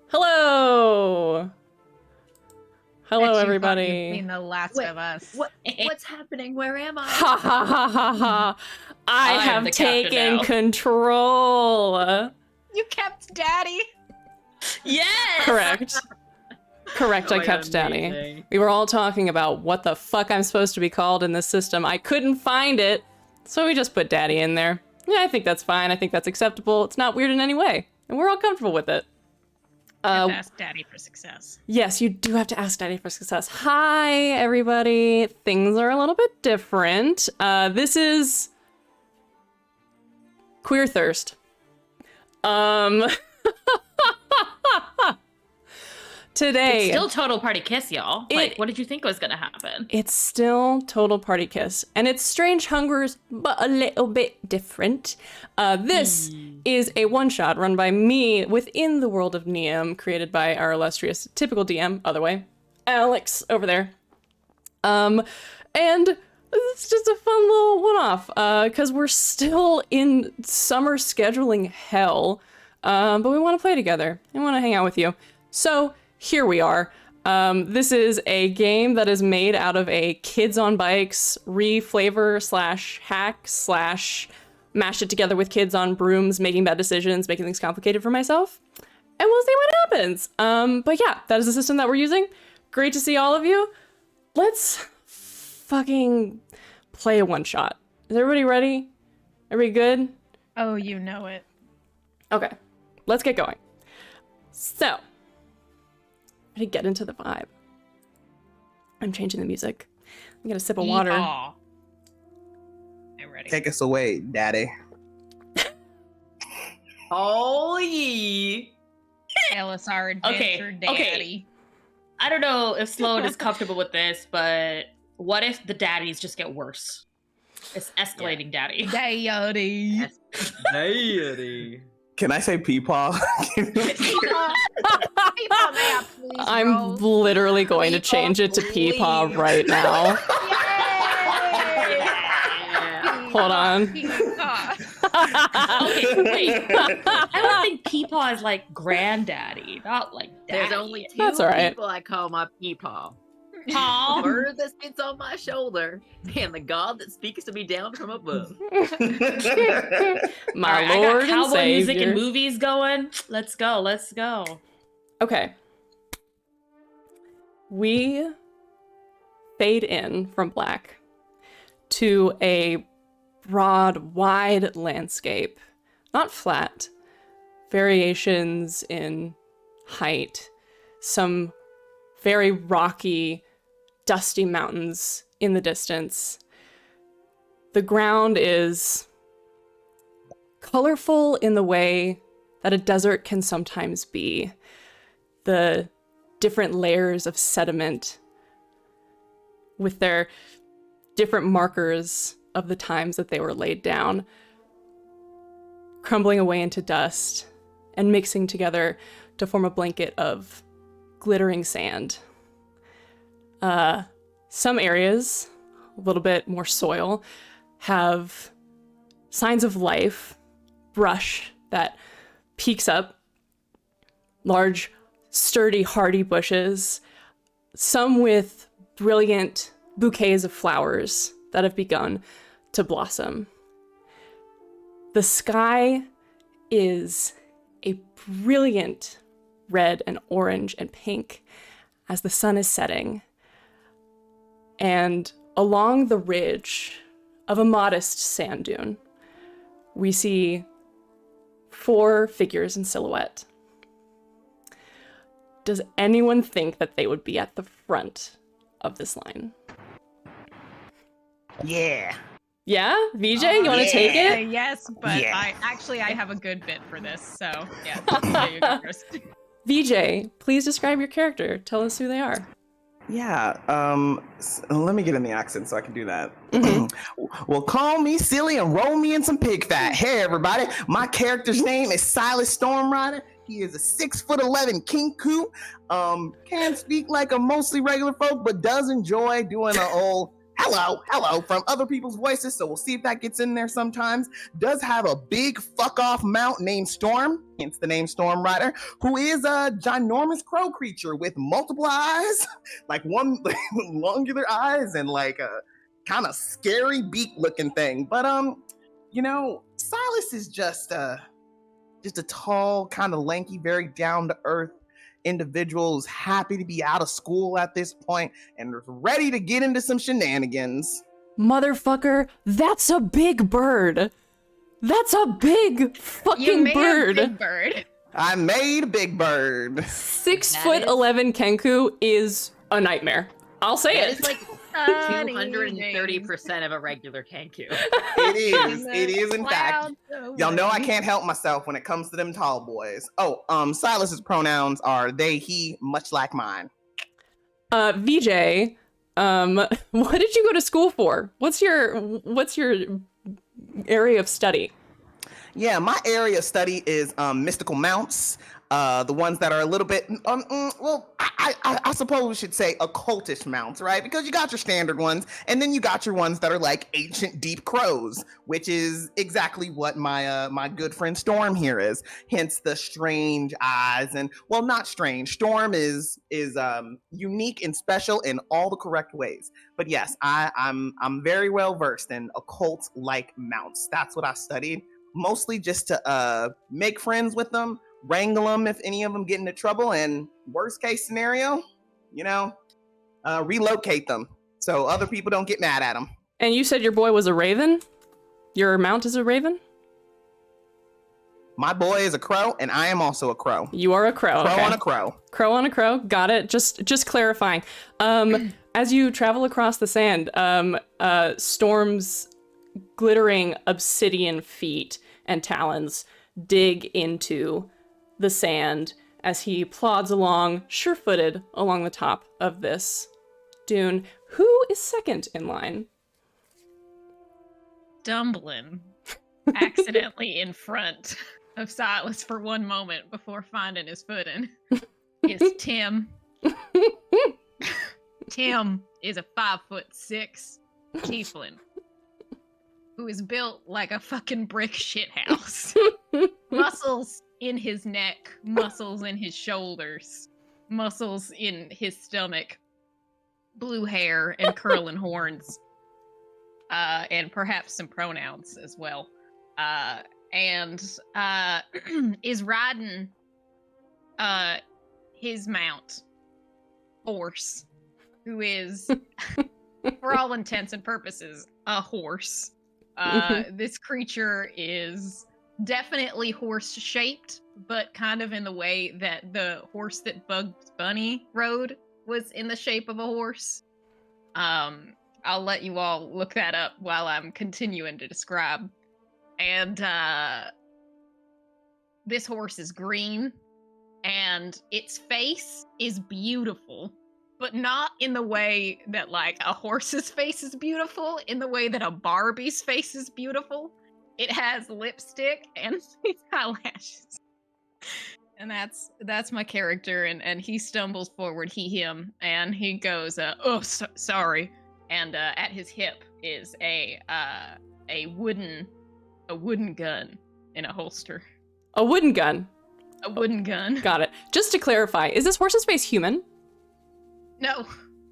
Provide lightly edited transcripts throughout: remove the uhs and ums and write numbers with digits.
Hello! Hello, You've everybody. seen The Last of Us. What's happening? Where am I? Ha ha ha ha ha! I have the captain taken now. control. You kept Daddy. Yes! Correct. Correct, I kept Danny. We were all talking about what the fuck I'm supposed to be called in this system. I couldn't find it, so we just put Daddy in there. Yeah, I think that's fine. I think that's acceptable. It's not weird in any way, and we're all comfortable with it. You have to ask Daddy for success. Yes, you do have to ask Daddy for success. Hi, everybody. Things are a little bit different. This is Queer Thirst. Today. It's still Total Party Kiss, y'all. What did you think was gonna happen? It's still Total Party Kiss. And it's Strange Hungers, but a little bit different. This is a one-shot run by me within the world of Neum, created by our illustrious typical DM, other way, Alex, over there. And it's just a fun little one-off, because we're still in summer scheduling hell, but we want to play together. I want to hang out with you. So here we are. This is a game that is made out of a Kids on Bikes re-flavor / hack / mash it together with Kids on Brooms, making bad decisions, making things complicated for myself. And we'll see what happens. But yeah, that is the system that we're using. Great to see all of you. Let's fucking play a one-shot. Is everybody ready? Everybody good? Oh, you know it. Okay, let's get going. So, ready to get into the vibe. I'm changing the music. I'm gonna sip of water. I'm ready. Take us away, Daddy. Oh, yeah. Tell us our adventure, Daddy. Okay. I don't know if Sloan is comfortable with this, but what if the daddies just get worse? It's escalating, Daddy. Daddy. Deity. Can I say peepaw? I'm literally going to change it to Peepaw right now. Hold on. Okay, wait. I don't think Peepaw is like granddaddy, not like daddy. There's only two That's all right. people I call my peepaw. The Paw. bird that sits on my shoulder, and the God that speaks to me down from above. My All right, lord I got cowboy and music savior. and movies going. Let's go. Let's go. Okay. We fade in from black to a broad, wide landscape. Not flat. Variations in height. Some very rocky, dusty mountains in the distance. The ground is colorful in the way that a desert can sometimes be. The different layers of sediment with their different markers of the times that they were laid down, crumbling away into dust and mixing together to form a blanket of glittering sand. Some areas, a little bit more soil, have signs of life, brush that peaks up, large, sturdy, hardy bushes, some with brilliant bouquets of flowers that have begun to blossom. The sky is a brilliant red and orange and pink as the sun is setting. And along the ridge of a modest sand dune, we see 4 figures in silhouette. Does anyone think that they would be at the front of this line? Yeah. Yeah? VJ, you want to take it? Yes, but Yeah. I have a good bit for this, so yeah. There you go first. VJ, please describe your character. Tell us who they are. Yeah. Let me get in the accent so I can do that. Mhm. Well, call me silly and roll me in some pig fat. Hey, everybody. My character's name is Silas Stormrider. He is a 6'11" kinku. Can't speak like a mostly regular folk, but does enjoy doing an old hello from other people's voices, so we'll see if that gets in there sometimes. Does have a big fuck off mount named Storm, hence the name Storm Rider, who is a ginormous crow creature with multiple eyes, like one longular eyes and like a kind of scary beak looking thing. But Silas is just a tall, kind of lanky, very down to earth individual who's happy to be out of school at this point and ready to get into some shenanigans. Motherfucker, that's a big bird. That's a big fucking You made bird. a big bird. I made Big Bird. 6'11" Kenku is a nightmare. I'll say That it. is like Sunny 230% of a regular Kenku. It is. It is, in fact. clouds over Y'all know I me. can't help myself when it comes to them tall boys. Silas's pronouns are they, he, much like mine. VJ, what did you go to school for? What's your area of study? Yeah, my area of study is mystical mounts. The ones that are a little bit, I suppose we should say occultish mounts, right? Because you got your standard ones, and then you got your ones that are like ancient deep crows, which is exactly what my good friend Storm here is. Hence the strange eyes, and well, not strange. Storm is unique and special in all the correct ways. But yes, I'm very well versed in occult like mounts. That's what I studied, mostly just to make friends with them, wrangle them if any of them get into trouble, and worst case scenario, relocate them so other people don't get mad at them. And you said your boy was a raven? Your mount is a raven? My boy is a crow, and I am also a crow. You are a crow. Crow Okay. on a crow. Crow on a crow. Got it. Just clarifying. As you travel across the sand, Storm's glittering obsidian feet and talons dig into the sand as he plods along, sure-footed, along the top of this dune. Who is second in line? Stumbling accidentally in front of Silas for one moment before finding his footing is Tim. Tim is a 5'6" tiefling who is built like a fucking brick shithouse. Muscles in his neck, muscles in his shoulders, muscles in his stomach, blue hair and curling horns, and perhaps some pronouns as well. And is riding his mount, Horse, who is, for all intents and purposes, a horse. This creature is definitely horse-shaped, but kind of in the way that the horse that Bugs Bunny rode was in the shape of a horse. I'll let you all look that up while I'm continuing to describe. And this horse is green, and its face is beautiful, but not in the way that, like, a horse's face is beautiful, in the way that a Barbie's face is beautiful. It has lipstick and eyelashes. And that's my character, and he stumbles forward, him, and he goes, sorry. And at his hip is a wooden gun in a holster. A wooden gun. A wooden gun. Got it. Just to clarify, is this horse's face human? No.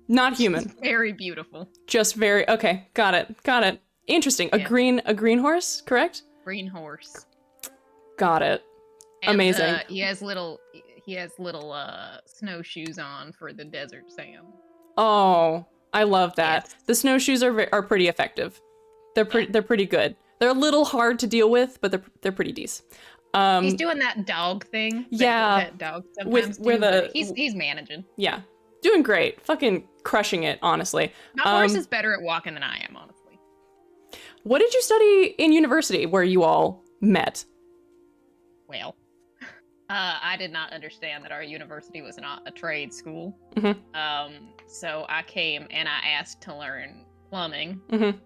Not human. It's very beautiful. Just very okay. Got it. Interesting. A Yeah. green horse, correct? Green horse. Got it. And, Amazing. he has little snowshoes on for the desert sand. Oh, I love that. Yes. The snowshoes are pretty effective. They're pretty good. They're a little hard to deal with, but they're pretty decent. He's doing that dog thing. Yeah, that dog sometimes where do, the- but he's managing. Yeah, doing great. Fucking crushing it, honestly. My horse is better at walking than I am, honestly. What did you study in university where you all met? Well, I did not understand that our university was not a trade school. Mhm. So I came and I asked to learn plumbing, Mhm.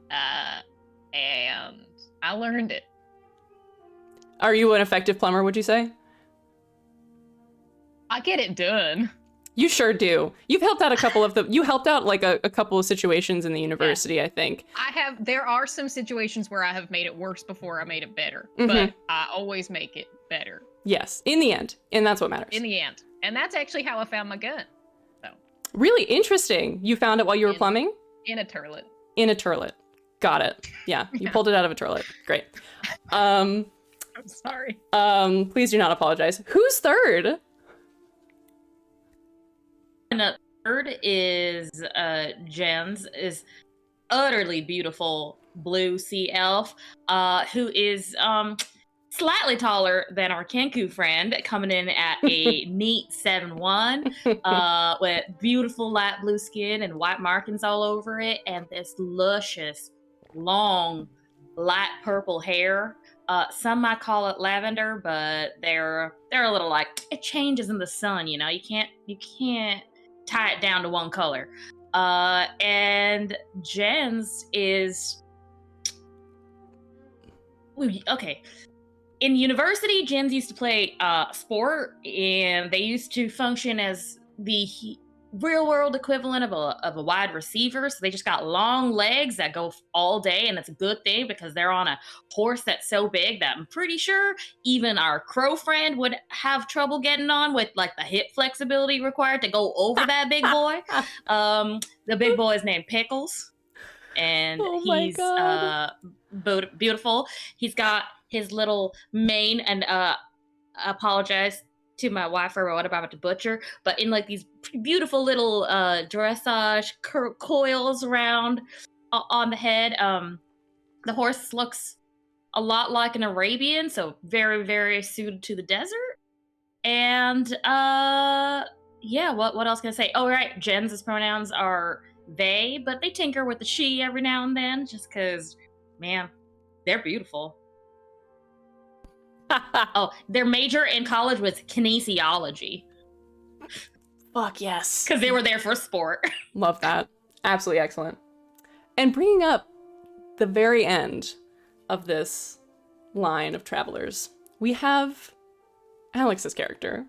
and I learned it. Are you an effective plumber, would you say? I get it done. You sure do. You've helped out a couple of you helped out like a couple of situations in the university, I think. There are some situations where I have made it worse before I made it better, Mhm. but I always make it better Yes, in the end. And that's what matters. in the end. And that's actually how I found my gun. So, Really interesting. You found it while you were In- plumbing? in a turlet. In a turlet. Got it. Yeah, you Yeah. pulled it out of a turlet. Great. Um, I'm sorry. please do not apologize. Who's third? And the third is Jen's is utterly beautiful blue sea elf, who is slightly taller than our Kenku friend, coming in at a neat 7'1", with beautiful light blue skin and white markings all over it, and this luscious, long, light purple hair. Some might call it lavender, but they're a little like, it changes in the sun. You know, you can't tie it down to one color. And Jen's is okay. In university, Jen's used to play sport, and they used to function as the real world equivalent of a wide receiver. So they just got long legs that go all day, and that's a good thing because they're on a horse that's so big that I'm pretty sure even our crow friend would have trouble getting on with like the hip flexibility required to go over that big boy. The big boy is named Pickles, and Oh my he's God. beautiful. He's got his little mane, and I apologize to my wife for what I'm about to butcher, but in like these beautiful little dressage coils around on the head. The horse looks a lot like an Arabian, so very, very suited to the desert. And yeah, what else can I say? Oh, right, Jen's pronouns are they, but they tinker with the she every now and then, just because, man, they're beautiful. Oh, their major in college was kinesiology Fuck yes. because they were there for sport. Love that. Absolutely excellent. And bringing up the very end of this line of travelers, we have Alex's character.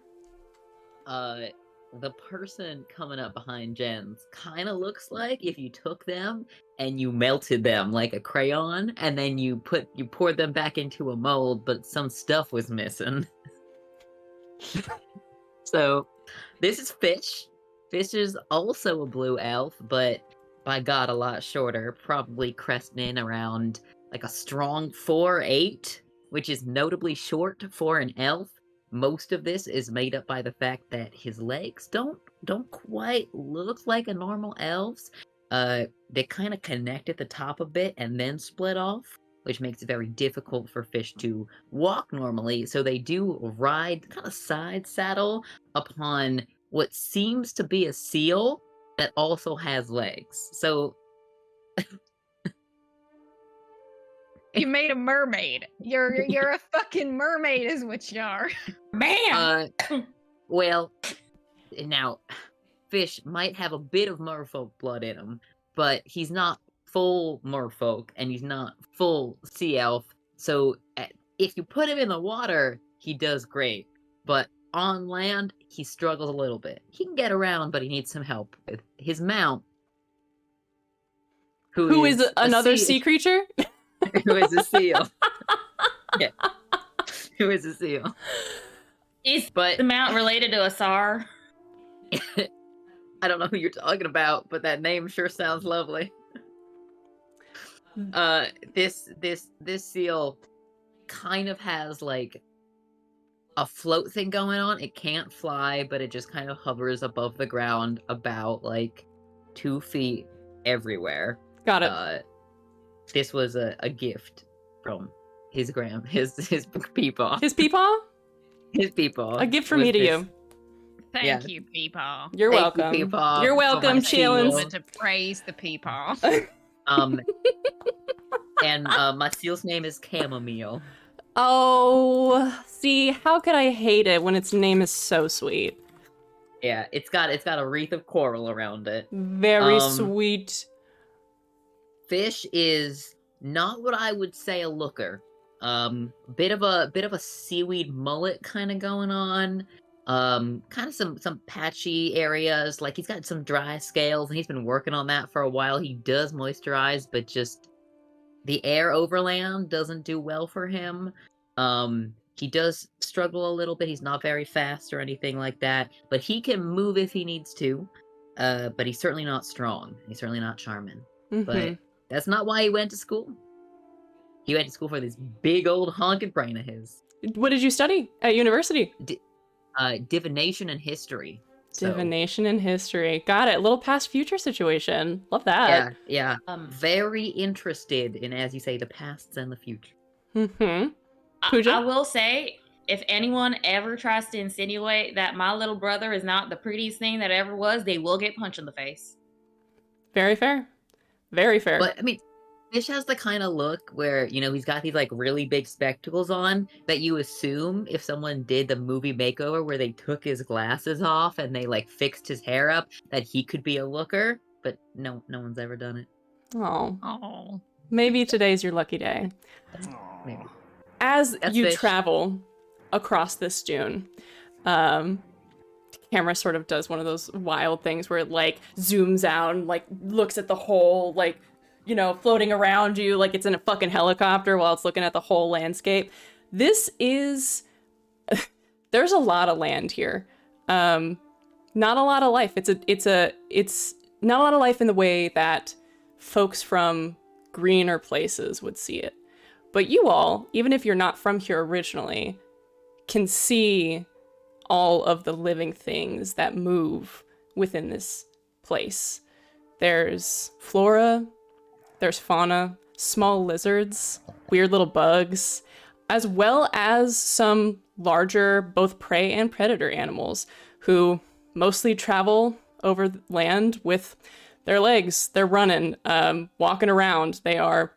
The person coming up behind Jen's kind of looks like if you took them and you melted them like a crayon, and then you poured them back into a mold, but some stuff was missing. So, this is Fish. Fish is also a blue elf, but by God, a lot shorter. Probably cresting in around like a strong 4'8", which is notably short for an elf. Most of this is made up by the fact that his legs don't quite look like a normal elf's. They kind of connect at the top a bit and then split off, which makes it very difficult for Fish to walk normally. So they do ride kind of side saddle upon what seems to be a seal that also has legs. So You made a mermaid. You're a fucking mermaid, is what you are. Man, well, now Fish might have a bit of merfolk blood in him, but he's not full merfolk and he's not full sea elf. So if you put him in the water, he does great. But on land, he struggles a little bit. He can get around, but he needs some help with his mount. Who is another sea creature? Who is a seal. Yeah. Who is a seal. is But the mount related to Asar? I don't know who you're talking about, but that name sure sounds lovely. This seal kind of has like a float thing going on. It can't fly, but it just kind of hovers above the ground about like 2 feet everywhere. Got it. This was a gift from his peepaw. His peepaw? His peepaw. A gift from me to you. Thank you, Peepaw. You're Thank you, welcome. Peepaw, You're for welcome, my Chillins. I wanted to praise the Peepaw. And my seal's name is Chamomile. Oh, see, how could I hate it when its name is so sweet? Yeah, it's got a wreath of coral around it. Very sweet. Fish is not what I would say a looker. Bit of a seaweed mullet kind of going on. Kind of some patchy areas. Like he's got some dry scales, and he's been working on that for a while. He does moisturize, but just the air overland doesn't do well for him. He does struggle a little bit. He's not very fast or anything like that, but he can move if he needs to. But he's certainly not strong. He's certainly not charming. But that's not why he went to school. He went to school for this big old honking brain of his. What did you study at university? Divination and history. Divination and history. Got it. Little past future situation. Love that. Yeah. Very interested in, as you say, the pasts and the future. Pooja? I will say, if anyone ever tries to insinuate that my little brother is not the prettiest thing that ever was, they will get punched in the face. Very fair. Very fair. But I mean, Fish has the kind of look where, he's got these like really big spectacles on that you assume if someone did the movie makeover where they took his glasses off and they like fixed his hair up, that he could be a looker. But no one's ever done it. Oh. Maybe today's your lucky day. Maybe. As That's you Fish. travel across this dune, camera sort of does one of those wild things where it like zooms out and like looks at the whole like, floating around you like it's in a fucking helicopter while it's looking at the whole landscape. This is there's a lot of land here. Not a lot of life. It's not a lot of life in the way that folks from greener places would see it. But you all, even if you're not from here originally, can see all of the living things that move within this place. There's flora, there's fauna, small lizards, weird little bugs, as well as some larger both prey and predator animals who mostly travel over land with their legs. They're running, walking around. They are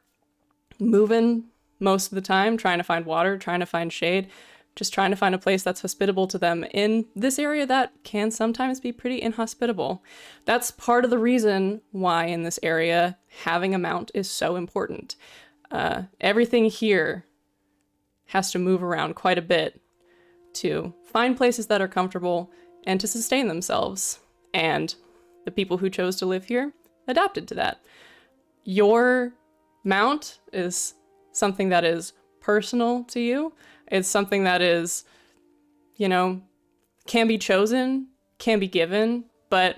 moving most of the time, trying to find water, trying to find shade, just trying to find a place that's hospitable to them in this area that can sometimes be pretty inhospitable. That's part of the reason why in this area having a mount is so important. Everything here has to move around quite a bit to find places that are comfortable and to sustain themselves. And the people who chose to live here adapted to that. Your mount is something that is personal to you. It's something that is, can be chosen, can be given, but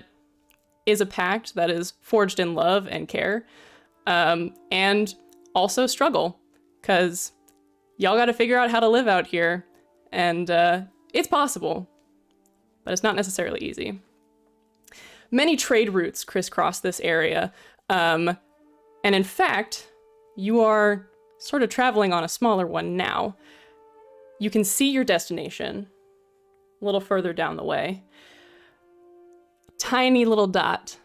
is a pact that is forged in love and care, and also struggle, because y'all got to figure out how to live out here, and it's possible, but it's not necessarily easy. Many trade routes crisscross this area, and in fact, you are sort of traveling on a smaller one now. You can see your destination a little further down the way. Tiny little dot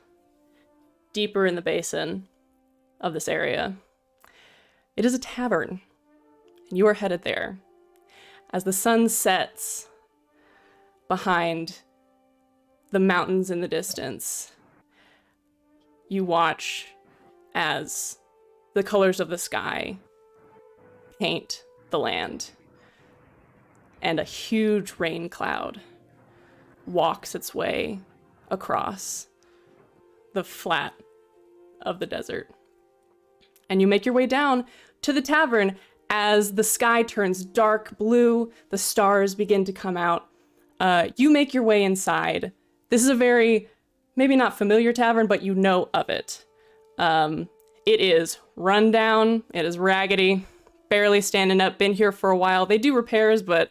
deeper in the basin of this area. It is a tavern, and you are headed there. As the sun sets behind the mountains in the distance, you watch as the colors of the sky paint the land, and a huge rain cloud walks its way across the flat of the desert. And you make your way down to the tavern as the sky turns dark blue, the stars begin to come out. You make your way inside. This is a very, maybe not familiar tavern, but you know of it. It is run down, it is raggedy, barely standing up, been here for a while. They do repairs, but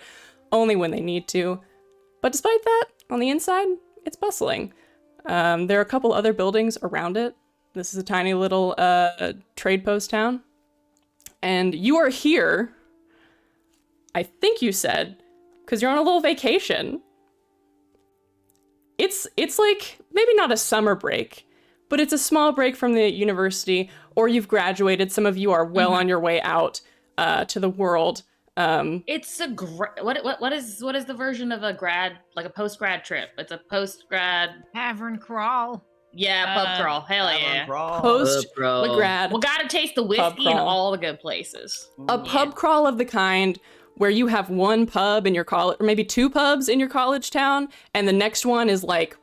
only when they need to. But despite that, on the inside, it's bustling. There are a couple other buildings around it. This is a tiny little trade post town. And you are here, I think you said, because you're on a little vacation. It's like, maybe not a summer break, but it's a small break from the university, or you've graduated. Some of you are well on your way out to the world. It's a what is the version of a grad, like a post grad trip? It's a post grad Tavern crawl. Yeah, pub crawl. Hell yeah. Post grad. Well, gotta taste the whiskey and all the good places. A pub crawl of the kind where you have one pub in your college, or maybe two pubs in your college town, and the next one is like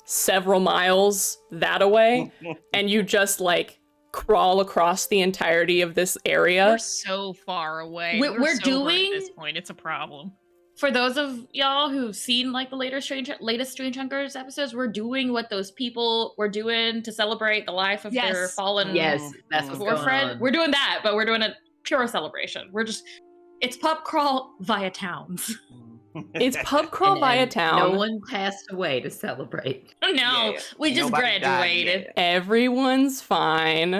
several miles that away, and you just like crawl across the entirety of this area. We're so far away. We're sober doing- at this point. It's a problem. For those of y'all who've seen like the latest Strange Hunkers episodes, we're doing what those people were doing to celebrate the life of their Yes. fallen Yes, that's what's going boyfriend. on. We're doing that, but we're doing a pure celebration. It's pub crawl via towns. It's pub crawl via town. No one passed away to celebrate. No, Yeah, we just nobody died graduated. yet. Everyone's fine.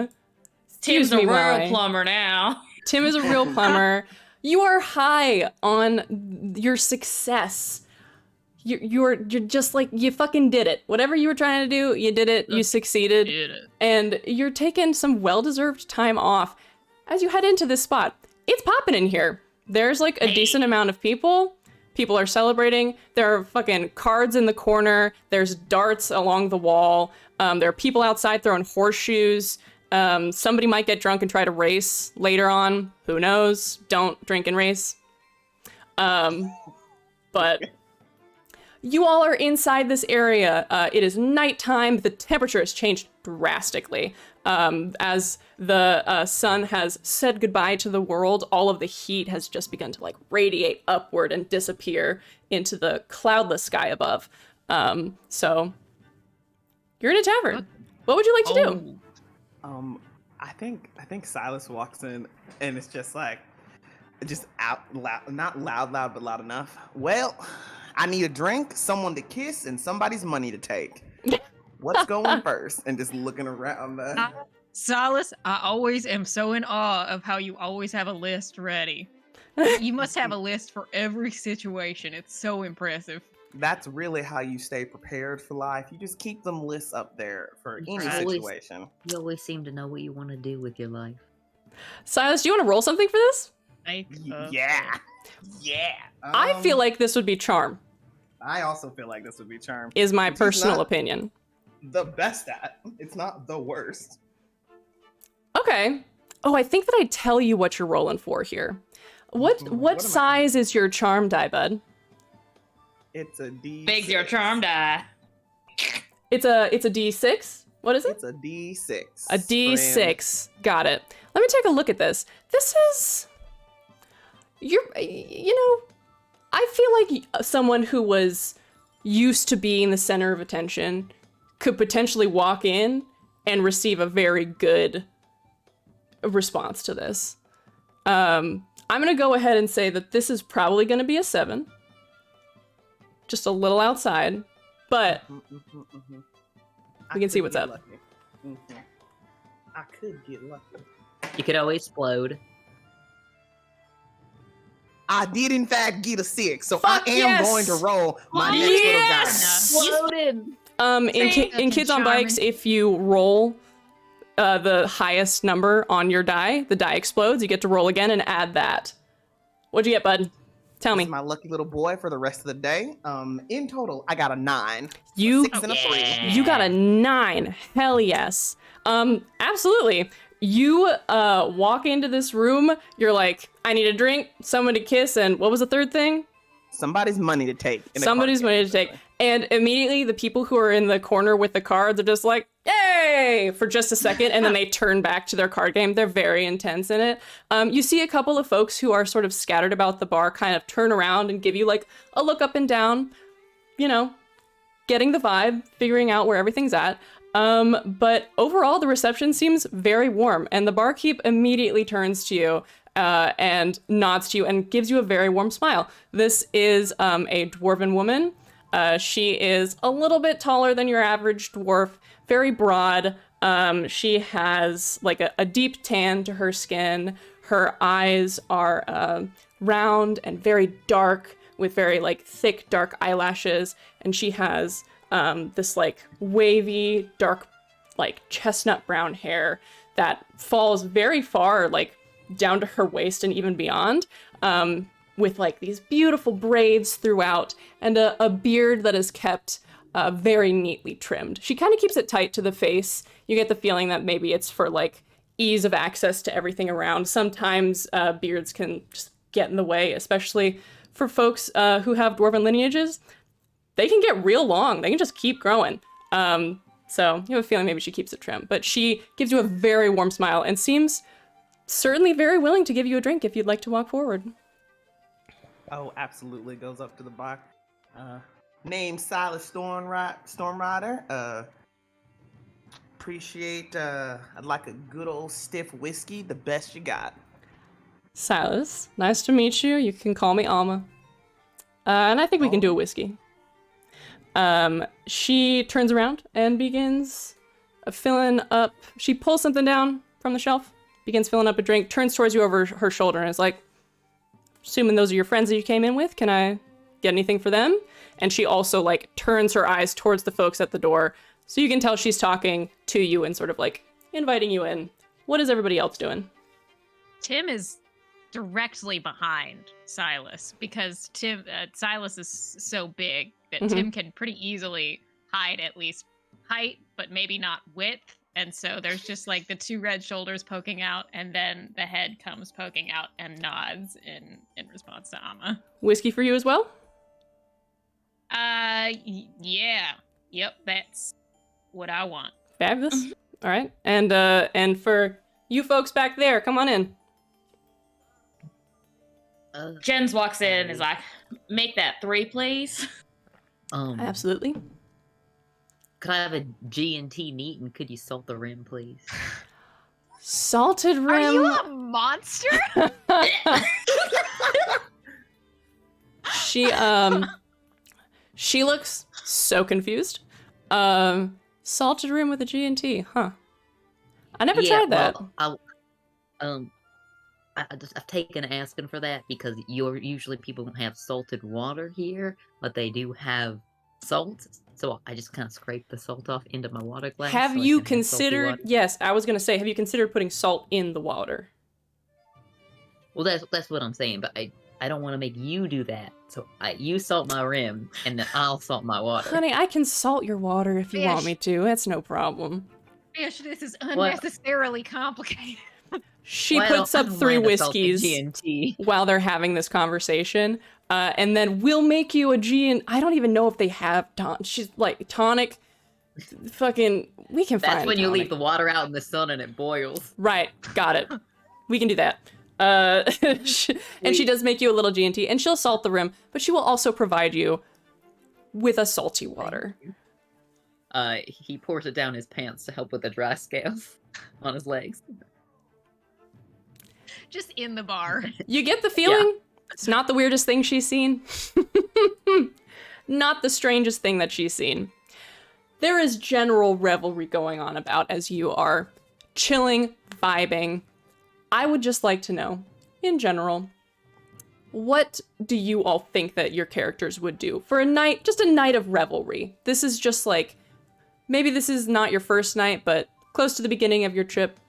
Tim's Excuse a me, real why? plumber now. Tim is a real plumber. You are high on your success. You're just like, you fucking did it. Whatever you were trying to do, you did it. You succeeded. Did it. And you're taking some well-deserved time off as you head into this spot. It's popping in here. There's like a decent amount of people. People are celebrating. There are fucking cards in the corner. There's darts along the wall. There are people outside throwing horseshoes. Somebody might get drunk and try to race later on. Who knows? Don't drink and race. But you all are inside this area. It is nighttime. The temperature has changed drastically. As the sun has said goodbye to the world, all of the heat has just begun to like radiate upward and disappear into the cloudless sky above. So you're in a tavern. What would you like to do? I think Silas walks in and it's just like, just out loud, not loud, but loud enough. Well, I need a drink, someone to kiss, and somebody's money to take. What's going first? And just looking around. Silas, I always am so in awe of how you always have a list ready. You must have a list for every situation. It's so impressive. That's really how you stay prepared for life. You just keep them lists up there for any Right. situation. You always seem to know what you want to do with your life. Silas, do you want to roll something for this? Yeah. I feel like this would be charm, I also feel like this would be charm. is my He's personal not opinion. the best at. It's not the worst. Okay. Oh, I think that I tell you what you're rolling for here. What What am I- size is your charm die, bud? It's a D. Big's your charm die. It's a D6. What is it? It's a D6. A D6. Got it. Let me take a look at this. This is I feel like someone who was used to being the center of attention could potentially walk in and receive a very good response to this. I'm going to go ahead and say that this is probably going to be a 7. Just a little outside, but we can see what's up. I could get lucky. You could always explode. I did in fact get a 6, so Fuck I am yes! going to roll my next Yes! little guy. Exploded. In Kids on Bikes, if you roll the highest number on your die, the die explodes. You get to roll again and add that. What'd you get, bud? Tell This me. is my lucky little boy for the rest of the day. In total, I got a 9, You 6, and a 3. you got a 9. Hell yes. Absolutely. You walk into this room. You're like, I need a drink, someone to kiss, and what was the third thing? Somebody's money to take. in a Somebody's card money game. to take. And immediately the people who are in the corner with the cards are just like, yay, for just a second. And then they turn back to their card game. They're very intense in it. You see a couple of folks who are sort of scattered about the bar kind of turn around and give you like a look up and down, getting the vibe, figuring out where everything's at. But overall, the reception seems very warm. And the barkeep immediately turns to you and nods to you and gives you a very warm smile. This is a dwarven woman. She is a little bit taller than your average dwarf, very broad. She has like a deep tan to her skin. Her eyes are round and very dark with very like thick, dark eyelashes. And she has this like wavy, dark, like chestnut brown hair that falls very far, like down to her waist and even beyond. With like these beautiful braids throughout and a beard that is kept very neatly trimmed. She kind of keeps it tight to the face. You get the feeling that maybe it's for like ease of access to everything around. Sometimes beards can just get in the way, especially for folks who have dwarven lineages. They can get real long. They can just keep growing. So you have a feeling maybe she keeps it trim. But she gives you a very warm smile and seems certainly very willing to give you a drink if you'd like to walk forward. Oh, absolutely. Goes up to the bar. Name Silas Stormrider. Appreciate, I'd like a good old stiff whiskey, the best you got. Silas, nice to meet you. You can call me Alma. And I think we can do a whiskey. She turns around and begins filling up. She pulls something down from the shelf, begins filling up a drink, turns towards you over her shoulder, and is like, assuming those are your friends that you came in with, can I get anything for them? And she also like turns her eyes towards the folks at the door, so you can tell she's talking to you and sort of like inviting you in. What is everybody else doing? Tim is directly behind Silas because Silas is so big that Tim can pretty easily hide at least height, but maybe not width. And so there's just like the two red shoulders poking out, and then the head comes poking out and nods in response to Amma. Whiskey for you as well? Yeah. Yep, that's what I want. Fabulous. All right. And for you folks back there, come on in. Jens walks in and is like, make that 3, please. Absolutely. Could I have a G&T neat, and could you salt the rim, please? Salted rim. Are you a monster? She looks so confused. Salted rim with a G&T, huh? I never tried that. Well, I've taken asking for that because usually people don't have salted water here, but they do have salt. So I just kind of scrape the salt off into my water glass. Have you considered? Yes, I was gonna say, have you considered putting salt in the water? Well, that's what I'm saying, but I don't want to make you do that. So you salt my rim, and then I'll salt my water. Honey, I can salt your water if you want me to. That's no problem. Fish, this is unnecessarily complicated. She puts up 3 whiskeys while they're having this conversation, and then we'll make you a G. I don't even know if they have she's like tonic. Fucking, we can find. That's when you leave the water out in the sun and it boils. Right, got it. We can do that. And she does make you a little G&T, and she'll salt the rim, but she will also provide you with a salty water. He pours it down his pants to help with the dry scales on his legs. Just in the bar. You get the feeling it's not the weirdest thing she's seen. Not the strangest thing that she's seen. There is general revelry going on about as you are chilling, vibing. I would just like to know, in general, what do you all think that your characters would do for a night, just a night of revelry? This is just like, maybe this is not your first night, but close to the beginning of your trip.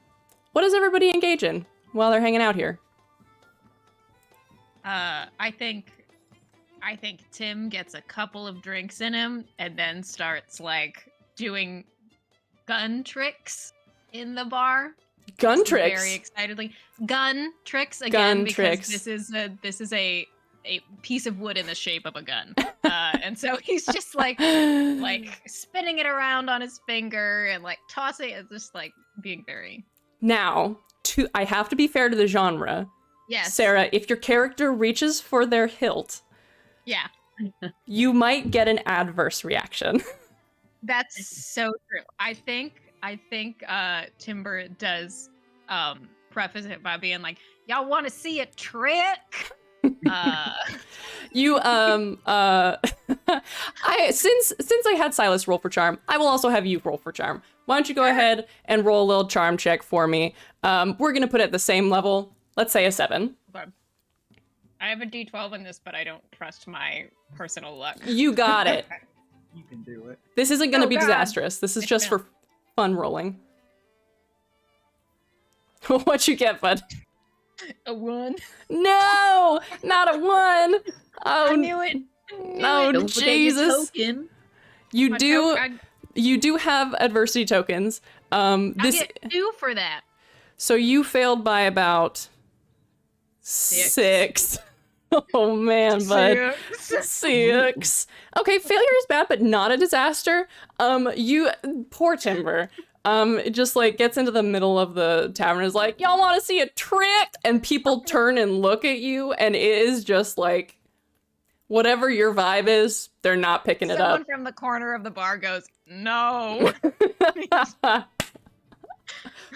What does everybody engage in while they're hanging out here? I think Tim gets a couple of drinks in him and then starts like doing gun tricks in the bar. Gun tricks? Very excitedly. Gun tricks again, gun because tricks. this is a piece of wood in the shape of a gun. And so he's just like spinning it around on his finger and like tossing it, just like being very... Now, I have to be fair to the genre. Yes. Sarah, if your character reaches for their hilt, yeah, you might get an adverse reaction. That's so true. I think Timber does preface it by being like, y'all want to see a trick? You since I had Silas roll for charm, I will also have you roll for charm. Why don't you go ahead and roll a little charm check for me? We're gonna put it at the same level. Let's say a 7. Okay. I have a D12 in this, but I don't trust my personal luck. You got it. You can do it. This isn't gonna be God. disastrous. This is just for fun rolling. What you get, bud? A 1. No, not a 1. Oh, I knew it. Oh, Don't forget your Jesus. token. You do have adversity tokens. I get 2 for that. So you failed by about 6. Oh man, bud. 6. Okay, failure is bad, but not a disaster. You poor Timber. Just like gets into the middle of the tavern, is like, y'all want to see a trick? And people turn and look at you, and it is just like, whatever your vibe is, they're not picking it Someone up. from the corner of the bar goes, no.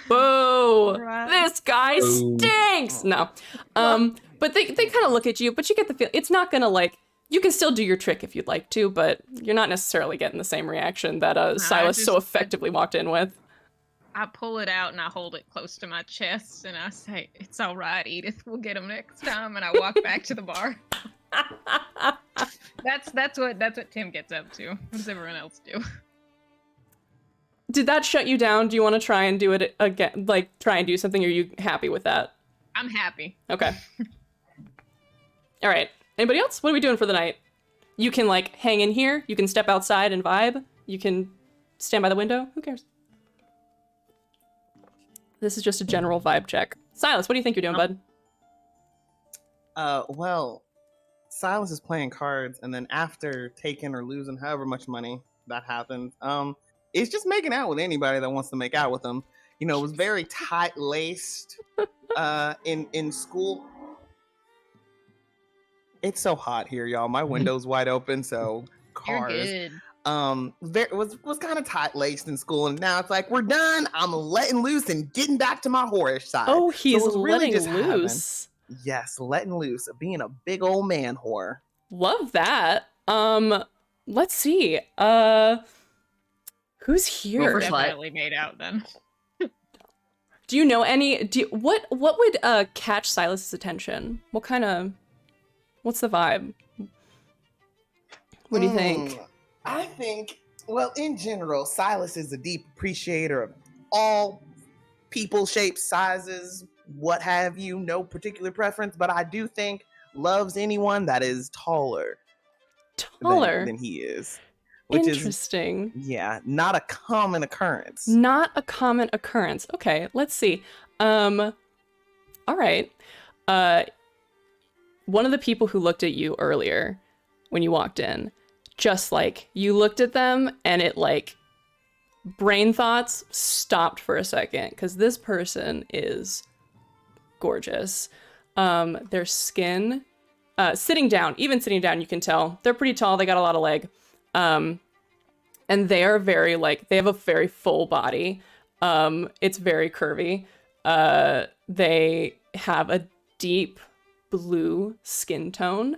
Boo! Right. This guy stinks! No. But they kind of look at you, but you get the feel it's not gonna like, you can still do your trick if you'd like to, but you're not necessarily getting the same reaction that Silas so effectively walked in with. I pull it out and I hold it close to my chest and I say, it's all right, Edith, we'll get him next time, and I walk back to the bar. That's what Tim gets up to. What does everyone else do? Did that shut you down? Do you want to try and do it again? Like, try and do something? Or are you happy with that? I'm happy. Okay. All right. Anybody else? What are we doing for the night? You can, like, hang in here. You can step outside and vibe. You can stand by the window. Who cares? This is just a general vibe check. Silas, what do you think you're doing, bud? Well, Silas is playing cards, and then after taking or losing however much money that happens, it's just making out with anybody that wants to make out with him. You know, it was very tight-laced in school. It's so hot here, y'all. My window's wide open, so cars. You're good. Was kind of tight-laced in school, and now it's like, we're done. I'm letting loose and getting back to my whorish side. Oh, he's so letting loose. Yes, letting loose, being a big old man whore. Love that. Let's see. Who's here? Well, first- Definitely made out then. Do you know any? What would catch Silas's attention? What's the vibe? What do you think? I think, well, in general, Silas is a deep appreciator of all people, shapes, sizes, what have you. No particular preference, but I do think loves anyone that is taller than he is. Which Interesting. Not a common occurrence. Not a common occurrence. Okay, let's see. All right. One of the people who looked at you earlier when you walked in, just like you looked at them and it like brain thoughts stopped for a second because this person is gorgeous. Their skin, sitting down, you can tell they're pretty tall. They got a lot of leg. And they are very they have a very full body. It's very curvy. They have a deep blue skin tone,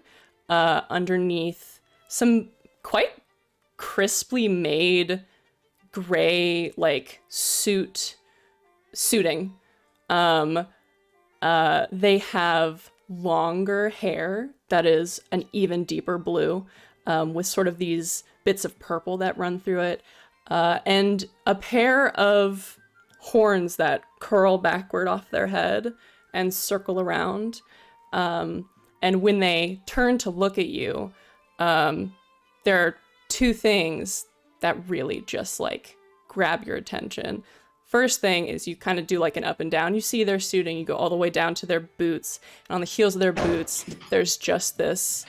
underneath some quite crisply made gray, suiting. They have longer hair that is an even deeper blue, with sort of these bits of purple that run through it, and a pair of horns that curl backward off their head and circle around. And when they turn to look at you, there are two things that really just grab your attention. First thing is you kind of do an up and down. You see their suiting, you go all the way down to their boots, and on the heels of their boots, there's just this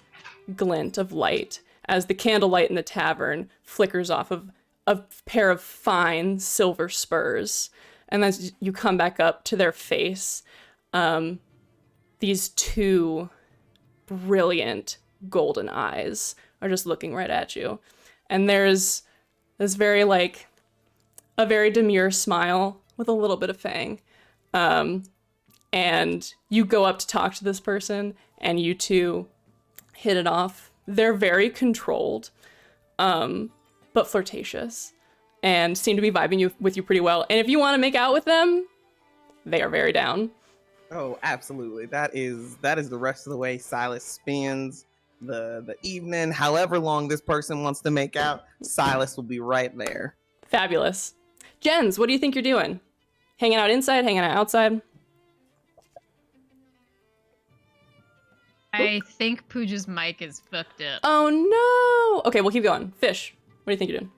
glint of light as the candlelight in the tavern flickers off of a pair of fine silver spurs. And then you come back up to their face, these two brilliant golden eyes are just looking right at you. And there's this very a very demure smile with a little bit of fang. And you go up to talk to this person and you two hit it off. They're very controlled, but flirtatious, and seem to be vibing with you pretty well. And if you want to make out with them, they are very down. Oh, absolutely. That is the rest of the way Silas spends the evening. However long this person wants to make out, Silas will be right there. Fabulous. Jens, what do you think you're doing? Hanging out inside, hanging out outside? I think Pooja's mic is fucked up. Oh no! Okay, we'll keep going. Fish, what do you think you're doing?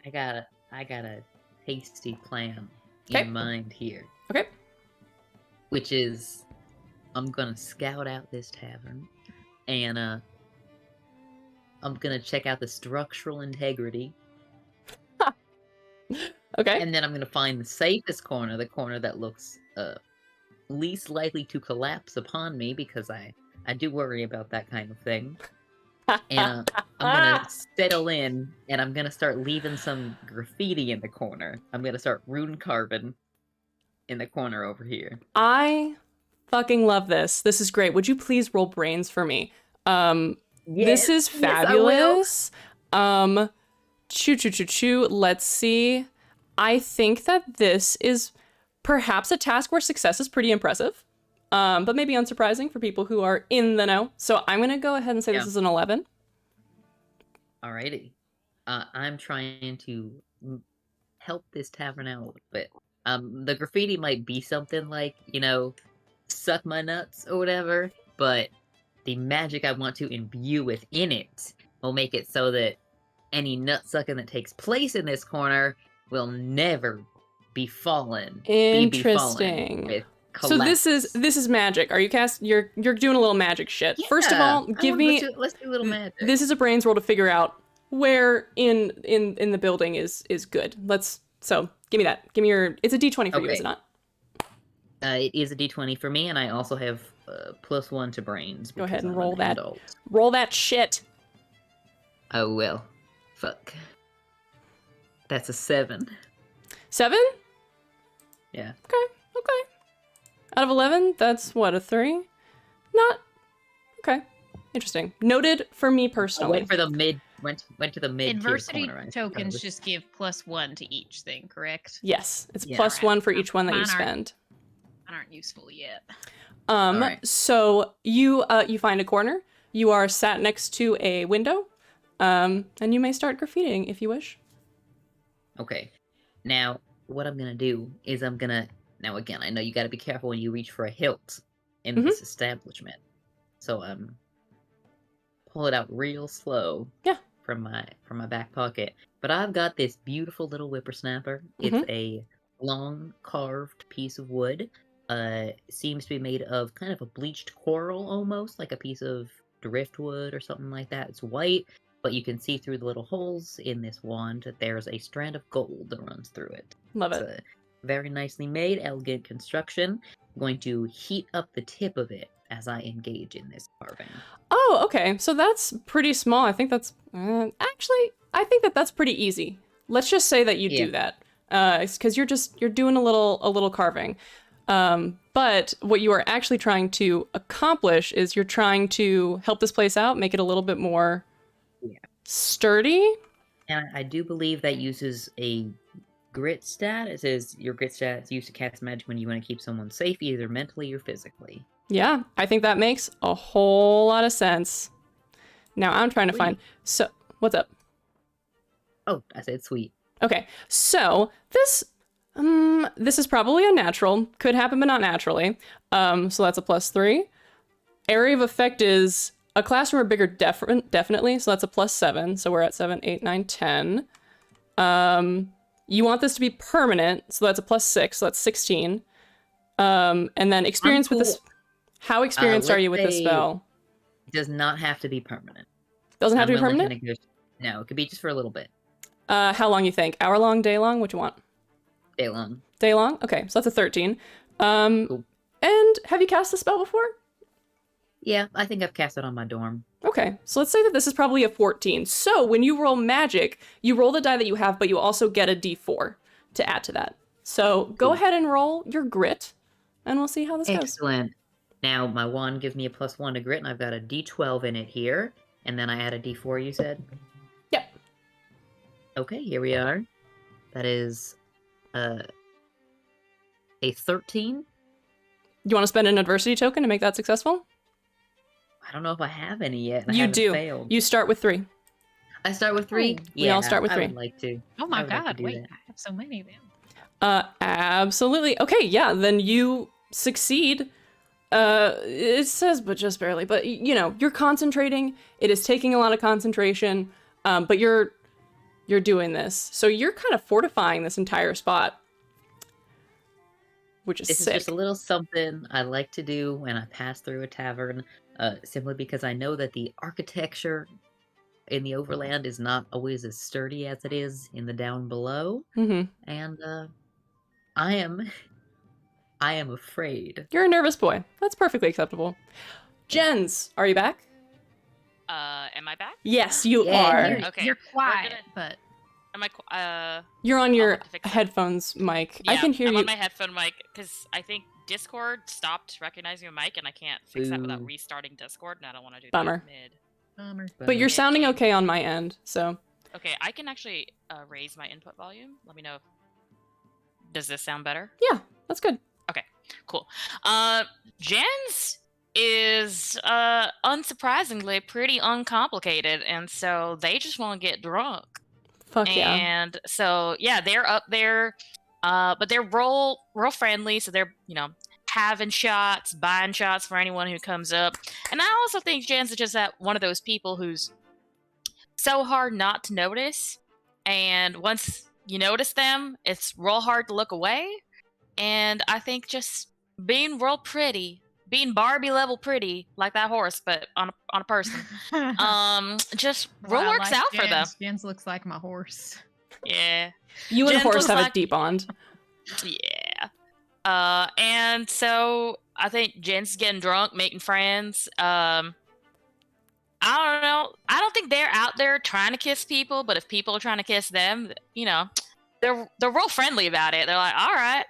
I got a tasty plan Okay. in mind here. Okay. Which is I'm gonna scout out this tavern, and I'm gonna check out the structural integrity, Okay. and then I'm gonna find the safest corner, the corner that looks least likely to collapse upon me, because I do worry about that kind of thing. And I'm gonna settle in, and I'm gonna start leaving some graffiti in the corner. I'm gonna start rune carving in the corner over here. I fucking love this. This is great. Would you please roll brains for me? This is fabulous. Choo. Let's see. I think that this is perhaps a task where success is pretty impressive, but maybe unsurprising for people who are in the know. So I'm gonna go ahead and say this is an 11. Alrighty. I'm trying to help this tavern out a little bit. The graffiti might be something like, suck my nuts or whatever, but the magic I want to imbue within it will make it so that any nut sucking that takes place in this corner will never be fallen. Interesting. With so this is magic. Are you you're doing a little magic shit. Yeah. First of all, give me let's do a little magic. This is a brains roll to figure out where in the building is good. Give me that. Give me your. It's a D20 for you, is it not? It is a D20 for me, and I also have +1 to brains. Go ahead and I'm roll an that. adult. Roll that shit. Oh well. Fuck. That's a 7. 7? Yeah. Okay. Out of 11, that's what, a 3? Not. Okay. Interesting. Noted for me I personally. went for the mid. Went to the mid. Adversity corner, tokens just give +1 to each thing, correct? Yes, it's Yeah. +1 for each one that you Mine aren't- spend. Aren't useful yet. Alright. So you find a corner. You are sat next to a window, and you may start graffitiing if you wish. Okay. Now, what I'm gonna do is now again, I know you gotta be careful when you reach for a hilt in this establishment. So pull it out real slow. Yeah. From my back pocket. But I've got this beautiful little whippersnapper. It's a long carved piece of wood. Seems to be made of kind of a bleached coral almost, like a piece of driftwood or something like that. It's white, but you can see through the little holes in this wand that there's a strand of gold that runs through it. Love It's it. a very nicely made, elegant construction. I'm going to heat up the tip of it as I engage in this carving. Oh, okay. So that's pretty small. I think that's actually. I think that's pretty easy. Let's just say that you do that, because you're doing a little carving. But what you are actually trying to accomplish is you're trying to help this place out, make it a little bit more sturdy. And I do believe that uses a grit stat. It says your grit stat is used to cast magic when you want to keep someone safe, either mentally or physically. Yeah, I think that makes a whole lot of sense. Now I'm trying to find. So what's up? Oh, I said sweet. Okay, so this is probably unnatural. Could happen, but not naturally. So that's a +3. Area of effect is a classroom or bigger, definitely. So that's a +7. So we're at 7, 8, 9, 10. You want this to be permanent, so that's a +6. So that's 16. And then experience with this. How experienced are you with this spell? It does not have to be permanent. Doesn't have to be permanent? No, it could be just for a little bit. How long you think? Hour long, day long? What you want? Day long. Day long? Okay, so that's a 13. Cool. And have you cast the spell before? Yeah, I think I've cast it on my dorm. Okay, so let's say that this is probably a 14. So when you roll magic, you roll the die that you have, but you also get a d4 to add to that. So go ahead and roll your grit, and we'll see how this goes. Excellent. Now, my wand gives me a +1 to grit, and I've got a d12 in it here. And then I add a d4, you said? Yep. Okay, here we are. That is a 13. You want to spend an adversity token to make that successful? I don't know if I have any yet. And I You haven't do. Failed. You start with 3. I start with 3? We all start with I 3. would like to. Oh my I would like to god, do wait, that. I have so many then. Absolutely. Okay, yeah, then you succeed. It says, but just barely. But, you're concentrating. It is taking a lot of concentration, but you're doing this. So you're kind of fortifying this entire spot. which is This sick. is just a little something I like to do when I pass through a tavern, simply because I know that the architecture in the overland is not always as sturdy as it is in the down below, Hmm. and I am I am afraid. You're a nervous boy. That's perfectly acceptable. Jens, are you back? Am I back? Yes, you Yeah, are. you're- Okay. You're quiet, gonna- but Am I? You're on I'll your have to fix that. headphones mic. Yeah, I can hear I'm you. on my headphone mic because I think Discord stopped recognizing my mic, and I can't fix that without Boo. restarting Discord, and I don't want to do Bummer. that mid. bummer. But you're Yeah, sounding game. okay on my end, so. Okay, I can actually raise my input volume. Let me know. Does this sound better? Yeah, that's good. Cool. Jens is unsurprisingly pretty uncomplicated, and so they just want to get drunk. Fuck yeah. And so yeah, they're up there, but they're real friendly. So they're having shots, buying shots for anyone who comes up. And I also think Jens is just that one of those people who's so hard not to notice, and once you notice them, it's real hard to look away. And I think just being real pretty, being Barbie level pretty, like that horse, but on a person, just real Well, works like out for them. Jens looks like my horse. Yeah. You and Jens Horse was have a like- deep bond. Yeah. And so I think Jen's getting drunk, making friends. I don't know. I don't think they're out there trying to kiss people, but if people are trying to kiss them, they're real friendly about it. They're like, all right.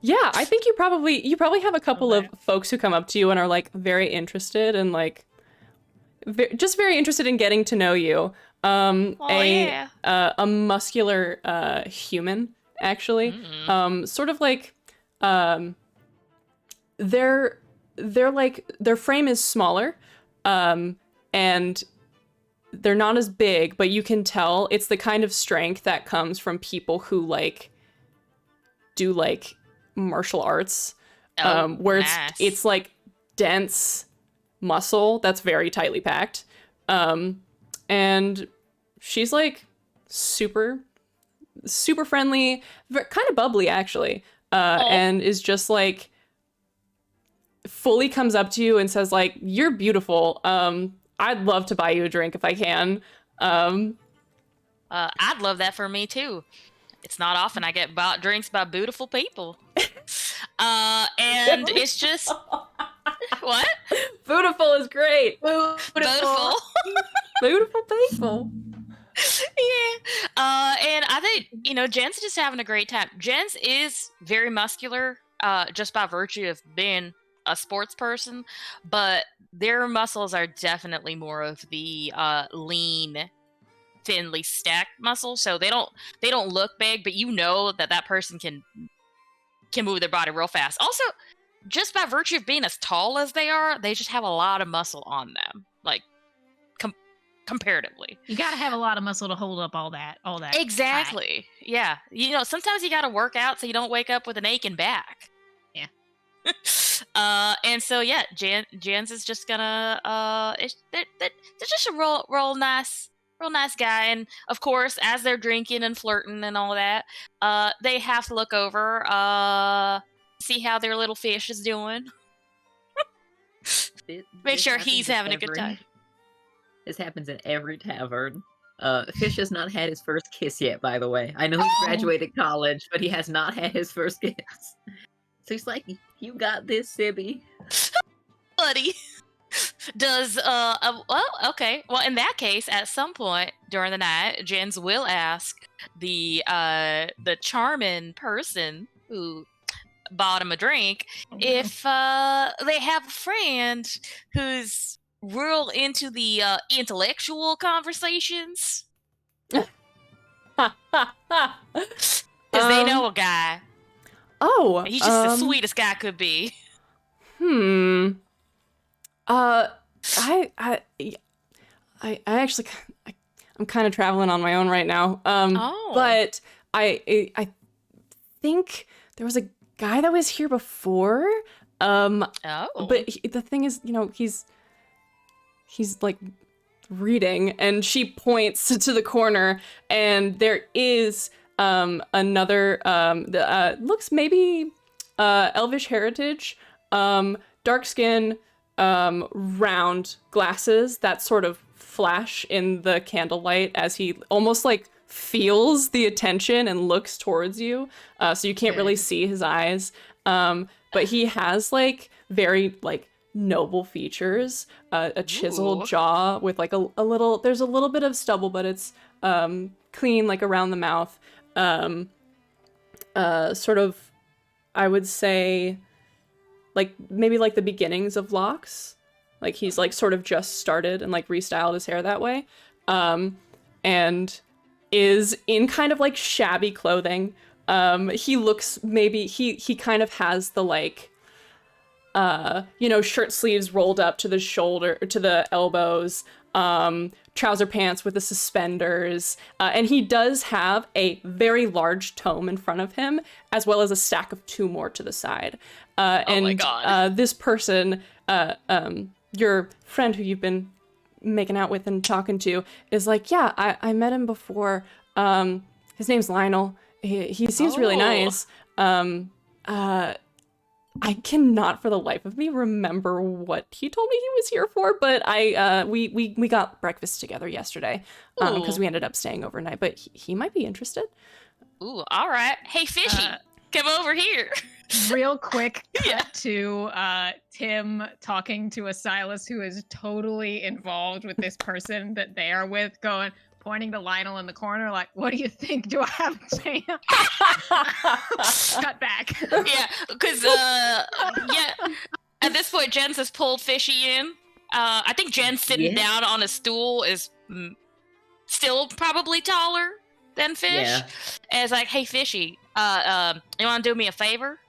Yeah, I think you probably have a couple Okay. of folks who come up to you and are like very interested and like just very interested in getting to know you. Oh, yeah. A muscular human actually. Mhm. Sort of like they're like their frame is smaller and they're not as big, but you can tell it's the kind of strength that comes from people who like do like martial arts, where nice. it's like dense muscle that's very tightly packed, and she's like super friendly, kind of bubbly actually, and is just like fully comes up to you and says like, you're beautiful, I'd love to buy you a drink if I can. I'd love that for me too. It's not often I get bought drinks by beautiful people. And it's just what? Beautiful is great. Beautiful. Beautiful people. Yeah. And I think, Jen's just having a great time. Jen's is very muscular, just by virtue of being a sports person, but their muscles are definitely more of the lean, thinly stacked muscle. So they don't look big, but that person can move their body real fast. Also, just by virtue of being as tall as they are, they just have a lot of muscle on them, like comparatively. You gotta have a lot of muscle to hold up all that. Exactly. Yeah. Sometimes you got to work out so you don't wake up with an aching back. Yeah. And so yeah, Jans is just gonna they're just a real nice guy, and of course, as they're drinking and flirting and all that, they have to look over, see how their little fish is doing. Make sure he's having a good time. This happens in every tavern. Fish has not had his first kiss yet, by the way. I know he's graduated college, but he has not had his first kiss. So he's like, you got this, Sibby. Buddy. Does well, okay. Well, in that case, at some point during the night, Jens will ask the charming person who bought him a drink if they have a friend who's real into the intellectual conversations. Because they know a guy. Oh, He's just the sweetest guy could be. I actually, I'm kind of traveling on my own right now. But I think there was a guy that was here before. But the thing is, he's like reading, and she points to the corner, and there is another looks maybe elvish heritage, dark skin, round glasses that sort of flash in the candlelight as he almost like feels the attention and looks towards you. So you can't really see his eyes. But he has like very like noble features, a chiseled jaw with like a little, there's a little bit of stubble, but it's clean like around the mouth. Sort of, I would say, like maybe like the beginnings of locks. Like he's like sort of just started and like restyled his hair that way. And is in kind of like shabby clothing. He looks maybe he kind of has the like shirt sleeves rolled up to the shoulder to the elbows, trouser pants with the suspenders, and he does have a very large tome in front of him, as well as a stack of 2 more to the side. Oh my god! This person, your friend who you've been making out with and talking to, is like, yeah, I met him before. His name's Lionel. He seems really nice. I cannot for the life of me remember what he told me he was here for, but we got breakfast together yesterday because we ended up staying overnight, but he might be interested. Ooh, all right. Hey, Fishy, come over here. Real quick cut to Tim talking to a Silas who is totally involved with this person that they are with, pointing to Lionel in the corner, like, what do you think? Do I have a chance? Cut back. Yeah, because, at this point, Jens has pulled Fishy in. I think Jens sitting down on a stool is still probably taller than Fish. Yeah. And it's like, hey, Fishy, you want to do me a favor?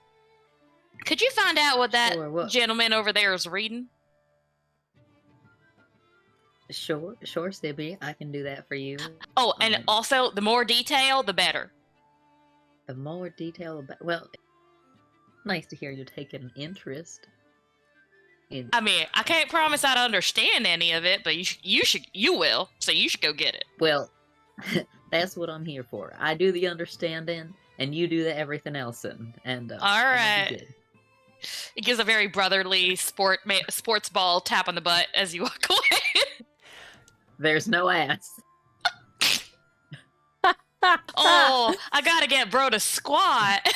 Could you find out what that gentleman over there is reading? Sure, Sibby. I can do that for you. Oh, and also, the more detail, the better. The more detail, the better. Well, nice to hear you're taking interest. I mean, I can't promise I'd understand any of it, but you will. So you should go get it. Well, that's what I'm here for. I do the understanding, and you do the everything else. And all right. It gives a very brotherly sports ball tap on the butt as you walk away. There's no ass. Oh, I gotta get bro to squat.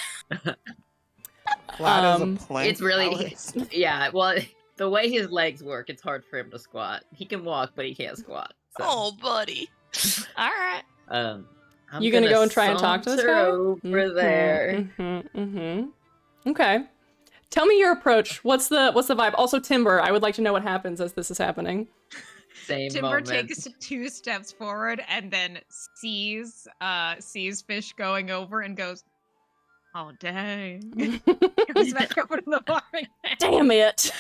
It's really, yeah. Well, the way his legs work, it's hard for him to squat. He can walk, but he can't squat. So. Oh, buddy. All right. You gonna go and try and talk to this guy over there? Okay. Tell me your approach. What's the vibe? Also, Timber, I would like to know what happens as this is happening. Timber takes 2 steps forward and then sees Fish going over and goes, oh, dang. Goes back over to the bar again. Damn it.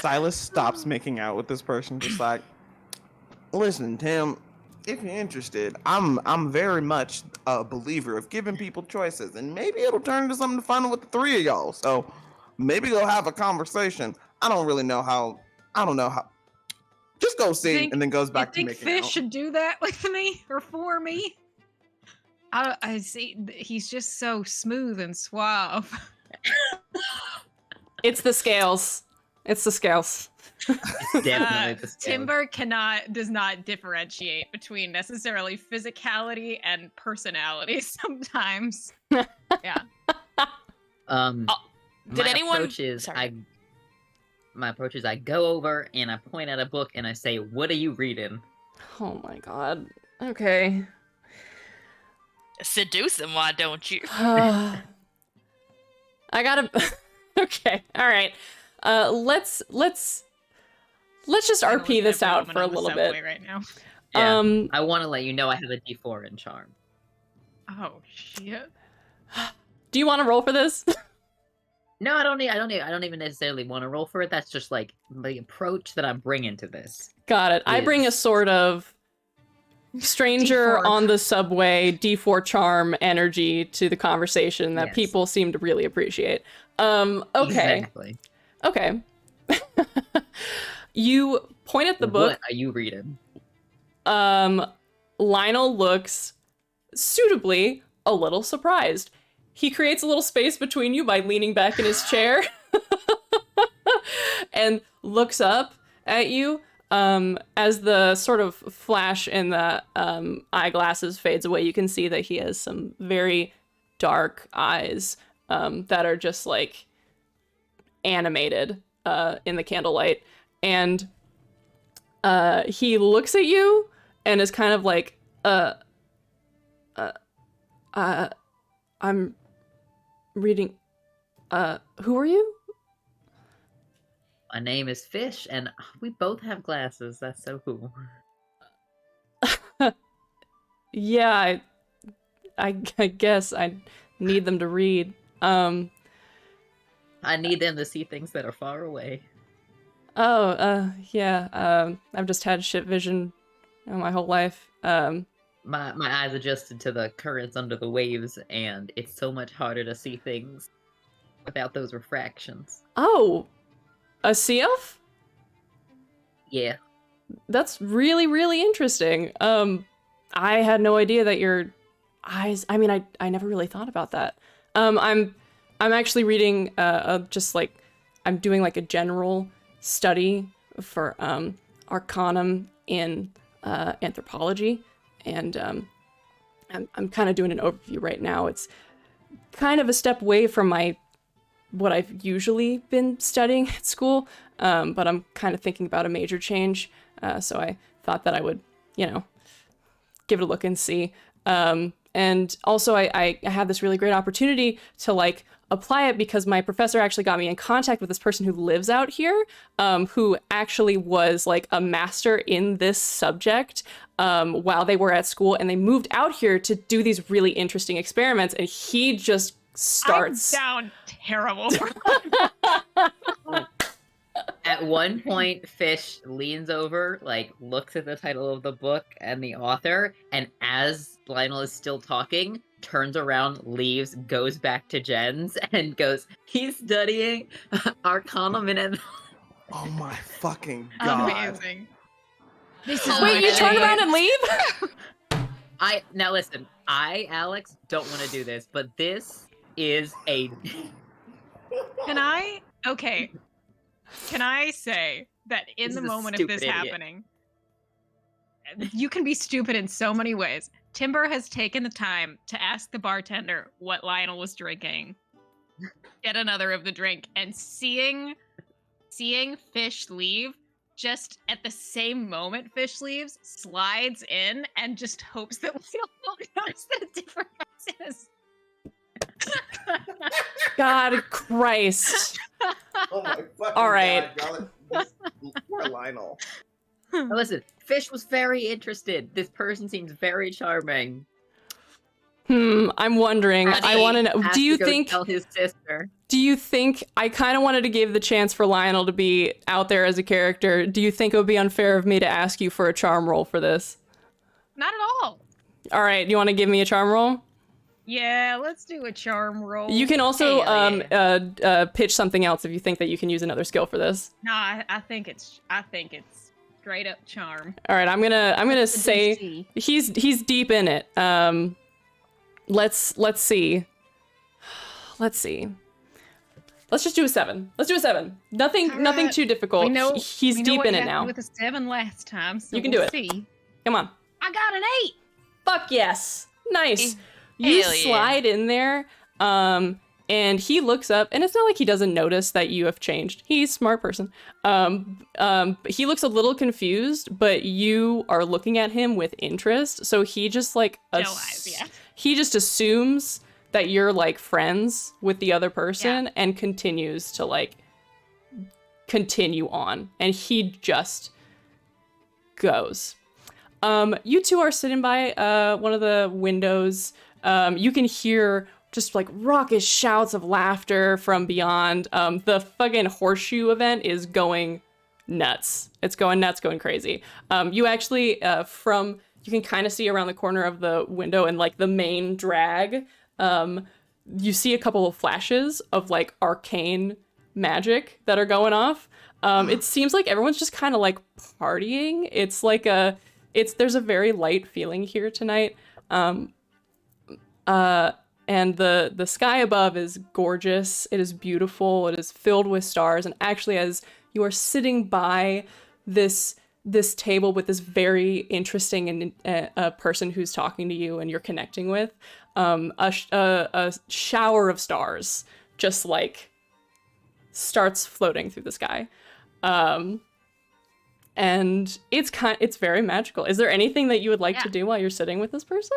Silas stops making out with this person, just like, listen, Tim, if you're interested, I'm very much a believer of giving people choices, and maybe it'll turn into something fun with the 3 of y'all. So maybe they'll have a conversation. I don't know how. Just go see, and then goes back to making out. You think Fish should do that with me or for me? I see. He's just so smooth and suave. It's the scales. It's the scales. Definitely the scales. Timber does not differentiate between necessarily physicality and personality sometimes. Yeah. Did anyone? My approach is I go over and I point at a book and I say, what are you reading? Oh my god. Okay. Seduce him, why don't you? I gotta... Okay, alright. Let's just RP this out for a little bit. Right now. Yeah, I want to let you know I have a D4 in charm. Oh, shit. Do you want to roll for this? No, I don't even necessarily want to roll for it. That's just like the approach that I'm bringing to this. Got it. I bring a sort of stranger D4. On the subway D4 charm energy to the conversation that people seem to really appreciate. Okay. Exactly. Okay. You point at the book. What are you reading? Lionel looks suitably a little surprised. he creates a little space between you by leaning back in his chair and looks up at you. As the sort of flash in the eyeglasses fades away, you can see that he has some very dark eyes that are just like animated in the candlelight. And he looks at you and is kind of like, I'm reading, who are you? My name is Fish, and we both have glasses. That's so cool. Yeah, I guess I need them to read. I need them to see things that are far away. Yeah, I've just had shit vision my whole life. My eyes adjusted to the currents under the waves, and it's so much harder to see things without those refractions. Oh, a sea elf? Yeah. That's really, really interesting. I had no idea that your eyes, I mean, I never really thought about that. I'm actually reading, just like, I'm doing like a general study for, Arcanum in, anthropology. And, I'm kind of doing an overview right now. It's kind of a step away from what I've usually been studying at school, but I'm kind of thinking about a major change, so I thought that I would, give it a look and see. And also, I had this really great opportunity to, like, apply it because my professor actually got me in contact with this person who lives out here, who actually was, like, a master in this subject while they were at school, and they moved out here to do these really interesting experiments, and he just starts. I sound terrible. At one point, Fish leans over, like, looks at the title of the book and the author, and as Lionel is still talking, turns around, leaves, goes back to Jen's, and goes, he's studying Arcanum in Oh my fucking god. Amazing. Wait, you turn around and leave? Now listen, Alex, don't want to do this, but this is a... Can I say that in This the is a moment of stupid this idiot. happening, you can be stupid in so many ways. Timber has taken the time to ask the bartender what Lionel was drinking, get another of the drink, and seeing Fish leave, just at the same moment Fish leaves, slides in and just hopes that Lionel won't notice that a different person is. God Christ. Oh my fucking All right. god, y'all poor Lionel. Now listen, Fish was very interested. This person seems very charming. I'm wondering. I want to know. Has Do you to go think? tell his sister? Do you think? I kind of wanted to give the chance for Lionel to be out there as a character. Do you think it would be unfair of me to ask you for a charm roll for this? Not at all. All right. You want to give me a charm roll? Yeah, let's do a charm roll. You can also Hell pitch something else if you think that you can use another skill for this. No, I think it's straight up charm. All right. I'm gonna say DC. he's deep in it. Let's see. Let's see. Let's just do a 7. Let's do a 7. Nothing right. too difficult. We know He's we know deep what in it happened now. with a 7 last time, so You can we'll do it. see. Come on. I got an 8. Fuck yes. Nice. You Hell yeah. slide in there, and he looks up, and it's not like he doesn't notice that you have changed. He's a smart person. He looks a little confused, but you are looking at him with interest, so he just like Doe eyes, yeah. he just assumes that you're like friends with the other person and continues to like continue on, and he just goes. You two are sitting by one of the windows. You can hear just like raucous shouts of laughter from beyond. The fucking horseshoe event is going nuts. It's going nuts, going crazy. You actually, you can kind of see around the corner of the window and like the main drag. You see a couple of flashes of like arcane magic that are going off. It seems like everyone's just kind of like partying. It's like there's a very light feeling here tonight. and the sky above is gorgeous. It is beautiful. It is filled with stars. And actually, as you are sitting by this table with this very interesting and a person who's talking to you and you're connecting with, a shower of stars just like starts floating through the sky. And it's very magical. Is there anything that you would like to do while you're sitting with this person?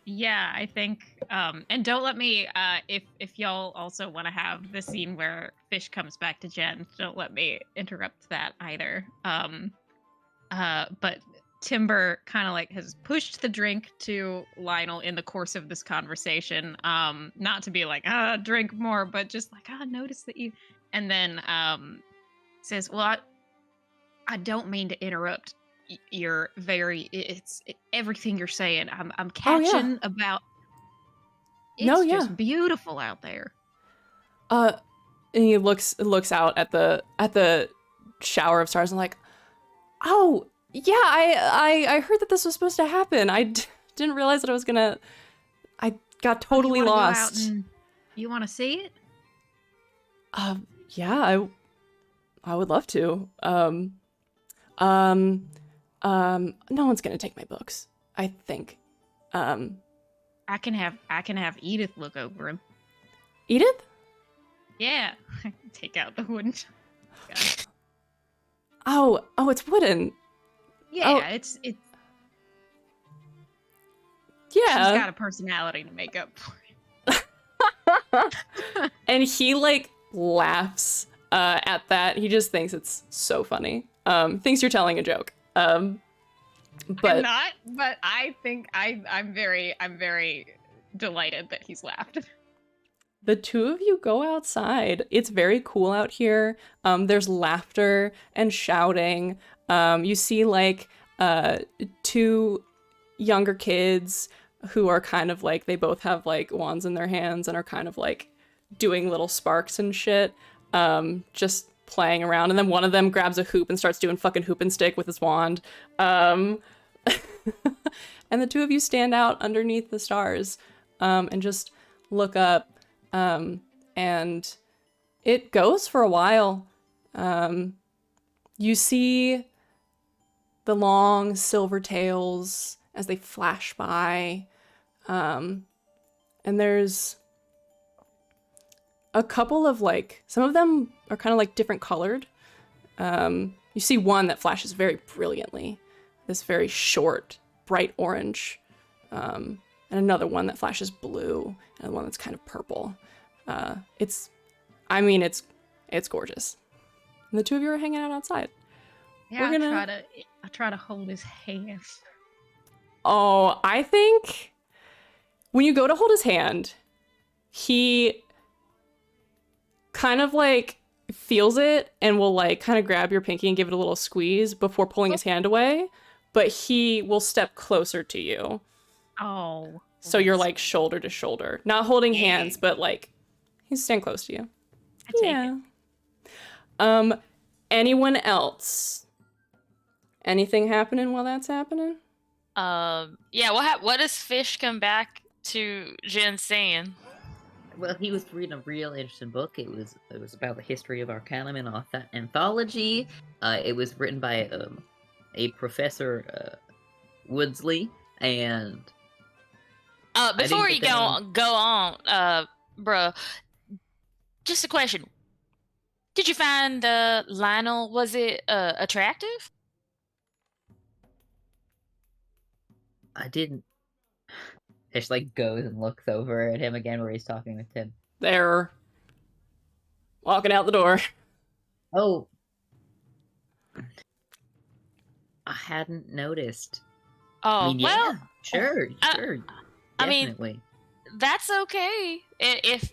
Yeah, I think, and don't let me, if y'all also want to have the scene where Fish comes back to Jen, don't let me interrupt that either. But Timber kind of like has pushed the drink to Lionel in the course of this conversation. Not to be like, drink more, but just like, notice that you, and then says, well, I don't mean to interrupt your everything you're saying. I'm catching about. It's just beautiful out there. And he looks out at the shower of stars and like, oh yeah, I heard that this was supposed to happen. I didn't realize that I got totally lost. You want to see it? Yeah, I would love to. No one's gonna take my books, I think. I can have Edith look over him. Edith? Yeah. Take out the wooden. Oh, it's wooden. Yeah, it's yeah. She's got a personality to make up for it. And he like laughs at that. He just thinks it's so funny. Thinks you're telling a joke. But I'm not, but I think I'm very delighted that he's laughed. The two of you go outside. It's very cool out here. There's laughter and shouting. You see like two younger kids who are kind of like, they both have like wands in their hands and are kind of like doing little sparks and shit. Just playing around, and then one of them grabs a hoop and starts doing fucking hoop and stick with his wand. And the two of you stand out underneath the stars and just look up. And it goes for a while. You see the long silver tails as they flash by. And there's a couple of like, some of them are kind of like different colored. You see one that flashes very brilliantly, this very short, bright orange. And another one that flashes blue, and one that's kind of purple. It's gorgeous. And the two of you are hanging out outside. Yeah, I try to hold his hand. Oh, I think when you go to hold his hand, he kind of like feels it and will like kind of grab your pinky and give it a little squeeze before pulling his hand away, but he will step closer to you. Oh. So you're like shoulder to shoulder, not holding hands, but like he's staying close to you. I take it. Anyone else? Anything happening while that's happening? Yeah. What does Fish come back to Jen saying? Well, he was reading a real interesting book. It was about the history of Arcanum and anthology. It was written by a Professor Woodsley, and before you go on, bro, just a question. Did you find Lionel? Was it attractive? I didn't. Fish like goes and looks over at him again where he's talking with Tim. They're walking out the door. Oh. I hadn't noticed. Oh, I mean, well. Yeah, sure. I Definitely. mean, that's okay. If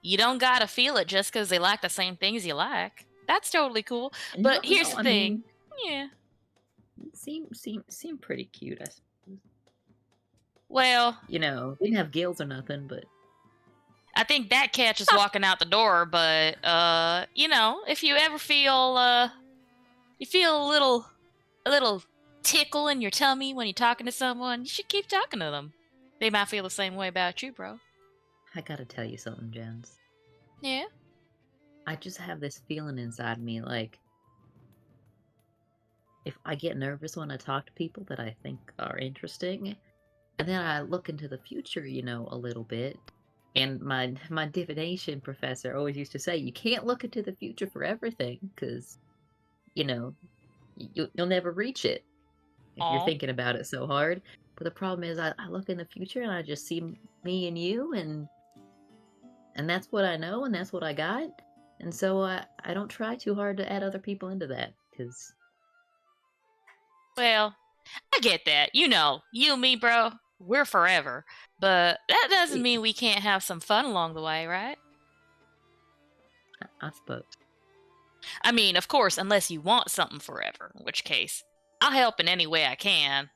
you don't gotta feel it just because they like the same things you like. That's totally cool. But here's the thing. Yeah. Seem pretty cute, I suppose. Well, didn't have gills or nothing, but I think that catch is walking out the door. But if you ever feel you feel a little tickle in your tummy when you're talking to someone, you should keep talking to them. They might feel the same way about you, bro. I gotta tell you something, Jens. Yeah? I just have this feeling inside me, like, if I get nervous when I talk to people that I think are interesting, and then I look into the future, a little bit, and my divination professor always used to say, you can't look into the future for everything, because, you'll never reach it if you're Aw. thinking about it so hard. But the problem is, I look in the future and I just see me and you, and that's what I know, and that's what I got. And so I don't try too hard to add other people into that, because... Well, I get that. You and me, bro, we're forever. But that doesn't mean we can't have some fun along the way, right? I suppose. I mean, of course, unless you want something forever, in which case, I'll help in any way I can.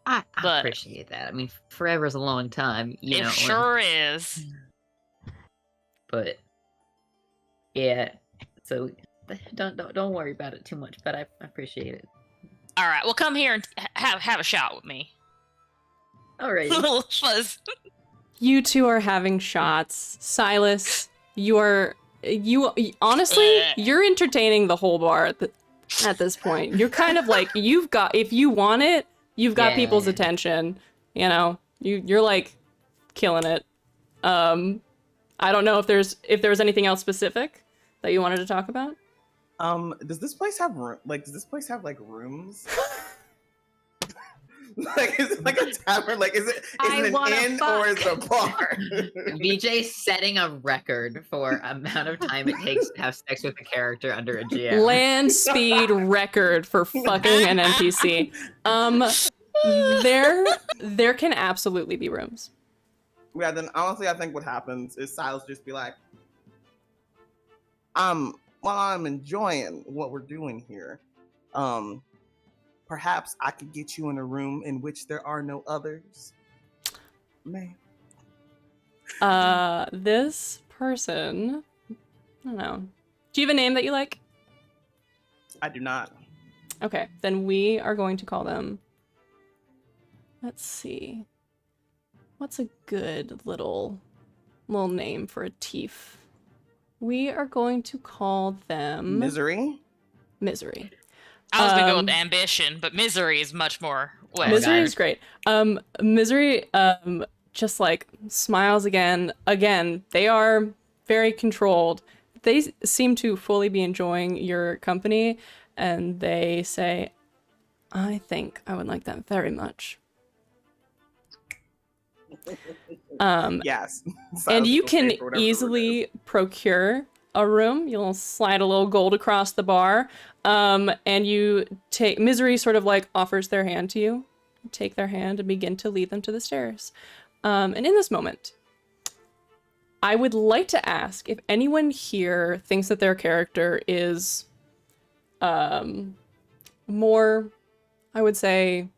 I But- appreciate that. I mean, forever's a long time, It sure is. But yeah, so don't worry about it too much. But I appreciate it. All right, well, come here and have a shot with me. All right. Little fuzz. You two are having shots. Silas, you honestly, you're entertaining the whole bar at this point. You're kind of like, if you want it, you've got people's Yeah. attention. You're like killing it. I don't know if there's anything else specific that you wanted to talk about. Does this place have rooms? Like, is it like a tavern? Like, is it an inn or is it a bar? BJ's setting a record for amount of time it takes to have sex with a character under a GM. Land speed record for fucking an NPC. There can absolutely be rooms. Yeah, then honestly, I think what happens is Silas just be like, while I'm enjoying what we're doing here, perhaps I could get you in a room in which there are no others. Man. This person, I don't know. Do you have a name that you like? I do not. Okay, then we are going to call them. Let's see. What's a good little name for a Tief? We are going to call them Misery? Misery. I was gonna go with ambition, but misery is much more. Misery is great. Misery just like smiles again. Again, they are very controlled. They seem to fully be enjoying your company, and they say, I think I would like that very much. Yes. And you Silas will can pay for whatever the room is. easily procure a room. You'll slide a little gold across the bar, and you take Misery sort of like offers their hand to you. You take their hand and begin to lead them to the stairs. And in this moment, I would like to ask if anyone here thinks that their character is more, I would say,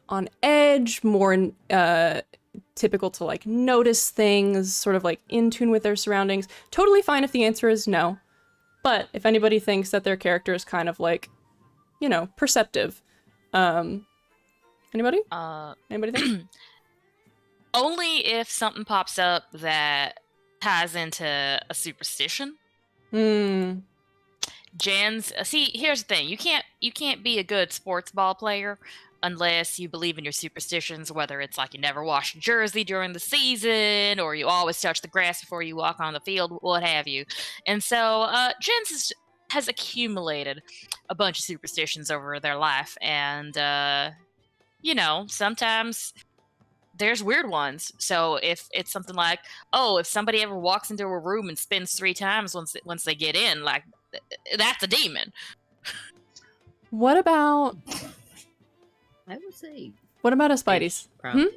on edge, more typical to like notice things, sort of like in tune with their surroundings. Totally fine if the answer is no. But if anybody thinks that their character is kind of like, perceptive. Anybody? Anybody think? Only if something pops up that ties into a superstition. Jens, see, here's the thing: you can't be a good sports ball player unless you believe in your superstitions. Whether it's like you never wash your jersey during the season, or you always touch the grass before you walk on the field, what have you. And so, Jens has accumulated a bunch of superstitions over their life, and sometimes there's weird ones. So if it's something like, if somebody ever walks into a room and spins 3 times once they get in, like, that's a demon. What about I would say a Spidey's? Fish probably,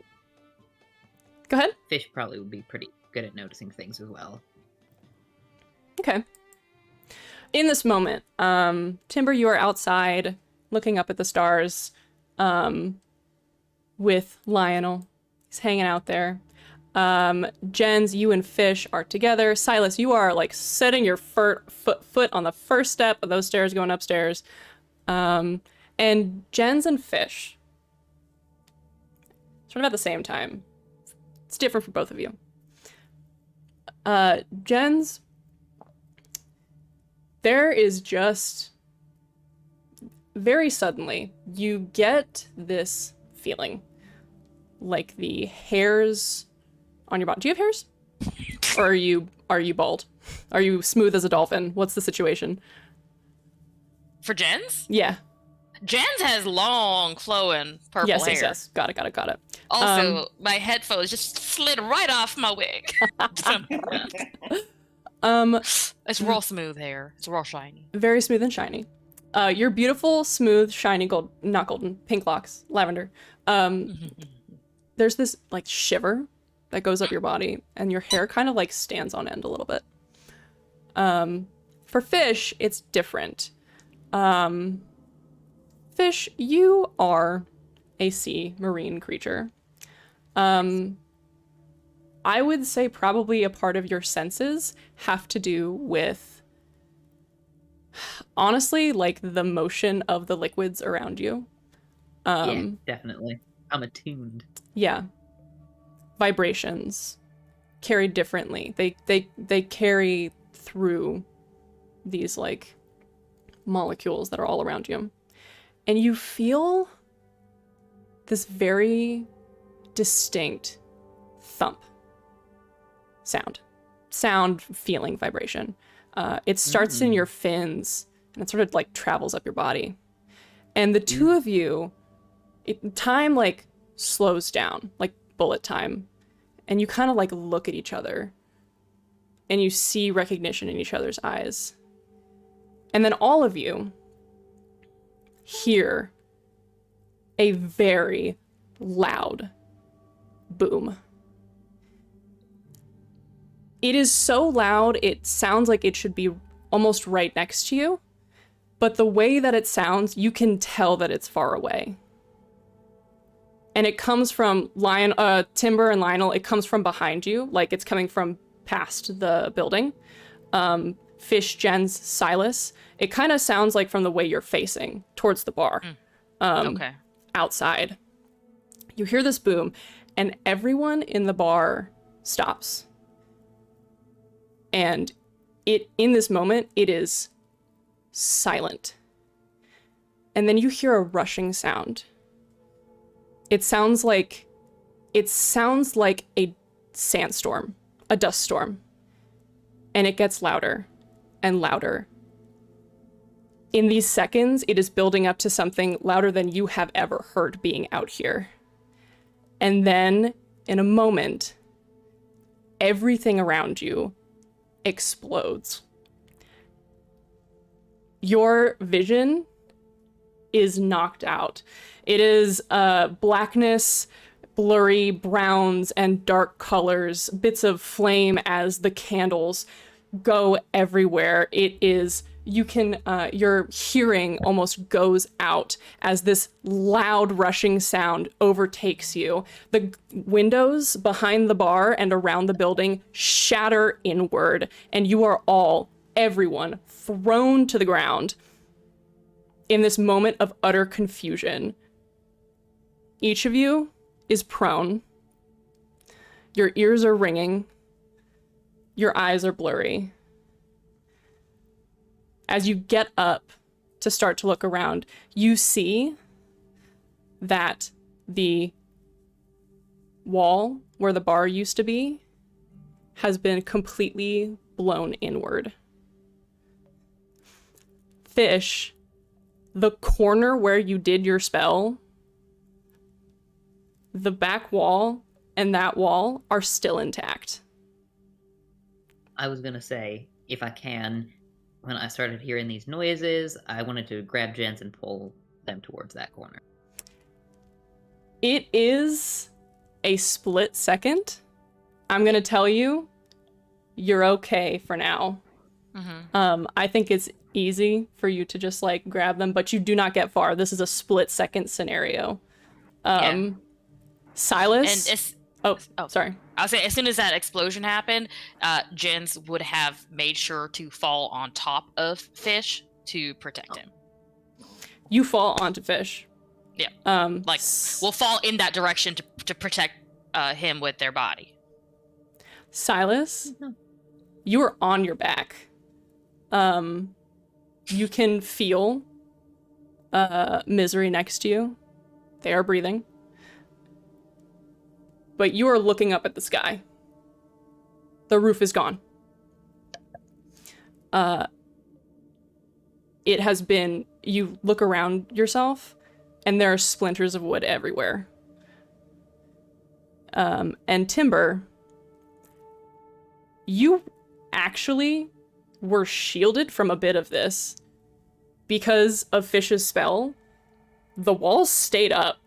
Go ahead. Fish probably would be pretty good at noticing things as well. Okay. In this moment, Timber, you are outside looking up at the stars with Lionel. He's hanging out there. Jens, you and Fish are together. Silas, you are like setting your foot on the first step of those stairs going upstairs. And Jens and Fish, sort of at the same time. It's different for both of you. Jens, there is just very suddenly you get this feeling like the hairs on your body. Do you have hairs? Or are you bald? Are you smooth as a dolphin? What's the situation? For Jens? Yeah. Jens has long, flowing purple hair. Yes. Got it. Also, my headphones just slid right off my wig. It's real smooth hair. It's real shiny. Very smooth and shiny. Your beautiful, smooth, shiny not golden, pink locks, lavender. There's this like shiver that goes up your body, and your hair kind of like stands on end a little bit. For Fish, it's different. Fish, you are a sea marine creature. I would say probably a part of your senses have to do with, honestly, like the motion of the liquids around you. Yeah, definitely. I'm attuned. Yeah. Vibrations carried differently. They carry through these like molecules that are all around you. And you feel this very distinct thump sound, feeling, vibration. It starts in your fins and it sort of like travels up your body. And the two of you, time like slows down, like bullet time. And you kind of like look at each other and you see recognition in each other's eyes. And then all of you hear a very loud boom. It is so loud, it sounds like it should be almost right next to you, but the way that it sounds, you can tell that it's far away. And it comes from Timber and Lionel, it comes from behind you, like it's coming from past the building. Fish, Jens, Silas, it kind of sounds like from the way you're facing towards the bar. Okay. Outside. You hear this boom, and everyone in the bar stops. And in this moment, it is silent. And then you hear a rushing sound. It sounds like a sandstorm, a dust storm. And it gets louder and louder. In these seconds, it is building up to something louder than you have ever heard being out here. And then, in a moment, everything around you explodes. Your vision is knocked out. It is blackness, blurry browns, and dark colors, bits of flame as the candles go everywhere. It is, your hearing almost goes out as this loud rushing sound overtakes you. The windows behind the bar and around the building shatter inward, and you are everyone, thrown to the ground in this moment of utter confusion. Each of you is prone. Your ears are ringing. Your eyes are blurry. As you get up to start to look around, you see that the wall where the bar used to be has been completely blown inward. Fish, the corner where you did your spell, the back wall and that wall are still intact. I was gonna say, if I can, when I started hearing these noises, I wanted to grab Jens and pull them towards that corner. It is a split second. I'm gonna tell you, you're okay for now. I think it's easy for you to just like grab them, but you do not get far. This is a split second scenario. Silas. Sorry. I'll say as soon as that explosion happened, Jens would have made sure to fall on top of Fish to protect him. You fall onto Fish. Yeah. Like, S- will fall in that direction to protect him with their body. Silas, you are on your back. You can feel Misery next to you. They are breathing. But you are looking up at the sky. The roof is gone. It has been, you look around yourself, and there are splinters of wood everywhere. And Timber, you actually were shielded from a bit of this because of Fish's spell. The walls stayed up.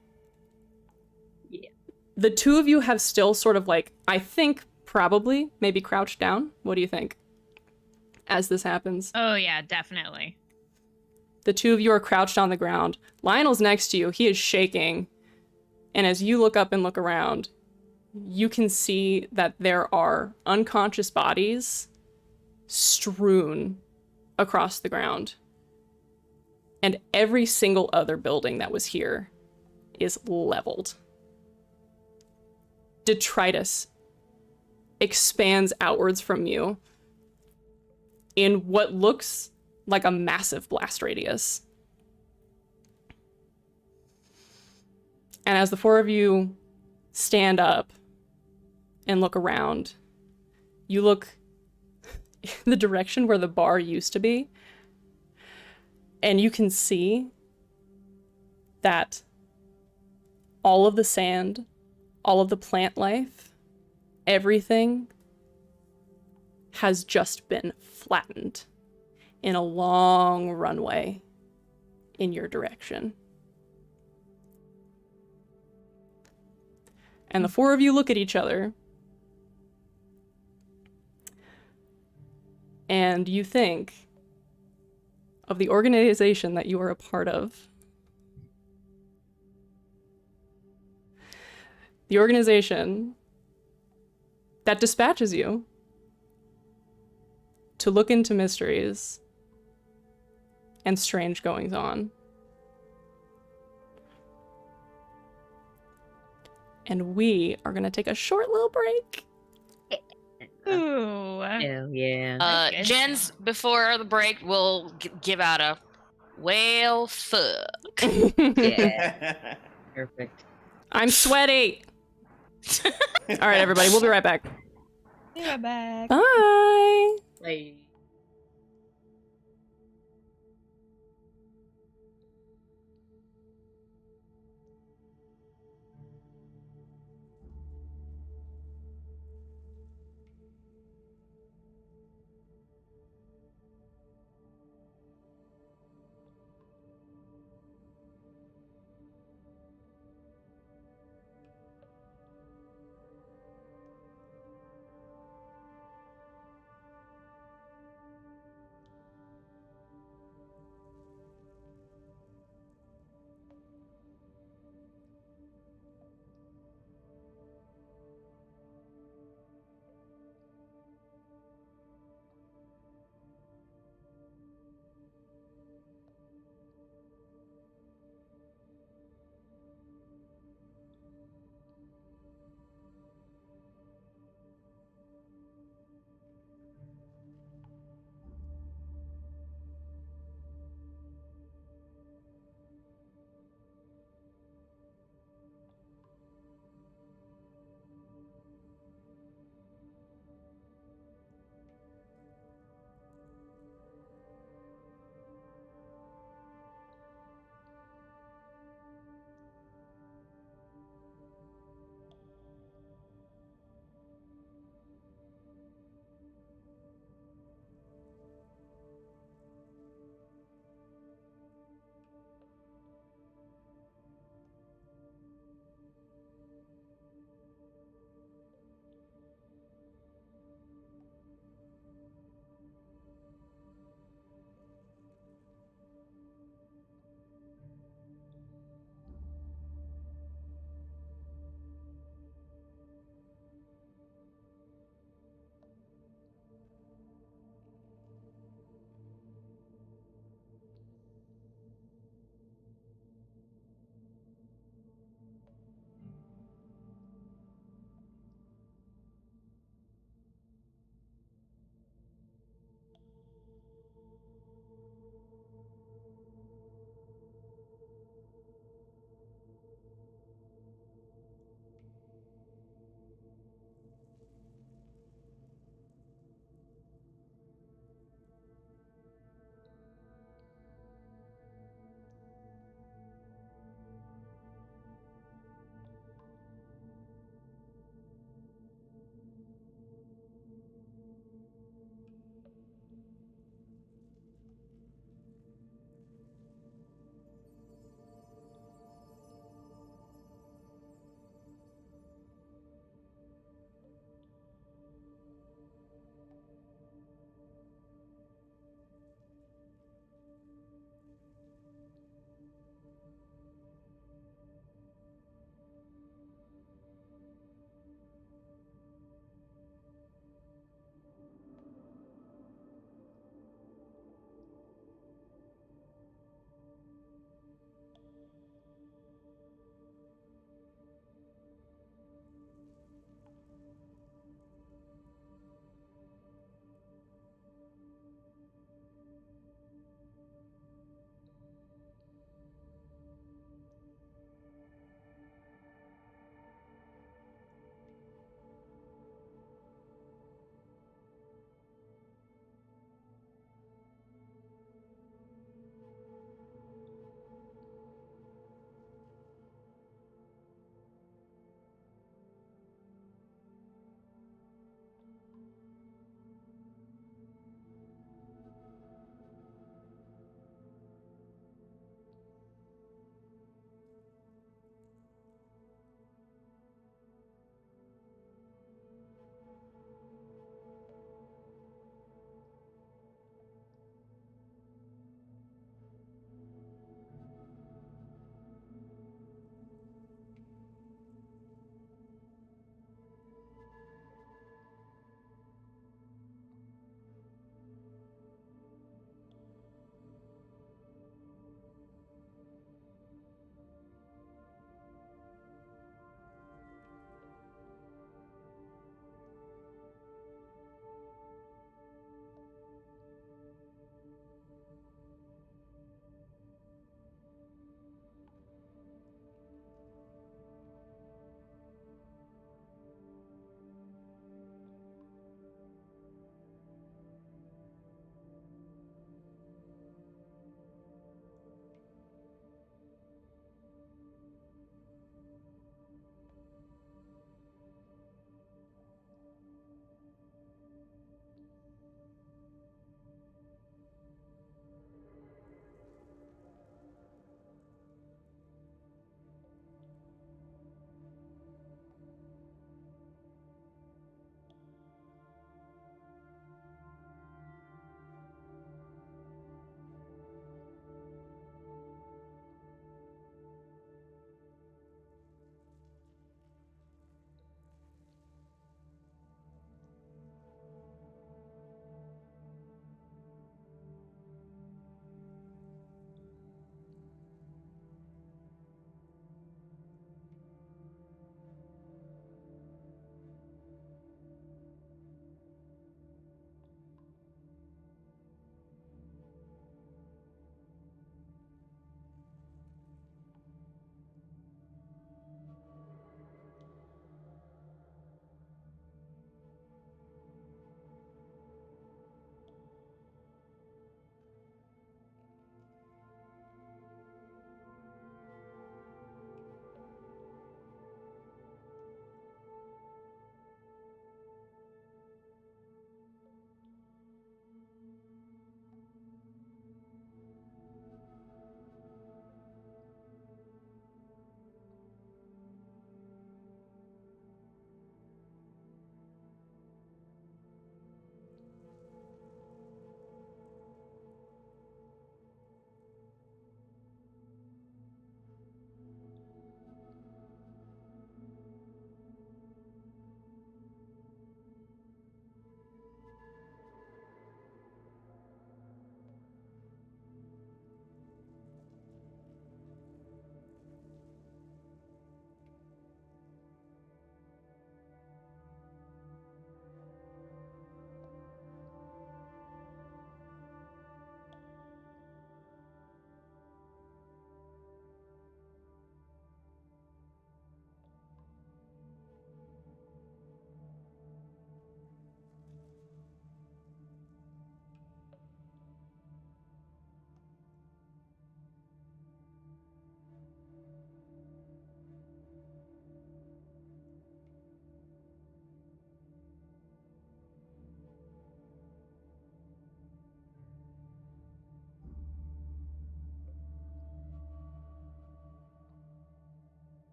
Yeah. The two of you have still sort of like, I think probably maybe crouched down. What do you think as this happens? Oh yeah, definitely. The two of you are crouched on the ground. Lionel's next to you. He is shaking. And as you look up and look around, you can see that there are unconscious bodies strewn across the ground. And every single other building that was here is leveled. Detritus expands outwards from you in what looks like a massive blast radius. And as the four of you stand up and look around, you look in the direction where the bar used to be, and you can see that all of the sand, all of the plant life, everything has just been flattened in a long runway in your direction. And the four of you look at each other, and you think of the organization that you are a part of. The organization that dispatches you to look into mysteries and strange goings on. And we are going to take a short little break. Ooh. Hell yeah. That's good. Jens, before the break, will give out a well, fuck. Yeah. Perfect. I'm sweaty. All right, everybody, we'll be right back. Be right back. Bye. Like,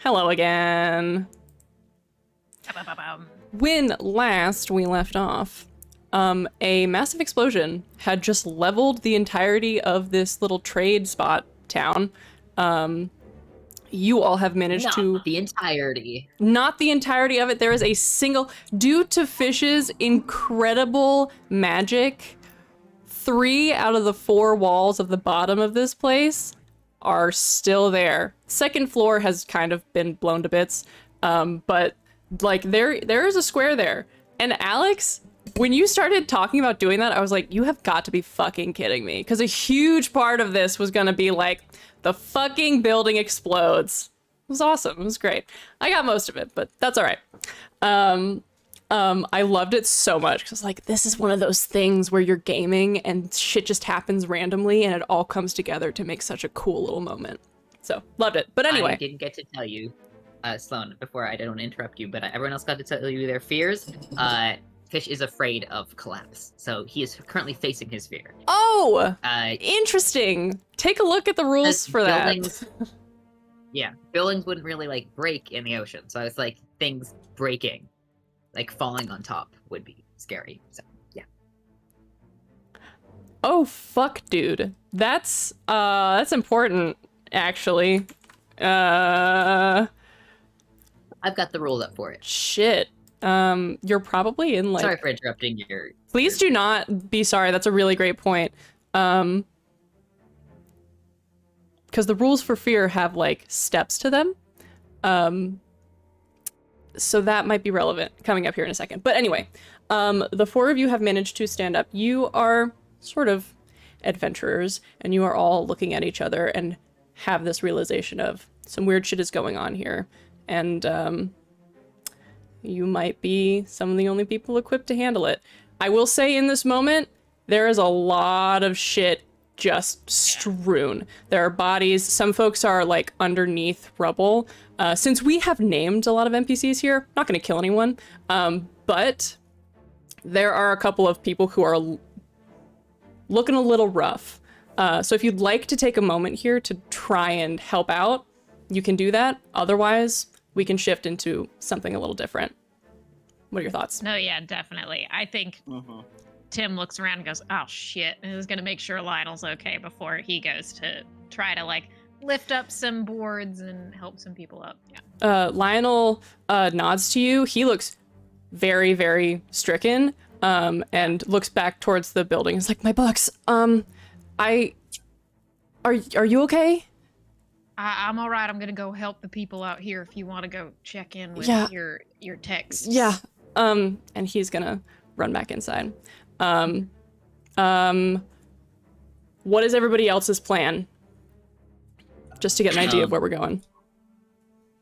Hello again. When last we left off, a massive explosion had just leveled the entirety of this little trade spot town. You all have managed to... Not the entirety. Not the entirety of it. There is a single... Due to Fish's incredible magic, 3 out of the 4 walls of the bottom of this place are still there. Second floor has kind of been blown to bits, but like there is a square there. And Alex, when you started talking about doing that, I was like, you have got to be fucking kidding me. Because a huge part of this was going to be like, the fucking building explodes. It was awesome. It was great. I got most of it, but that's all right. I loved it so much because like, this is one of those things where you're gaming and shit just happens randomly and it all comes together to make such a cool little moment. So loved it. But anyway. I didn't get to tell you, Sloan, before I don't interrupt you, but everyone else got to tell you their fears. Fish is afraid of collapse, so he is currently facing his fear. Oh, interesting. Take a look at the rules for that. Yeah, buildings wouldn't really like break in the ocean, so it's like things breaking, like falling on top would be scary. So yeah. Oh fuck, dude, that's important actually. I've got the rules up for it. Shit. You're probably in like... Sorry for interrupting your... Please do not be sorry. That's a really great point. Because the rules for fear have like steps to them. So that might be relevant coming up here in a second. But anyway, the 4 of you have managed to stand up. You are sort of adventurers and you are all looking at each other and have this realization of some weird shit is going on here. And, you might be some of the only people equipped to handle it. I will say in this moment, there is a lot of shit just strewn. There are bodies. Some folks are like underneath rubble. Since we have named a lot of NPCs here, not going to kill anyone, but there are a couple of people who are looking a little rough. So if you'd like to take a moment here to try and help out, you can do that. Otherwise, we can shift into something a little different. What are your thoughts? No, yeah, definitely. I think Tim looks around and goes, oh shit, and is going to make sure Lionel's okay before he goes to try to like lift up some boards and help some people up. Yeah. Lionel nods to you. He looks very, very stricken and looks back towards the building. He's like, my bucks, are you okay? I'm all right. I'm gonna go help the people out here. If you want to go check in with your texts. Yeah. And he's gonna run back inside. What is everybody else's plan? Just to get an idea of where we're going.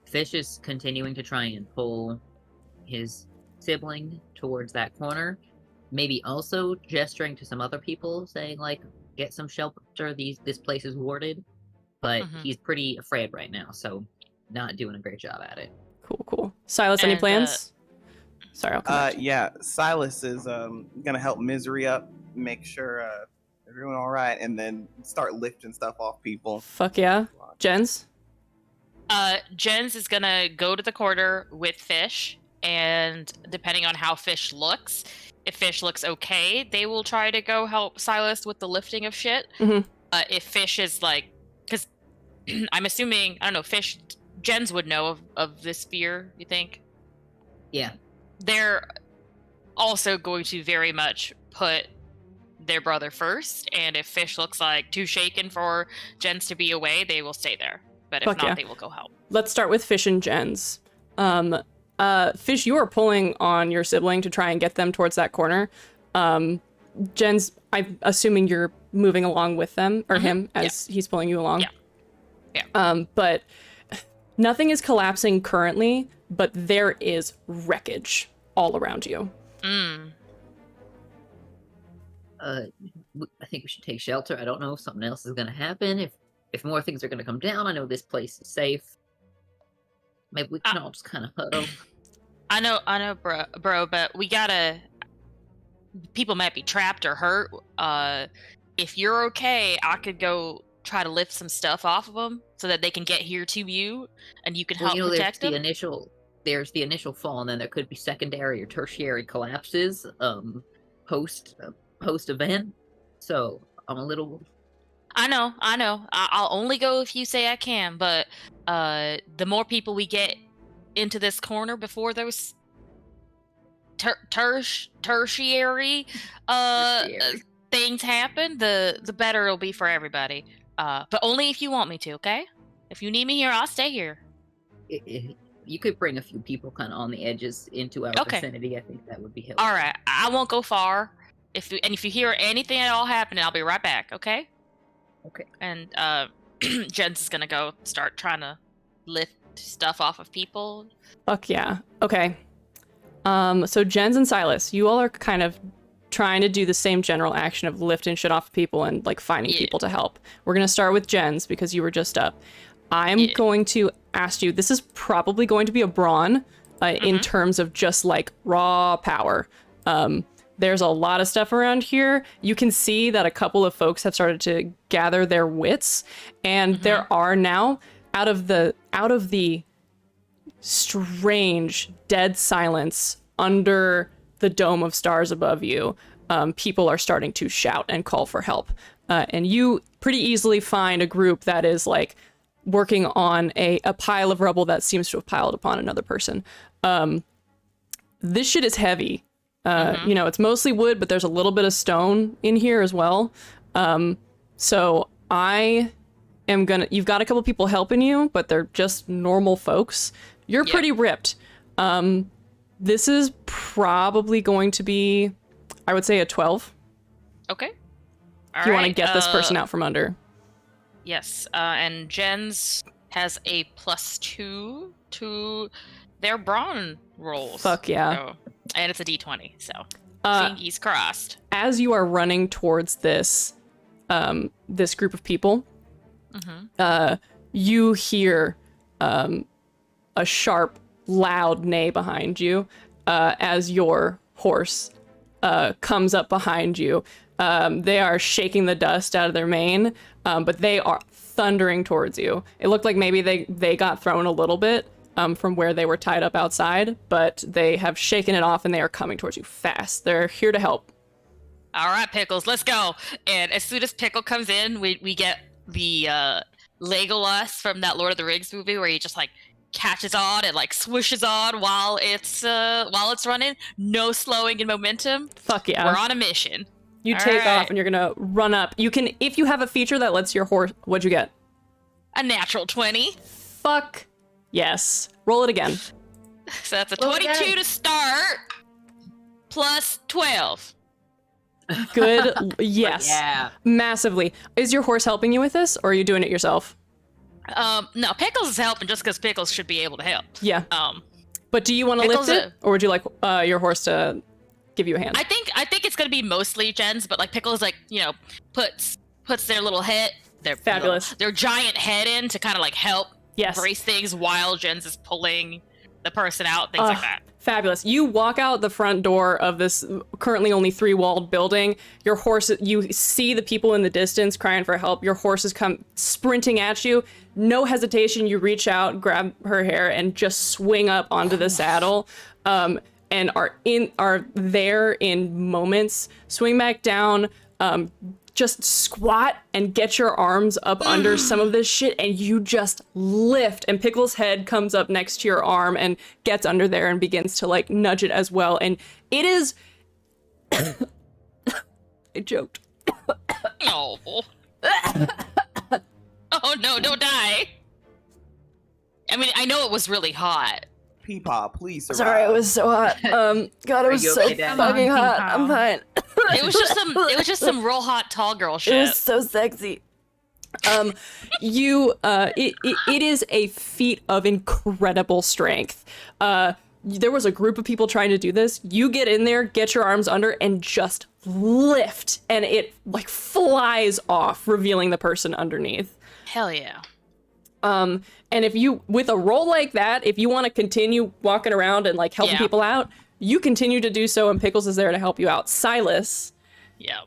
Fish is continuing to try and pull his sibling towards that corner. Maybe also gesturing to some other people, saying like, "Get some shelter. This place is warded." But he's pretty afraid right now, so not doing a great job at it. Cool. Silas, any plans? Sorry, I'll come back to you. Yeah, Silas is gonna help Misery up, make sure everyone all right, and then start lifting stuff off people. Fuck yeah. Jens? Jens is gonna go to the corner with Fish, and depending on how Fish looks, if Fish looks okay, they will try to go help Silas with the lifting of shit. If Fish is like, because I'm assuming, I don't know, Jens would know of this fear, you think? Yeah. They're also going to very much put their brother first, and if Fish looks like too shaken for Jens to be away, they will stay there. But if not, they will go help. Let's start with Fish and Jens. Fish, you are pulling on your sibling to try and get them towards that corner. Jens, I'm assuming you're moving along with them, or him, as he's pulling you along. Yeah. But nothing is collapsing currently, but there is wreckage all around you. I think we should take shelter. I don't know if something else is going to happen. If more things are going to come down, I know this place is safe. Maybe we can all just kind of huddle. I know, bro, but we gotta... People might be trapped or hurt. If you're okay, I could go try to lift some stuff off of them so that they can get here to you and you can help protect them. There's the initial fall, and then there could be secondary or tertiary collapses post event. So I'm a little. I know. I'll only go if you say I can, but the more people we get into this corner before those tertiary things happen, the better it'll be for everybody. But only if you want me to, okay? If you need me here, I'll stay here. You could bring a few people kind of on the edges into our vicinity. I think that would be helpful. All right, I won't go far. If you hear anything at all happening, I'll be right back, okay? Okay. And Jens is gonna go start trying to lift stuff off of people. Fuck yeah. Okay. So Jens and Silas, you all are kind of trying to do the same general action of lifting shit off of people and like finding people to help. We're gonna start with Jens because you were just up. I'm going to ask you, this is probably going to be a brawn in terms of just like raw power. There's a lot of stuff around here. You can see that a couple of folks have started to gather their wits, and there are now out of the strange dead silence under the dome of stars above you, people are starting to shout and call for help. And you pretty easily find a group that is like working on a pile of rubble that seems to have piled upon another person. This shit is heavy. You know, it's mostly wood, but there's a little bit of stone in here as well. So I am you've got a couple people helping you, but they're just normal folks. You're pretty ripped. This is probably going to be, I would say, a 12. Okay. If you want to get this person out from under. Yes, and Jens has a +2 to their brawn rolls. Fuck yeah. So, and it's a d20, so fingers crossed. As you are running towards this this group of people, you hear a sharp, loud neigh behind you as your horse comes up behind you. They are shaking the dust out of their mane, but they are thundering towards you. It looked like maybe they got thrown a little bit from where they were tied up outside, but they have shaken it off and they are coming towards you fast. They're here to help. All right, Pickles, let's go. And as soon as Pickle comes in, we get the Legolas from that Lord of the Rings movie where he just like catches on and like swooshes on while it's running. No slowing in momentum. Fuck yeah. We're on a mission. You take off and you're gonna run up. You can, if you have a feature that lets your horse, what'd you get? A natural 20. Fuck yes. Roll it again. So that's a 22 to start, plus 12. Good. Yes. Yeah. Massively. Is your horse helping you with this, or are you doing it yourself? No, Pickles is helping just because Pickles should be able to help. Yeah. But do you want to lift it, or would you like your horse to give you a hand? I think it's gonna be mostly Jens, but like Pickles, like, you know, puts their little head, their giant head in to kind of like help brace things while Jens is pulling the person out, things like that. Fabulous. You walk out the front door of this currently only 3-walled building. Your horse, you see the people in the distance crying for help. Your horse has come sprinting at you. No hesitation, you reach out, grab her hair, and just swing up onto the saddle. And are there in moments. Swing back down, just squat and get your arms up under some of this shit, and you just lift. And Pickle's head comes up next to your arm and gets under there and begins to like nudge it as well. And it is. I joked. Oh. Oh no! Don't die. I mean, I know it was really hot. Peepaw, please survive. Sorry, it was so hot. God, it was so fucking hot. I'm fine. It was just some real hot tall girl shit. It was so sexy. It is a feat of incredible strength. There was a group of people trying to do this. You get in there, get your arms under, and just lift, and it like flies off, revealing the person underneath. Hell yeah. And if you, with a roll like that, if you want to continue walking around and like helping people out, you continue to do so, and Pickles is there to help you out. Silas. Yeah.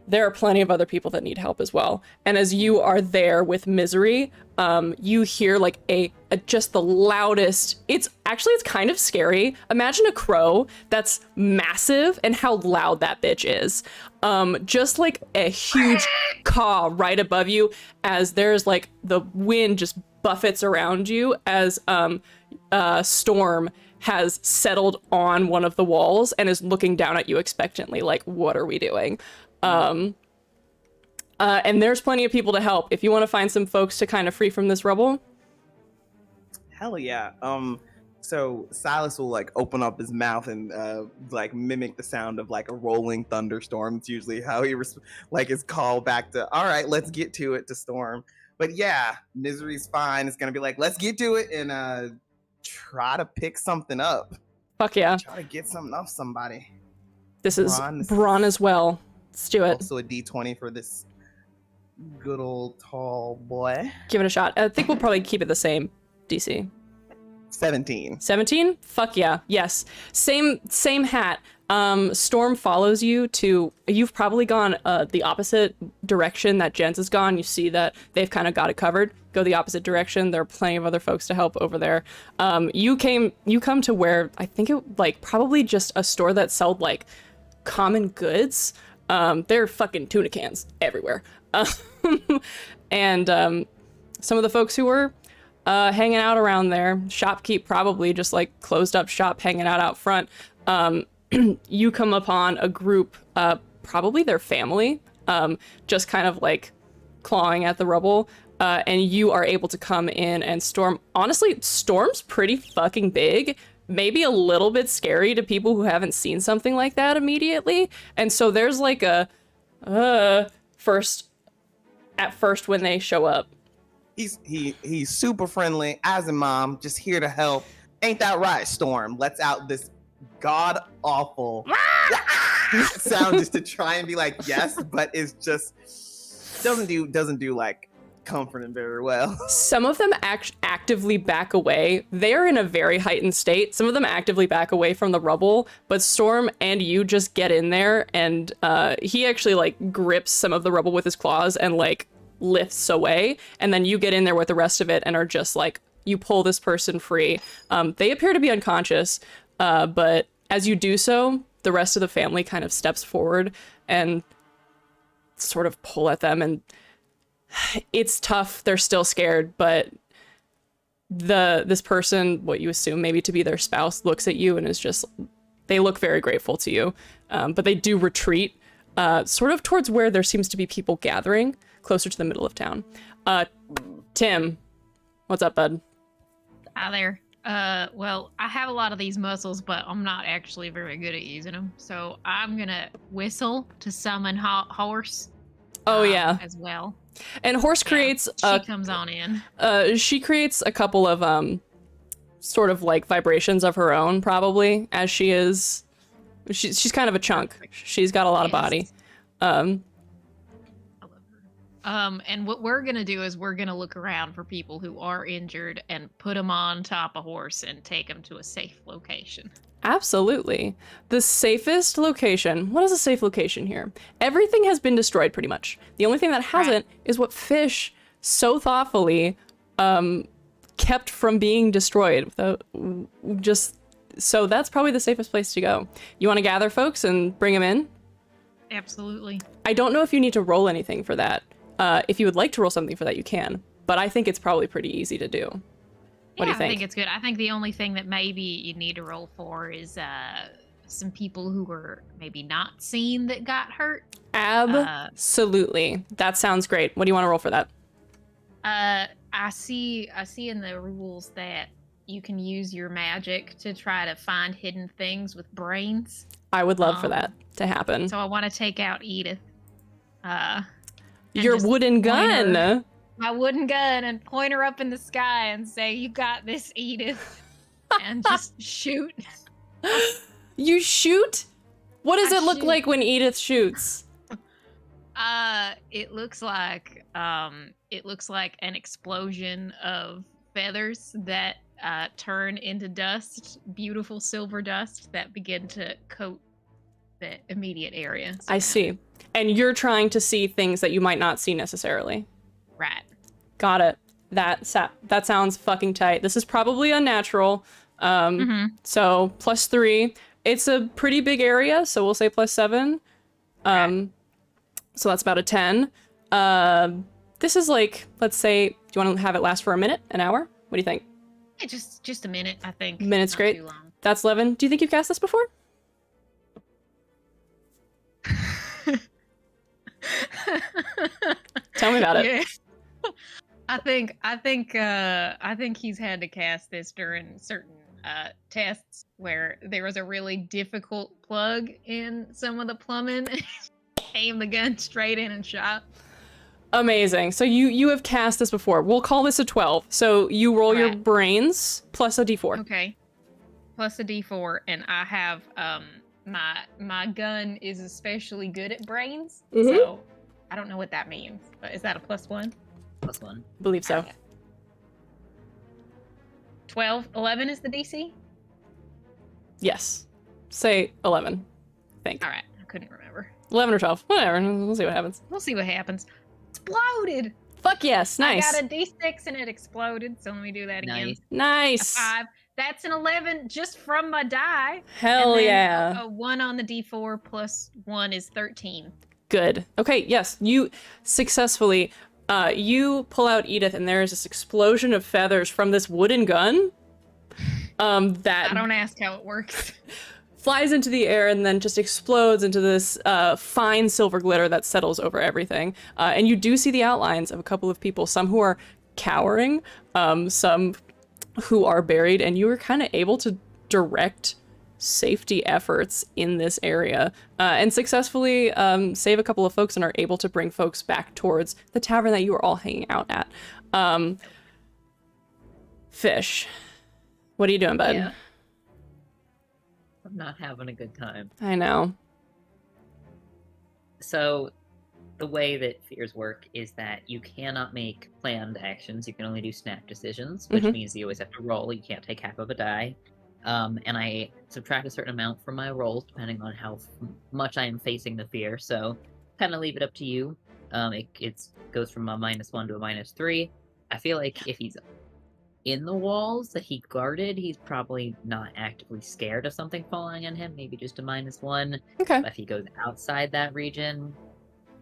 there are plenty of other people that need help as well. And as you are there with Misery, you hear like a just the loudest, it's kind of scary. Imagine a crow that's massive and how loud that bitch is. Just like a huge caw right above you as there's like the wind just buffets around you as Storm has settled on one of the walls and is looking down at you expectantly like, what are we doing? And there's plenty of people to help. If you want to find some folks to kind of free from this rubble. Hell yeah. So Silas will like open up his mouth and like mimic the sound of like a rolling thunderstorm. It's usually how he like is called back to, all right, let's get to it, to Storm. But yeah, Misery's fine. It's gonna be like, let's get to it and try to pick something up. Fuck yeah. Try to get something off somebody. This is Braun as well. Let's do it. Also a D20 for this good old tall boy. Give it a shot. I think we'll probably keep it the same DC. 17. 17? Fuck yeah. Yes. Same hat. Storm follows you to, you've probably gone the opposite direction that Jens has gone. You see that they've kind of got it covered. Go the opposite direction. There are plenty of other folks to help over there. You come to where I think it like probably just a store that sold like common goods. There are fucking tuna cans everywhere. And some of the folks who were hanging out around there, shopkeep probably just like closed up shop hanging out front. You come upon a group, probably their family, just kind of like clawing at the rubble. And you are able to come in and Storm. Honestly, Storm's pretty fucking big. Maybe a little bit scary to people who haven't seen something like that immediately. And so there's like a first when they show up. He's super friendly, as a mom, just here to help. Ain't that right, Storm? Let's out this god awful sound just to try and be like yes, but it's just doesn't do like comforting very well. Some of them actively back away. They're in a very heightened state. Some of them actively back away from the rubble, but Storm and you just get in there and he actually like grips some of the rubble with his claws and like lifts away, and then you get in there with the rest of it and are just like, you pull this person free. They appear to be unconscious, but as you do so, the rest of the family kind of steps forward and sort of pull at them, and it's tough. They're still scared, but this person, what you assume maybe to be their spouse, looks at you and is just, they look very grateful to you, but they do retreat sort of towards where there seems to be people gathering, closer to the middle of town. Tim, what's up, bud? Hi there. Well, I have a lot of these muscles, but I'm not actually very good at using them. So I'm gonna whistle to summon Horse. Oh yeah, as well. And Horse creates. She comes on in. She creates a couple of sort of like vibrations of her own, probably, as she is. She's kind of a chunk. She's got a lot of body. And what we're gonna do is we're gonna look around for people who are injured and put them on top of Horse and take them to a safe location. Absolutely. The safest location. What is a safe location here? Everything has been destroyed pretty much. The only thing that hasn't is what Fish so thoughtfully kept from being destroyed. So that's probably the safest place to go. You want to gather folks and bring them in? Absolutely. I don't know if you need to roll anything for that. If you would like to roll something for that, you can. But I think it's probably pretty easy to do. What do you think? I think it's good. I think the only thing that maybe you need to roll for is some people who were maybe not seen that got hurt. Absolutely. That sounds great. What do you want to roll for that? I see in the rules that you can use your magic to try to find hidden things with brains. I would love for that to happen. So I want to take out Edith. Your wooden gun. My wooden gun, and point her up in the sky and say, "You got this, Edith," and just shoot. You shoot? What does it look like when Edith shoots? It looks like an explosion of feathers that turn into dust, beautiful silver dust that begin to coat the immediate area. I see. And you're trying to see things that you might not see necessarily. Right. Got it. That sounds fucking tight. This is probably unnatural. So +3. It's a pretty big area, so we'll say +7. So that's about a 10. This is like, let's say, do you want to have it last for a minute, an hour? What do you think? Yeah, just a minute, I think. Minute's Not great. too long. That's 11. Do you think you've cast this before? Tell me about it. Yeah. I think he's had to cast this during certain tests where there was a really difficult plug in some of the plumbing. Aimed the gun straight in and shot. Amazing. So you have cast this before. We'll call this a 12. So you roll your Right. brains plus a d4. Okay. Plus a d4, and I have my gun is especially good at brains. Mhm. So I don't know what that means. But is that a +1? +1. Believe so. Okay. 12, 11 is the DC? Yes. Say 11. I think. All right, I couldn't remember. 11 or 12. Whatever. We'll see what happens. We'll see what happens. Exploded! Fuck yes. Nice. I got a D6 and it exploded, so let me do that again. Nice. A Nice. 5. That's an 11 just from my die. Hell and then yeah. A 1 on the D4 plus 1 is 13. Good. Okay, yes. You successfully, you pull out Edith and there is this explosion of feathers from this wooden gun. That I don't ask how it works. flies into the air and then just explodes into this fine silver glitter that settles over everything. And you do see the outlines of a couple of people, some who are cowering, some who are buried, and you are kind of able to direct safety efforts in this area and successfully save a couple of folks and are able to bring folks back towards the tavern that you were all hanging out at. Fish, what are you doing, bud? Yeah. I'm not having a good time. I know. So, the way that fears work is that you cannot make planned actions. You can only do snap decisions, which means you always have to roll. You can't take half of a die. And I subtract a certain amount from my rolls depending on how much I am facing the fear. So, kind of leave it up to you. It goes from a -1 to a -3. I feel like if he's in the walls that he guarded, he's probably not actively scared of something falling on him. Maybe just a -1. Okay. But if he goes outside that region,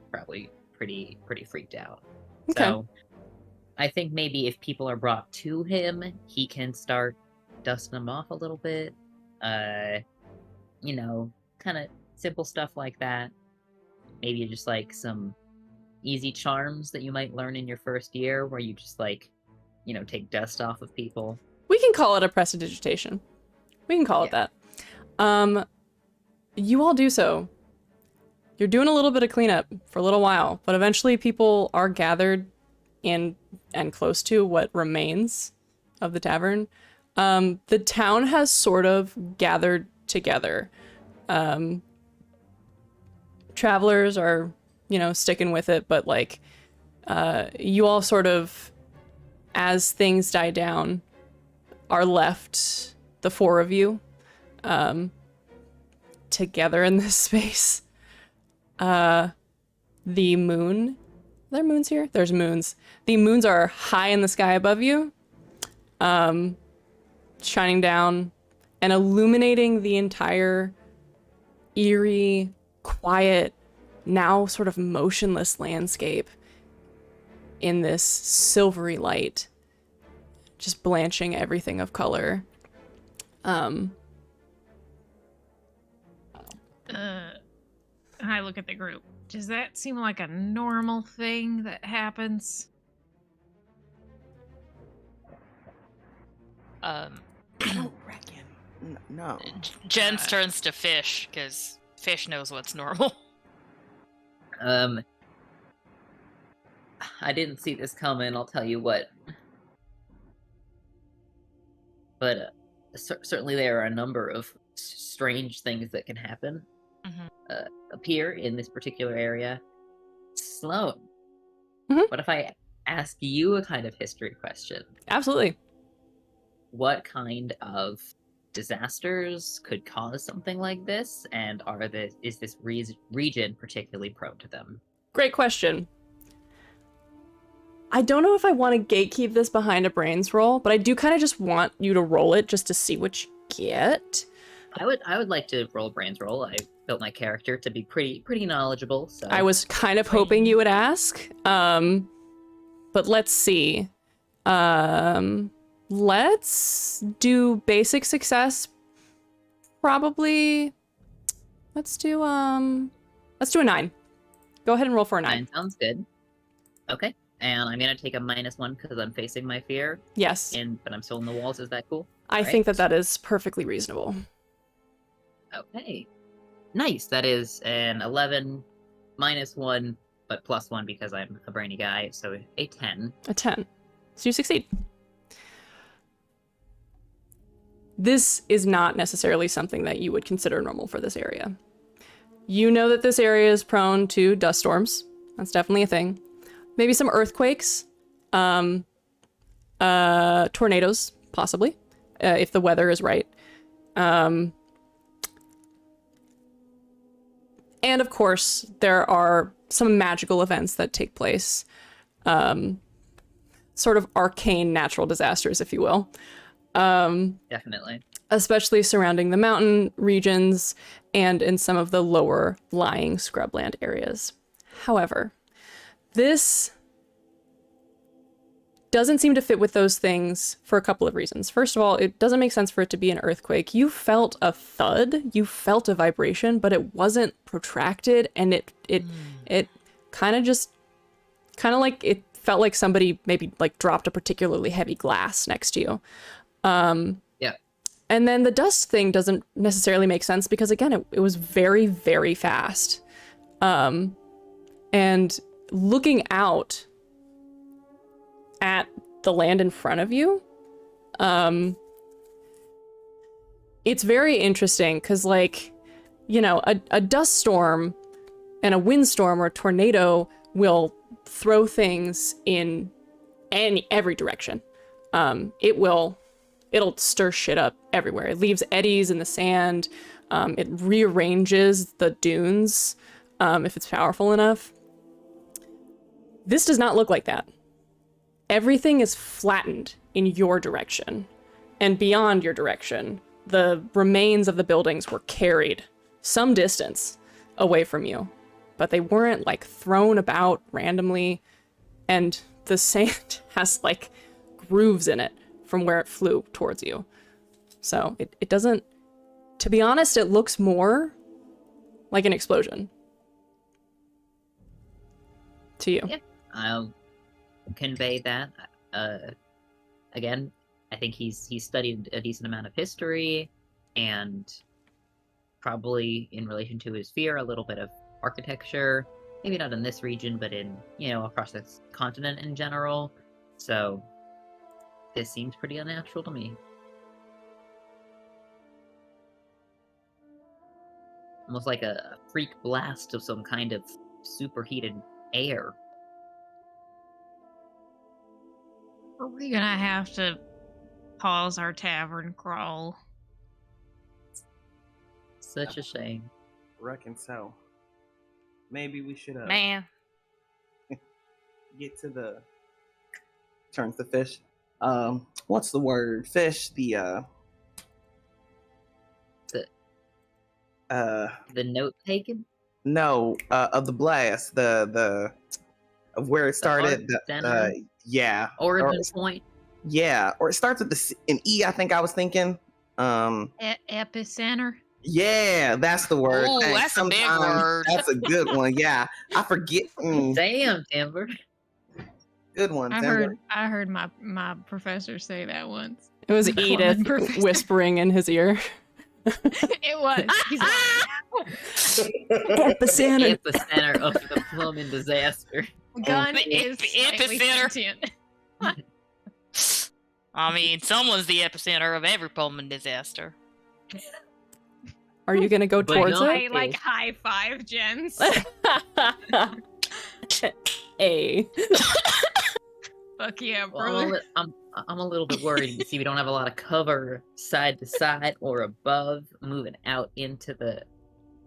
probably pretty freaked out. Okay. So I think maybe if people are brought to him, he can start dusting them off a little bit. Kind of simple stuff like that. Maybe just like some easy charms that you might learn in your first year where you just like, take dust off of people. We can call it a prestidigitation. We can call it that. You all do so. You're doing a little bit of cleanup for a little while, but eventually people are gathered in and close to what remains of the tavern. The town has sort of gathered together. Travelers are, sticking with it, but like, you all sort of, as things die down, are left, the four of you, together in this space. The moon, are there moons here? There's moons. The moons are high in the sky above you, shining down and illuminating the entire eerie, quiet, now sort of motionless landscape in this silvery light, just blanching everything of color. I look at the group. Does that seem like a normal thing that happens? I don't reckon. No. Jens turns to Fish because Fish knows what's normal. I didn't see this coming, I'll tell you what. But certainly there are a number of strange things that can happen. Appear in this particular area. Sloan, what if I ask you a kind of history question? Absolutely. What kind of disasters could cause something like this, and is this region particularly prone to them? Great question. I don't know if I want to gatekeep this behind a brains roll, but I do kind of just want you to roll it just to see what you get. I would like to roll a brains roll. I built my character to be pretty knowledgeable. So I was kind of hoping you would ask. But let's see. Let's do basic success. Probably. Let's do a 9. Go ahead and roll for a 9. 9 sounds good. Okay. And I'm gonna take a -1 because I'm facing my fear. Yes. But I'm still in the walls. Is that cool? I think that is perfectly reasonable. Okay. Nice. That is an 11 -1, but +1 because I'm a brainy guy. So a 10. A 10. So you succeed. This is not necessarily something that you would consider normal for this area. You know that this area is prone to dust storms. That's definitely a thing. Maybe some earthquakes. Tornadoes, possibly, if the weather is right. And of course, there are some magical events that take place. Sort of arcane natural disasters, if you will. Definitely. Especially surrounding the mountain regions and in some of the lower lying scrubland areas. However, this doesn't seem to fit with those things for a couple of reasons. First of all, it doesn't make sense for it to be an earthquake. You felt a thud, you felt a vibration, but it wasn't protracted, and it kind of like it felt like somebody maybe like dropped a particularly heavy glass next to you. Yeah. And then the dust thing doesn't necessarily make sense because again, it was very, very fast. And looking out at the land in front of you, it's very interesting because, like, you know, a dust storm and a windstorm or a tornado will throw things in every direction. It'll stir shit up everywhere. It leaves eddies in the sand. It rearranges the dunes if it's powerful enough. This does not look like that. Everything is flattened in your direction. And beyond your direction, the remains of the buildings were carried some distance away from you. But they weren't, like, thrown about randomly. And the sand has, like, grooves in it from where it flew towards you. So it doesn't... To be honest, it looks more like an explosion. To you. Yeah, I'll convey that. Again, I think he's studied a decent amount of history, and probably in relation to his fear, a little bit of architecture. Maybe not in this region, but in, you know, across this continent in general. So this seems pretty unnatural to me. Almost like a freak blast of some kind of superheated air. Are we gonna have to pause our tavern crawl? Such a shame. Reckon so. Maybe we should Man. get to the turns to fish. What's the word? Fish. The note taken? No, of the blast. The of where it started. center? Yeah. Origin point? Yeah, or it starts with an E. I think I was thinking. Epicenter. Yeah, that's the word. Ooh, Thanks. that's a big Sometimes word. That's a good one. Yeah, I forget. Damn, Timber. Good one. I Timber. heard my professor say that once. It was Plumbing Edith professor. whispering in his ear. It was. He's like, Epicenter. Epicenter of the plumbing disaster. gun The is slightly epicenter. sentient. I mean, someone's the epicenter of every Pullman disaster. Are you gonna go But towards no. it? I like high five Jens. A. Fuck yeah, Well, brother. I'm a little bit worried. You see, we don't have a lot of cover side to side or above, moving out into the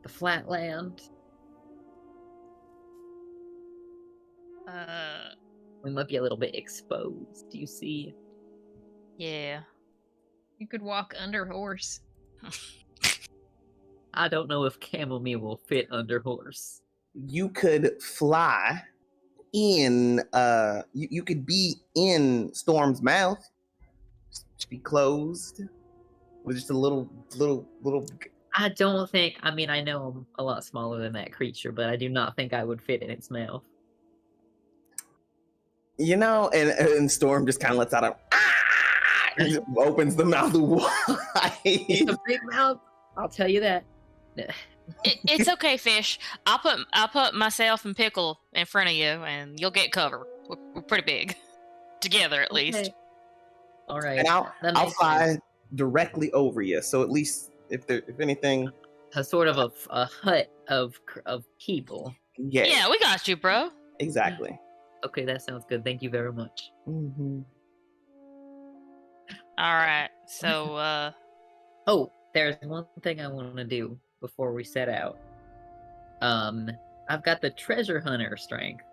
flatland. We might be a little bit exposed. Do you see? Yeah. You could walk under horse. I don't know if chamomile will fit under horse. You could fly in. You could be in Storm's mouth. Just be closed with just a little. I don't think. I mean, I know I'm a lot smaller than that creature, but I do not think I would fit in its mouth. You know, and Storm just kind of lets out a. And opens the mouth wide. It's a big mouth. I'll tell you that. It's okay, Fish. I'll put myself and Pickle in front of you, and you'll get cover. We're pretty big, together at least. Okay. All right. And That I'll makes fly sense. directly over you. So at least if anything, A sort of a hut of people. yeah, Yeah, we got you, bro. exactly. Okay, that sounds good. Thank you very much. Mm-hmm. All right. So, Oh, there's one thing I want to do before we set out. I've got the treasure hunter strength,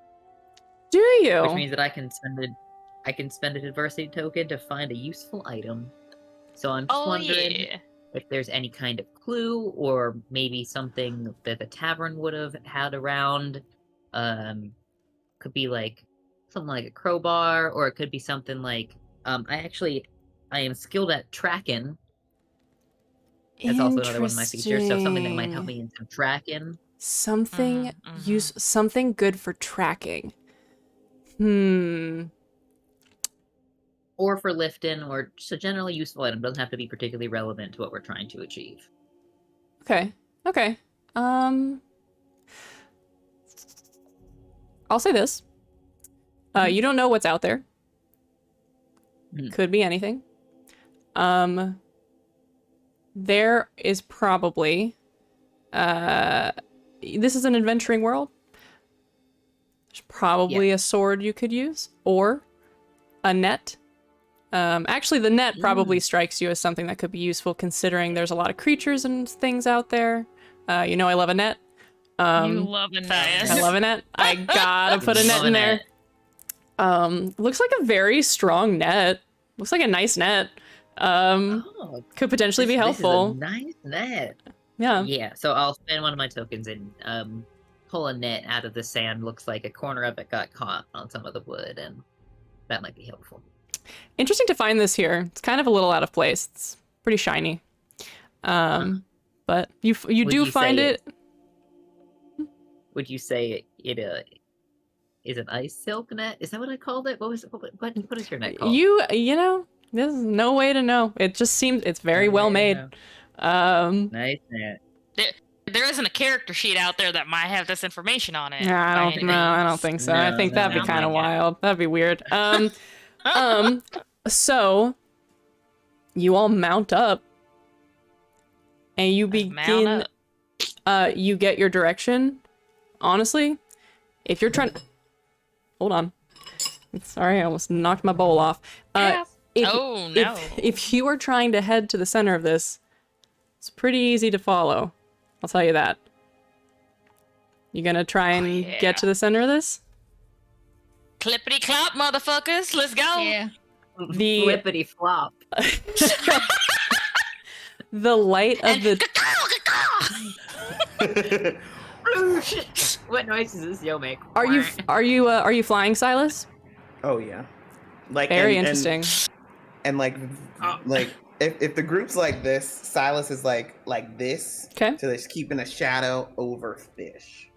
Do which you? means that I can spend an adversity token to find a useful item. So I'm just wondering yeah. if there's any kind of clue or maybe something that the tavern would have had around. Could be like something like a crowbar, or it could be something like I am skilled at tracking. That's also another one of my features. So something that might help me in some tracking. Something Mhm, something good for tracking. Or for lifting, or just a generally useful item. Doesn't have to be particularly relevant to what we're trying to achieve. Okay. Okay. I'll say this. You don't know what's out there. Hmm. Could be anything. There is probably this is an adventuring world. There's probably a sword you could use or a net. Actually, the net probably strikes you as something that could be useful considering there's a lot of creatures and things out there. You know I love a net. You love a fast. I love a net. I gotta put a net in there. Looks like a very strong net. Looks like a nice net. Oh, Could potentially be this is helpful. a nice net. Yeah. Yeah, so I'll spend one of my tokens and pull a net out of the sand. Looks like a corner of it got caught on some of the wood, and that might be helpful. Interesting to find this here. It's kind of a little out of place. It's pretty shiny. But you Would do you find say it. Would you say it is an ice silk net? Is that what I called it? What is your net called? You know, there's no way to know. It just seems it's very No well way to made. know. Nice net. There isn't a character sheet out there that might have this information on it. Yeah, by any I don't means. think so. I No, think no, that'd be no, kind of no. wild. That'd be weird. So you all mount up and you Let's mount begin up. you get your direction. Honestly, if you're trying hold on. Sorry, I almost knocked my bowl off. Oh, no. If you are trying to head to the center of this, it's pretty easy to follow. I'll tell you that. You gonna try and get to the center of this? Clippity clop, motherfuckers. Let's go. Yeah. The- Flippity flop. The light of the What noise does this yo make? are you flying, Silas? Oh yeah, like Very and- interesting. And like if the group's like this, Silas is like this. Okay. So he's keeping a shadow over Fish.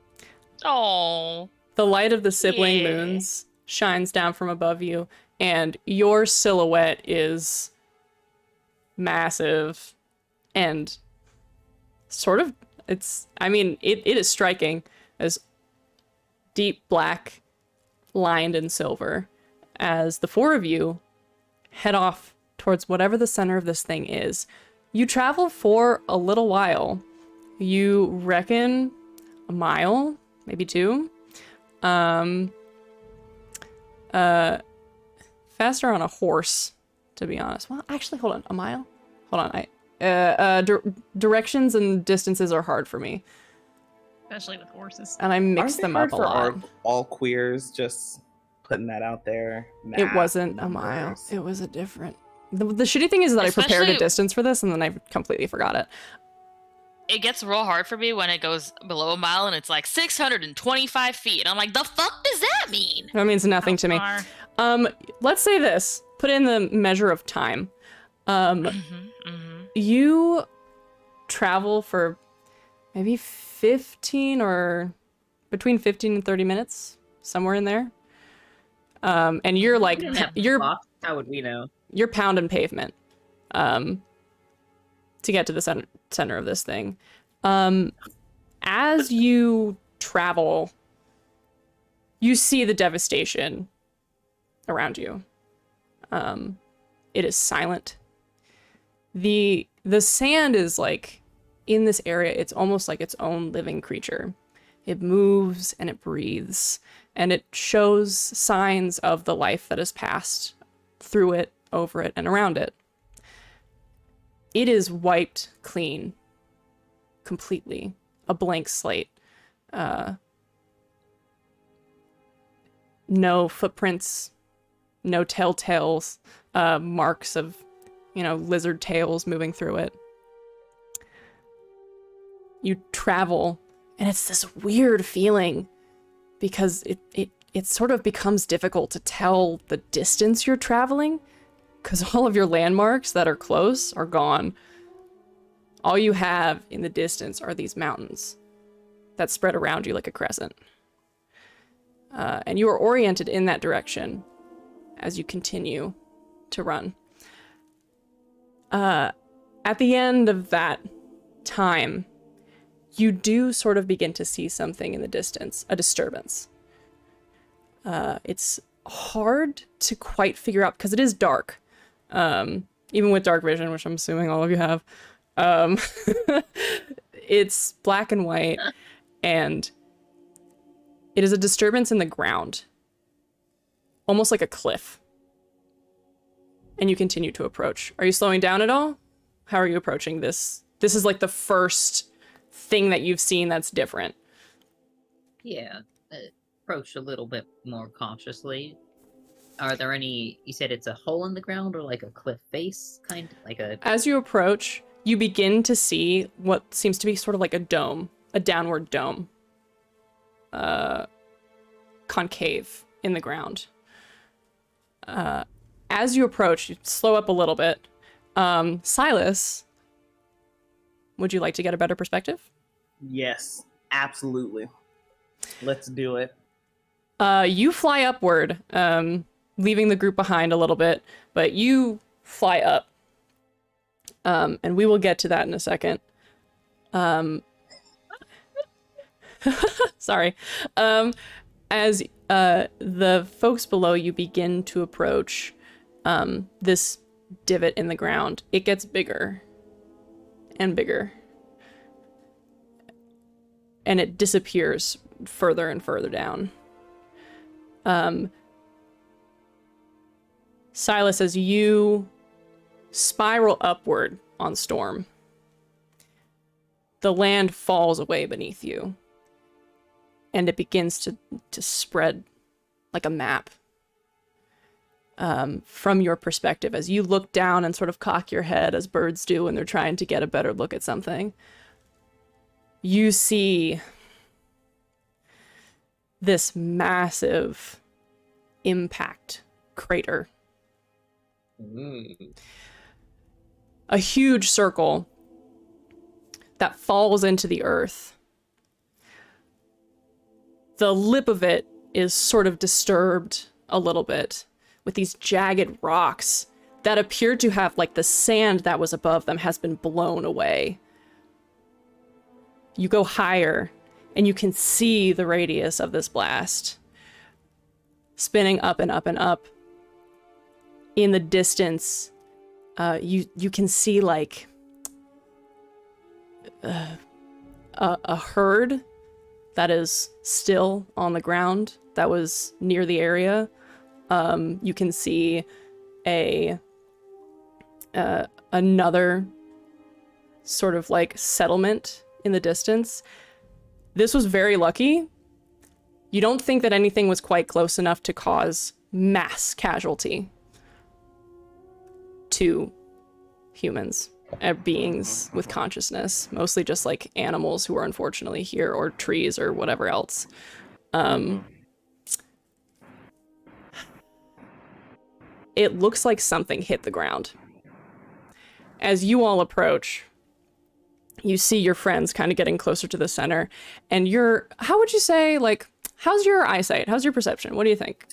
Oh. The light of the sibling Yeah. moons shines down from above you, and your silhouette is massive and sort of it is striking as deep black lined in silver as the four of you head off towards whatever the center of this thing is. You travel for a little while. You reckon a mile, maybe two. faster on a horse, to be honest. Well, actually, hold on. A mile? Hold on. Directions and distances are hard for me. Especially with horses. And I mix them up a lot. All queers, just putting that out there. It wasn't a mile. It was a different... The shitty thing is that I prepared a distance for this and then I completely forgot it. It gets real hard for me when it goes below a mile and it's like 625 feet. And I'm like, the fuck does that mean? That means nothing to me. Let's say this. Put in the measure of time. You travel for maybe 15 or between 15 and 30 minutes, somewhere in there. And you're like, how would we know? You're pounding pavement to get to the center of this thing. As you travel, you see the devastation around you. It is silent. The sand is like, in this area, it's almost like its own living creature. It moves and it breathes, and it shows signs of the life that has passed through it, over it, and around it. It is wiped clean, completely. A blank slate. No footprints, no telltales, marks of, lizard tails moving through it. You travel, and it's this weird feeling because it sort of becomes difficult to tell the distance you're traveling because all of your landmarks that are close are gone. All you have in the distance are these mountains that spread around you like a crescent. And you are oriented in that direction as you continue to run. At the end of that time, you do sort of begin to see something in the distance, a disturbance. It's hard to quite figure out because it is dark. Even with dark vision, which I'm assuming all of you have. It's black and white, and it is a disturbance in the ground, almost like a cliff. And you continue to approach. Are you slowing down at all? How are you approaching this? This is like the first thing that you've seen that's different. Yeah, approach a little bit more cautiously. Are there any, you said it's a hole in the ground or like a cliff face, kind of like a... As you approach, you begin to see what seems to be sort of like a dome, a downward dome. Concave in the ground. As you approach, you slow up a little bit. Silas, would you like to get a better perspective? Yes, absolutely. Let's do it. You fly upward, leaving the group behind a little bit, but you fly up. And we will get to that in a second. Sorry. As the folks below you begin to approach this divot in the ground, it gets bigger and bigger. And it disappears further and further down. Silas, as you spiral upward on Storm, the land falls away beneath you. And it begins to spread like a map. From your perspective, as you look down and sort of cock your head as birds do when they're trying to get a better look at something, you see this massive impact crater. A huge circle that falls into the earth. The lip of it is sort of disturbed a little bit with these jagged rocks that appear to have, like, the sand that was above them has been blown away. You go higher and you can see the radius of this blast spinning up and up and up. In the distance, you can see like a herd that is still on the ground that was near the area. You can see another sort of like settlement in the distance. This was very lucky. You don't think that anything was quite close enough to cause mass casualty to humans, beings with consciousness, mostly just like animals who are unfortunately here, or trees or whatever else. It looks like something hit the ground. As you all approach, you see your friends kind of getting closer to the center, and how would you say, like, how's your eyesight? How's your perception? What do you think?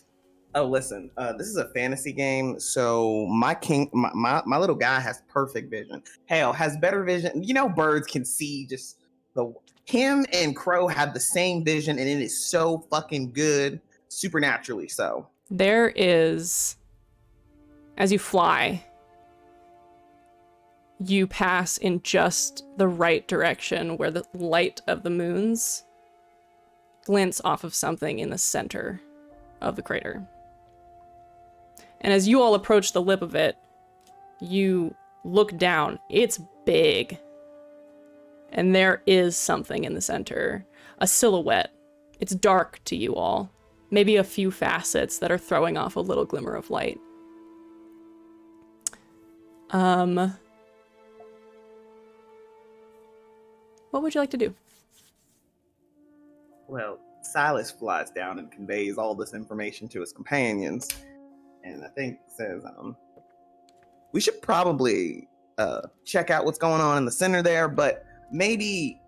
Oh, listen, this is a fantasy game, so my little guy has perfect vision. Hell, has better vision. You know, birds can see just him and Crow have the same vision, and it is so fucking good, supernaturally so. There is, as you fly, you pass in just the right direction where the light of the moons glints off of something in the center of the crater. And as you all approach the lip of it, you look down. It's big. And there is something in the center. A silhouette. It's dark to you all. Maybe a few facets that are throwing off a little glimmer of light. What would you like to do? Well, Silas flies down and conveys all this information to his companions, and I think says, we should probably check out what's going on in the center there, but maybe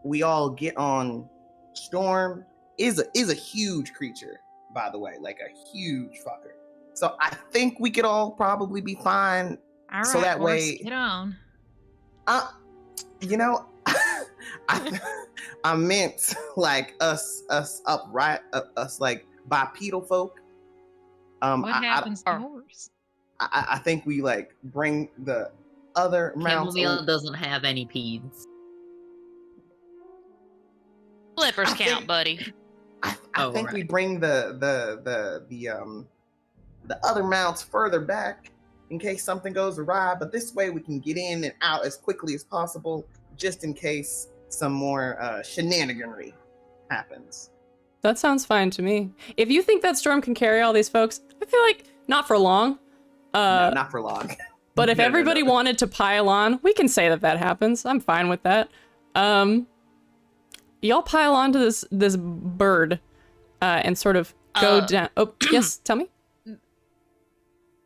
we all get on. Storm is a huge creature, by the way, like a huge fucker. So I think we could all probably be fine. All right, so that horse, way, get on. You know, I meant like us upright, us like bipedal folk. What happens to horse? I think we like bring the other mounts. Chamomile doesn't have any peds. Flippers count, buddy. I think we bring the other mounts further back in case something goes awry. But this way we can get in and out as quickly as possible, just in case some more shenaniganry happens. That sounds fine to me. If you think that Storm can carry all these folks, I feel like not for long. No, not for long. But if everybody wanted to pile on, we can say that happens. I'm fine with that. Y'all pile onto this bird and sort of go down. Oh, yes, tell me.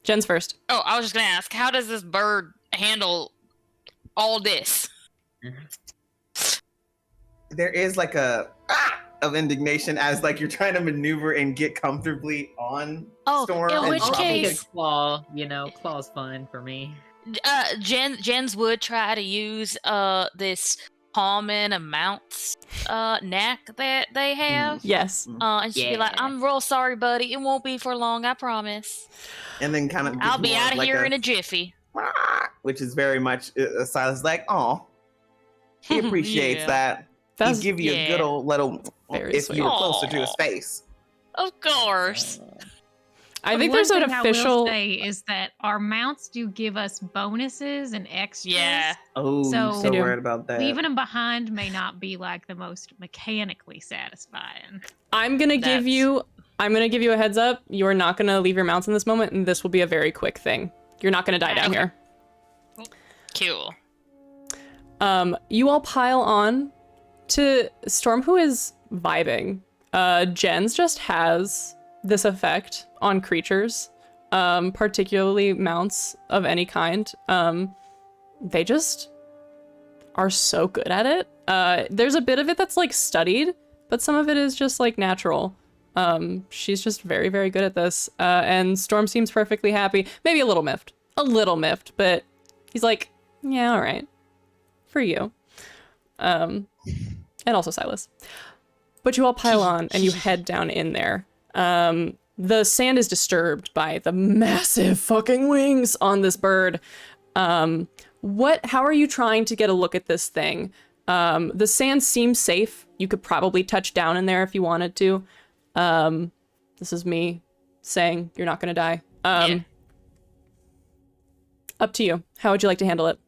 Jen's first. Oh, I was just gonna ask, how does this bird handle all this? There is like a of indignation as like you're trying to maneuver and get comfortably on Storm. In which case, Claw, Claw's fine for me. Jens would try to use this common amounts neck that they have. Yes. And she'd be like, "I'm real sorry, buddy. It won't be for long, I promise." And then kind of I'll be out of here in a jiffy. Which is very much Silas like, oh, he appreciates that. He'd give you a good old little if sweet. you were closer to his face. Of course. I think there's an official. I will say is that our mounts do give us bonuses and extras. Yeah. Oh, so worried about that. Leaving them behind may not be like the most mechanically satisfying. I'm gonna give you a heads up. You are not gonna leave your mounts in this moment, and this will be a very quick thing. You're not gonna die down here. Cool. You all pile on to Storm, who is vibing. Jens just has this effect on creatures, particularly mounts of any kind. They just are so good at it. There's a bit of it that's like studied, but some of it is just like natural. She's just very, very good at this. And Storm seems perfectly happy. Maybe a little miffed, but he's like, yeah, all right, for you. And also Silas. But you all pile on and you head down in there. The sand is disturbed by the massive fucking wings on this bird. How are you trying to get a look at this thing? The sand seems safe. You could probably touch down in there if you wanted to. This is me saying you're not going to die. Yeah. Up to you. How would you like to handle it?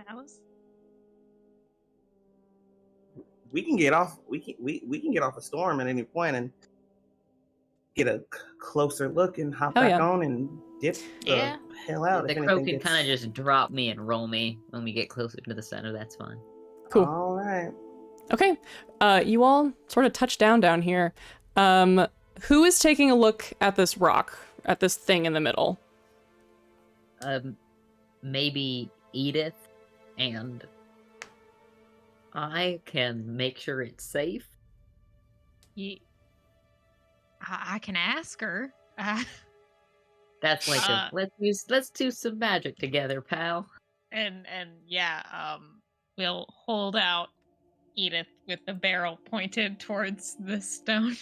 Alice? We can get off. We can get off a storm at any point and get a closer look and hop Hell back yeah. on and dip the Yeah. hell out. The if crow anything can kind of gets- just drop me and roll me when we get closer to the center. That's fine. Cool. All right. Okay. You all sort of touch down here. Who is taking a look at this rock, at this thing in the middle? Maybe Edith, and I can make sure it's safe. I can ask her. That's like let's do some magic together, pal. And we'll hold out Edith with the barrel pointed towards the stone.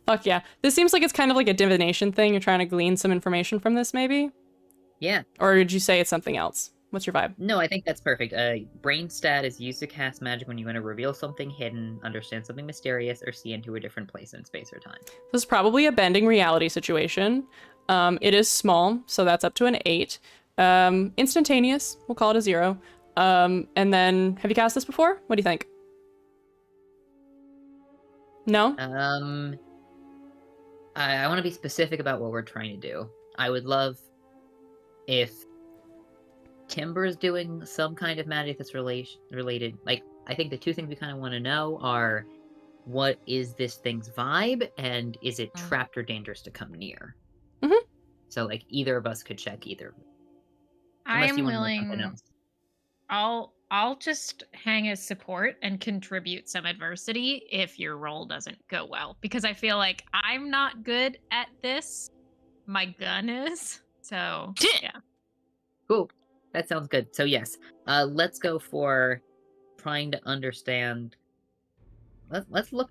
Fuck yeah. This seems like it's kind of like a divination thing. You're trying to glean some information from this, maybe? Yeah. Or did you say it's something else? What's your vibe? No, I think that's perfect. Brain stat is used to cast magic when you want to reveal something hidden, understand something mysterious, or see into a different place in space or time. This is probably a bending reality situation. It is small, so that's up to an 8. Instantaneous, we'll call it a 0. And then, have you cast this before? What do you think? No? I want to be specific about what we're trying to do. I would love if Timber is doing some kind of magic that's related. Like, I think the two things we kind of want to know are, what is this thing's vibe, and is it trapped or dangerous to come near? Mm-hmm. So, like, either of us could check either. I Unless am you wanna know something willing. else. I'll just hang as support and contribute some adversity if your roll doesn't go well, because I feel like I'm not good at this. My gun is. So yeah. Cool. That sounds good. So yes, let's go for trying to understand. Let's look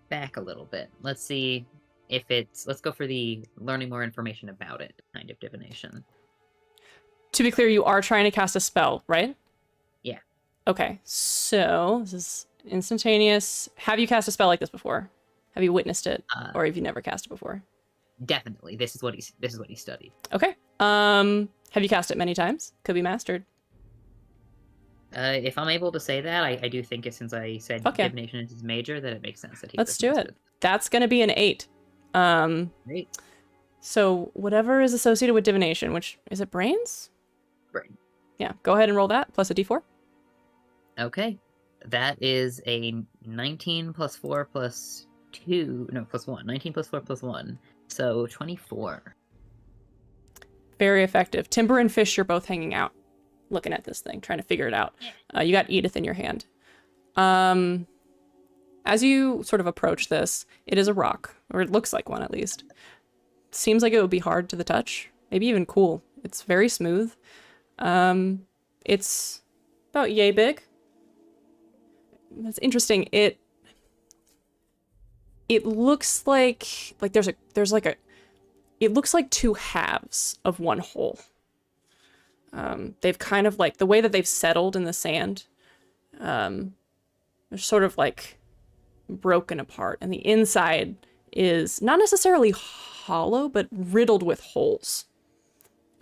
back a little bit. Let's see if it's. Let's go for the learning more information about it kind of divination. To be clear, you are trying to cast a spell, right? Yeah. Okay, so this is instantaneous. Have you cast a spell like this before? Have you witnessed it, or have you never cast it before? Definitely. This is what he studied. Okay. Have you cast it many times? Could be mastered. If I'm able to say that, I do think it, since I said Okay. divination is his major, that it makes sense that he. Let's do it. That's gonna be an 8. Great. So whatever is associated with divination, which is it brains? Brain. Yeah. Go ahead and roll that plus a d4. Okay. That is a 19 plus 4 plus 2. No, plus 1. 19 plus 4 plus 1. So 24. Very effective. Timber and Fish, you're both hanging out, looking at this thing, trying to figure it out. You got Edith in your hand. As you sort of approach this, it is a rock, or it looks like one at least. Seems like it would be hard to the touch, maybe even cool. It's very smooth. It's about yay big. That's interesting. It looks like there's like a it looks like two halves of one whole. They've kind of like the way that they've settled in the sand. They're sort of like broken apart, and the inside is not necessarily hollow, but riddled with holes.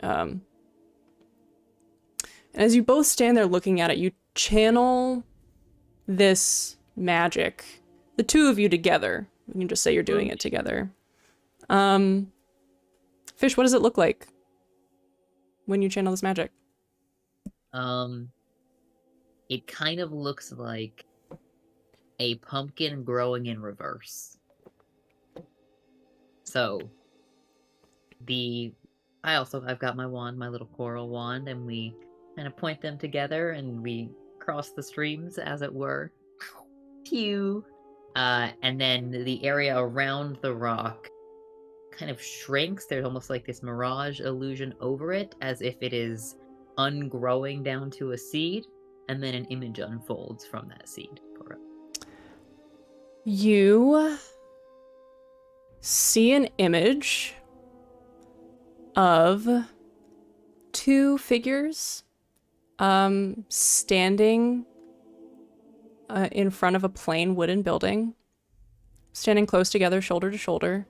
And as you both stand there looking at it, you channel this magic, the two of you together. You can just say you're doing it together. Fish, what does it look like when you channel this magic? It kind of looks like a pumpkin growing in reverse. So, I've got my wand, my little coral wand, and we kind of point them together and we cross the streams, as it were. Pew! And then the area around the rock kind of shrinks. There's almost like this mirage illusion over it, as if it is ungrowing down to a seed, and then an image unfolds from that seed. You see an image of two figures standing in front of a plain wooden building. standing close together, shoulder to shoulder,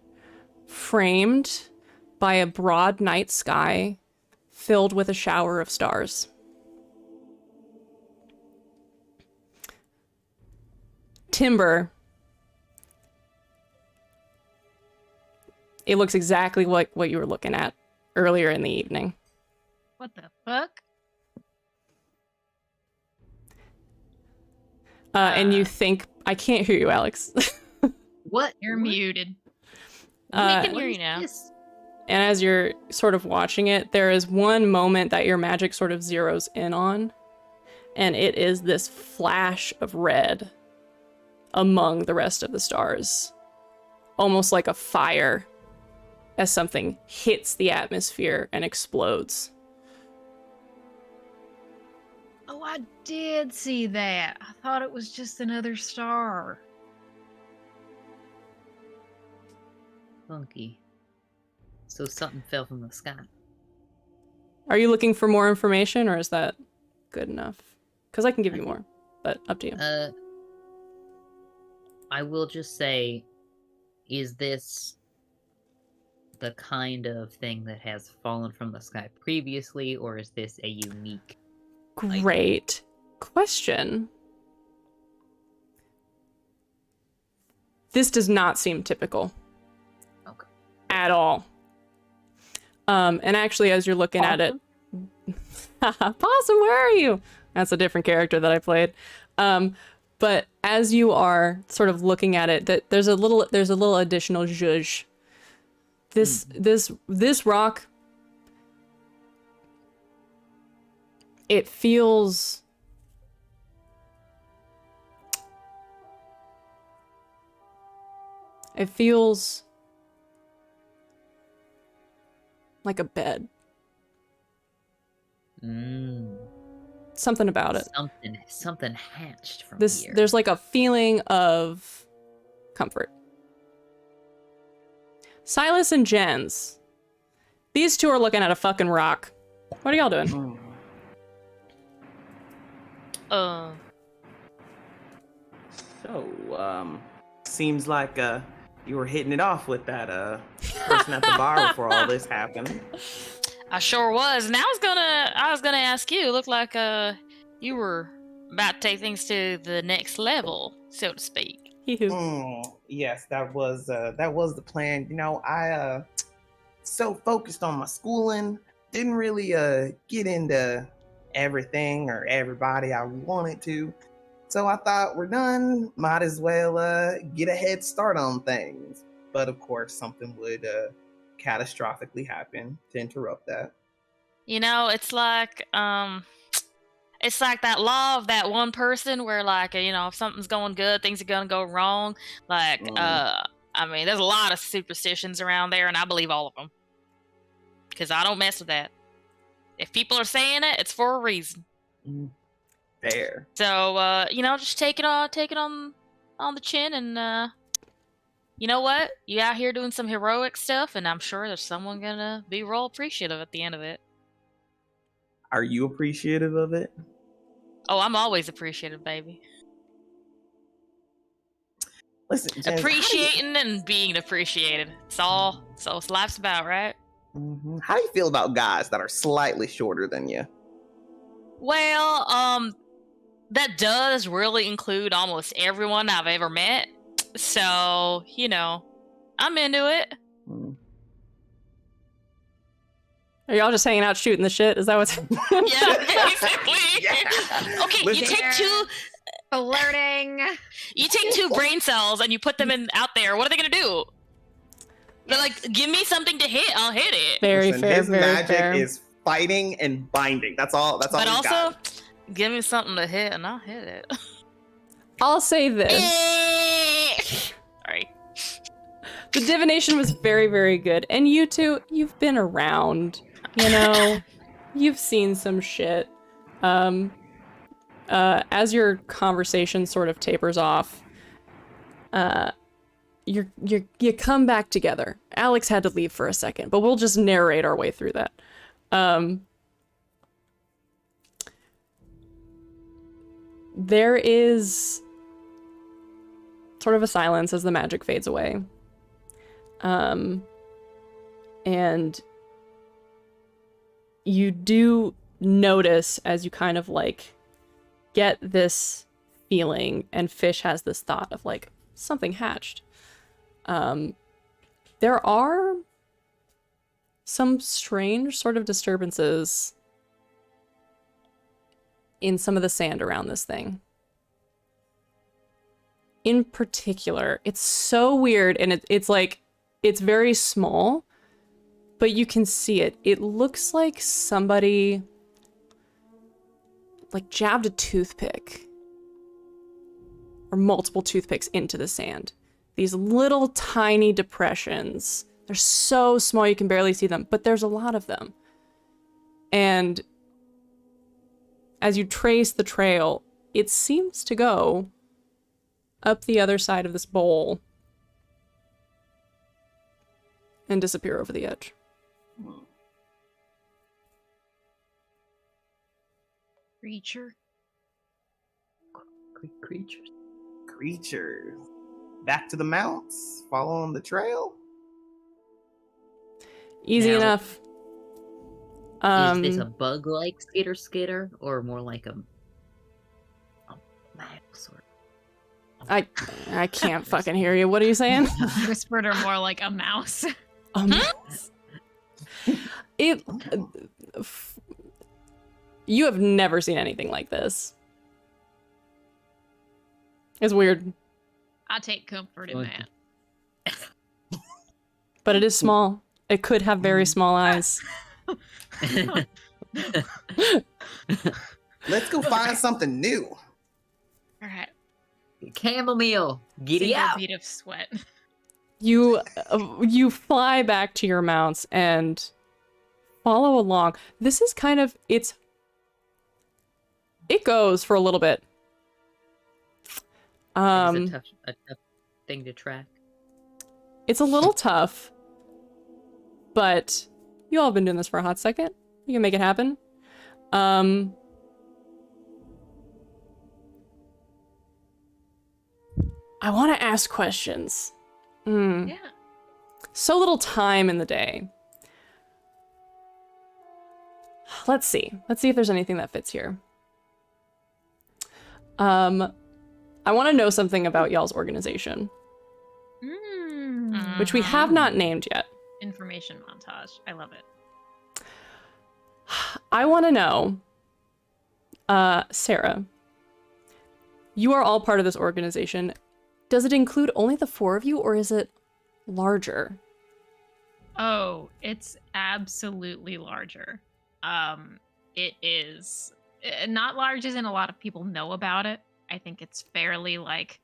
framed by a broad night sky filled with a shower of stars. Timber. It looks exactly like what you were looking at earlier in the evening. What the fuck? And you think... I can't hear you, Alex. What? You're What? muted. We can What hear is you now. this? And as you're sort of watching it, there is one moment that your magic sort of zeroes in on, and it is this flash of red among the rest of the stars. Almost like a fire as something hits the atmosphere and explodes. Oh, I did see that. I thought it was just another star. Funky. So something fell from the sky. Are you looking for more information, or is that good enough? Because I can give you more, but up to you. I will just say, is this the kind of thing that has fallen from the sky previously, or is this a unique? Great question. This does not seem typical. Okay. At all. And actually, as you're looking at it, Possum, where are you? That's a different character that I played. But as you are sort of looking at it, that there's a little additional zhuzh. This rock, it feels like a bed. Something about it. Something hatched from This here. there's like a feeling of comfort. Silas and Jens, these two are looking at a fucking rock. What are y'all doing? So, seems like you were hitting it off with that person at the bar before all this happened. I sure was. And I was gonna ask you. Looked like you were about to take things to the next level, so to speak. Yes, that was the plan. You know, I so focused on my schooling, didn't really get into everything or everybody I wanted to. So I thought, we're done, might as well get a head start on things. But of course, something would catastrophically happen to interrupt that. You know, it's like that law of that one person where, like, you know, if something's going good, things are gonna go wrong. Like, I mean, there's a lot of superstitions around there, and I believe all of them because I don't mess with that. If people are saying it, it's for a reason. Fair. So, you know, just take it on the chin, and you know what? You out here doing some heroic stuff, and I'm sure there's someone gonna be real appreciative at the end of it. Are you appreciative of it? Oh, I'm always appreciative, baby. Listen, Jens, Appreciating and being appreciated. It's life's about, right? How do you feel about guys that are slightly shorter than you? Well, that does really include almost everyone I've ever met. So, you know, I'm into it. Are y'all just hanging out shooting the shit? Is that what's... Yeah, basically. Yeah. Okay, Listen, you take two... Flirting. You take two brain cells and you put them out there. What are they gonna do? They're like, give me something to hit. I'll hit it. Very Listen, fair, his very magic fair. is fighting and binding. That's all. That's all. But he's also, got. give me something to hit and I'll hit it. I'll say this. Sorry. The divination was very, very good. And you two, you've been around. You know, you've seen some shit. As your conversation sort of tapers off, you come back together. Alex had to leave for a second, but we'll just narrate our way through that. There is sort of a silence as the magic fades away. And you do notice as you kind of like get this feeling, and Fish has this thought of like something hatched. There are some strange sort of disturbances in some of the sand around this thing. In particular, it's so weird, and it's like, it's very small, but you can see it. It looks like somebody like jabbed a toothpick or multiple toothpicks into the sand. These little tiny depressions. They're so small you can barely see them, but there's a lot of them. And as you trace the trail, it seems to go up the other side of this bowl and disappear over the edge. Creature. Creatures. Back to the mounts, following the trail. Easy Now- enough. Is this a bug-like skitter, or more like a mouse? Or... I can't fucking hear you. What are you saying? Whispered or more like a mouse. It. You have never seen anything like this. It's weird, I take comfort in Okay. that. but it is small. It could have very small eyes. Let's go find something new. All right. Chamomile, giddy Single out. bead of sweat. You fly back to your mounts and follow along. This is kind of it goes for a little bit. It's a tough thing to track. It's a little tough, but you all have been doing this for a hot second. You can make it happen. I want to ask questions. Yeah. So little time in the day. Let's see. Let's see if there's anything that fits here. I want to know something about y'all's organization, which we have not named yet. Information montage. I love it. I want to know, Sarah, you are all part of this organization. Does it include only the four of you, or is it larger? Oh, it's absolutely larger. It is not large as in a lot of people know about it. I think it's fairly like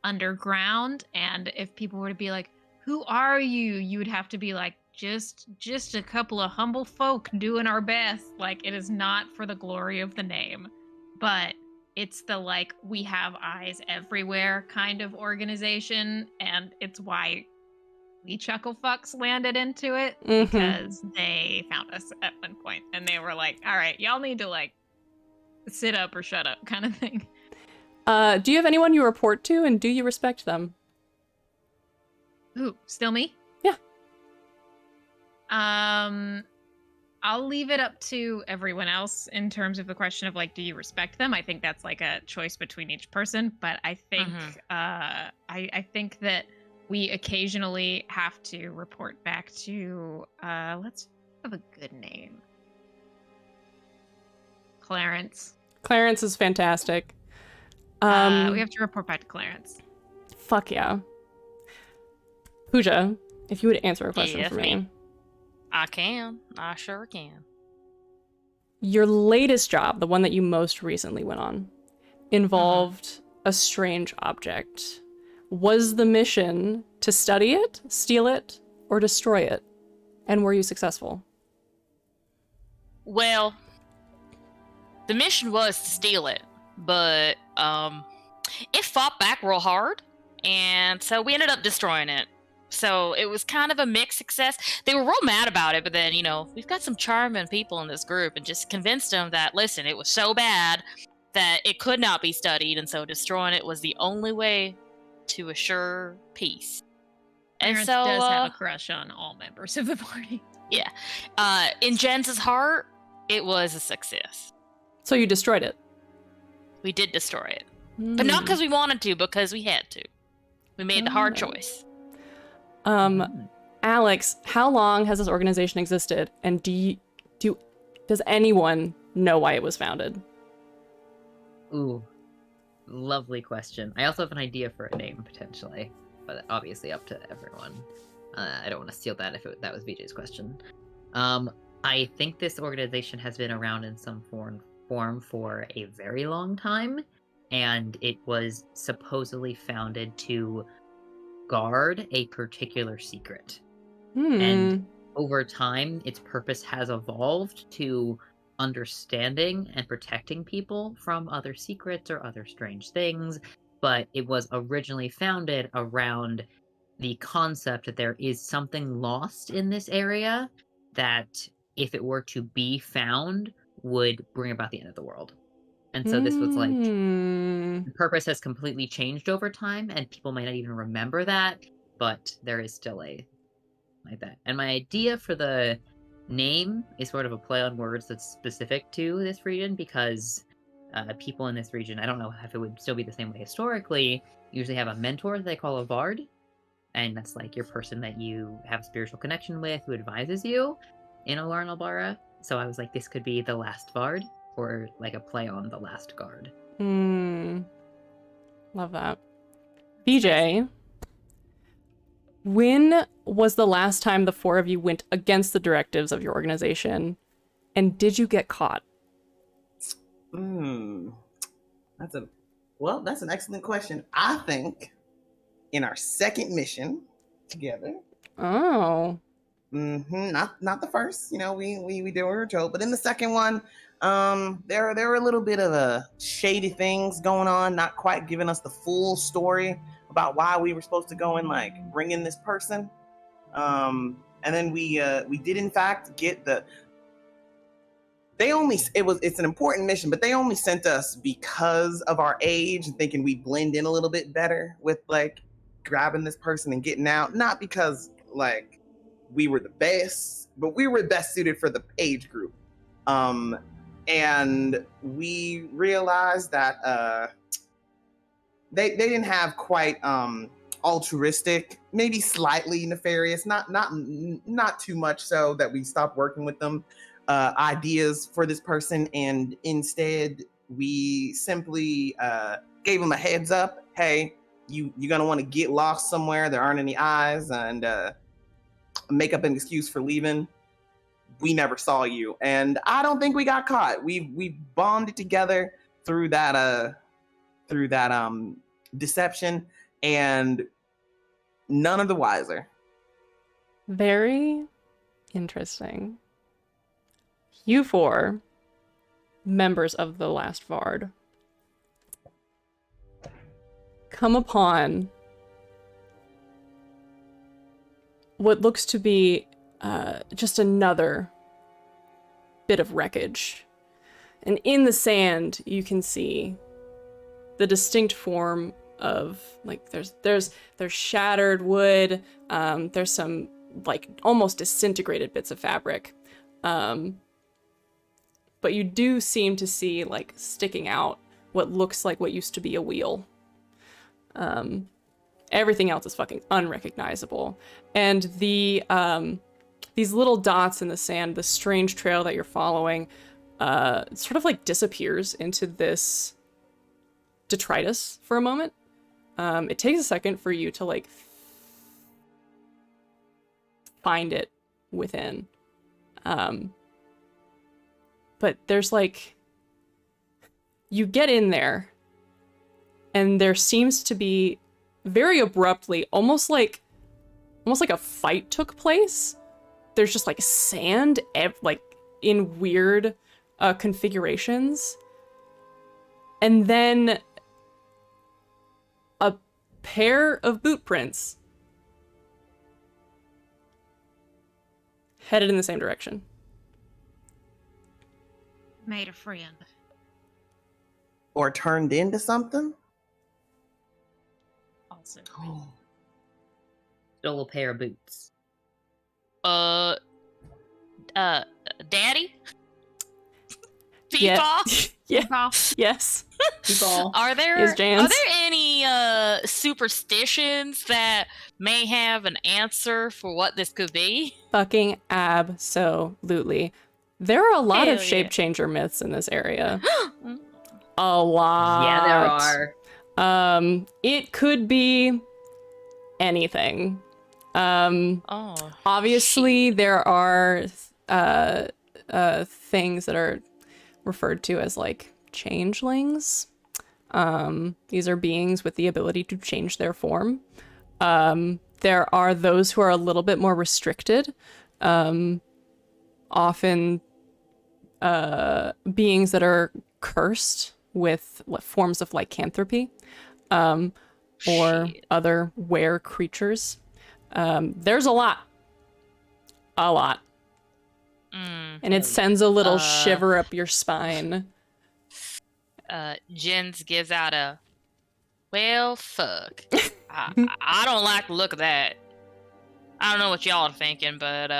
underground, and if people were to be like, "Who are you?" you would have to be like, just a couple of humble folk doing our best. Like, it is not for the glory of the name, but it's the like, we have eyes everywhere kind of organization, and it's why we chuckle fucks landed into it, because they found us at one point and they were like, all right, y'all need to like sit up or shut up kind of thing. Do you have anyone you report to, and do you respect them? Ooh, still me? Yeah. I'll leave it up to everyone else in terms of the question of like, do you respect them? I think that's like a choice between each person, but I think I think that we occasionally have to report back to let's have a good name. Clarence. Clarence is fantastic. We have to report back to Clarence. Fuck yeah. Pooja, if you would answer a question for me. I can. I sure can. Your latest job, the one that you most recently went on, involved a strange object. Was the mission to study it, steal it, or destroy it? And were you successful? Well, the mission was to steal it, but it fought back real hard, and so we ended up destroying it. So it was kind of a mixed success. They were real mad about it, but then, you know, we've got some charming people in this group, and just convinced them that, listen, it was so bad that it could not be studied, and so destroying it was the only way to assure peace. And Clarence so, does have a crush on all members of the party. in Jens's heart, it was a success. So you destroyed it. We did destroy it. But not because we wanted to, because we had to. We made the hard Oh. choice. Alex, how long has this organization existed, and does anyone know why it was founded? Ooh, lovely question. I also have an idea for a name, potentially, but obviously up to everyone. I don't want to steal that if that was VJ's question. I think this organization has been around in some form for a very long time, and it was supposedly founded to guard a particular secret. And over time, its purpose has evolved to understanding and protecting people from other secrets or other strange things, but it was originally founded around the concept that there is something lost in this area that, if it were to be found, would bring about the end of the world. And so this was like, the purpose has completely changed over time, and people might not even remember that, but there is still a like that. And my idea for the name is sort of a play on words that's specific to this region, because people in this region, I don't know if it would still be the same way historically, usually have a mentor that they call a Vard, and that's like your person that you have a spiritual connection with who advises you in Olar and Albara. So I was like, this could be the last Vard, or like a play on the last guard. Love that. BJ, when was the last time the four of you went against the directives of your organization, and did you get caught? That's an excellent question. I think in our second mission together. Oh. Not the first. You know, we did what we were told, but in the second one, there were a little bit of shady things going on, not quite giving us the full story about why we were supposed to go and like bring in this person. And then we did in fact get it's an important mission, but they only sent us because of our age and thinking we'd blend in a little bit better with like grabbing this person and getting out. Not because like we were the best, but we were best suited for the age group. And we realized that they didn't have quite altruistic, maybe slightly nefarious, not too much so that we stopped working with them, ideas for this person, and instead we simply gave them a heads up. Hey, you're gonna want to get lost somewhere. There aren't any eyes, and make up an excuse for leaving. We never saw you, and I don't think we got caught. We bonded together through that deception, and none of the wiser. Very interesting. You four, members of the last Vard, come upon what looks to be just another bit of wreckage. And in the sand, you can see the distinct form of, like, there's shattered wood, there's some, like, almost disintegrated bits of fabric. But you do seem to see, like, sticking out what looks like what used to be a wheel. Everything else is fucking unrecognizable. And these little dots in the sand, the strange trail that you're following, sort of like disappears into this detritus for a moment. It takes a second for you to like find it within. But there's like, you get in there and there seems to be very abruptly, almost like a fight took place. There's just like sand, like in weird configurations. And then a pair of boot prints headed in the same direction. Made a friend. Or turned into something? Oh, Also. Stole a pair of boots. Daddy? Yeah. Peepaw? Yeah. Yes. People. Are there Yes, Jans. any superstitions that may have an answer for what this could be? Fucking absolutely. There are a lot of Hell shape yeah. changer myths in this area. A lot. Yeah, there are. It could be anything. Oh. Obviously, there are things that are referred to as like changelings. These are beings with the ability to change their form. There are those who are a little bit more restricted. Often beings that are cursed with forms of lycanthropy, or Shit. other were creatures. There's a lot. A lot. And it sends a little shiver up your spine. Jens gives out a, well, fuck. I don't like the look of that. I don't know what y'all are thinking, but,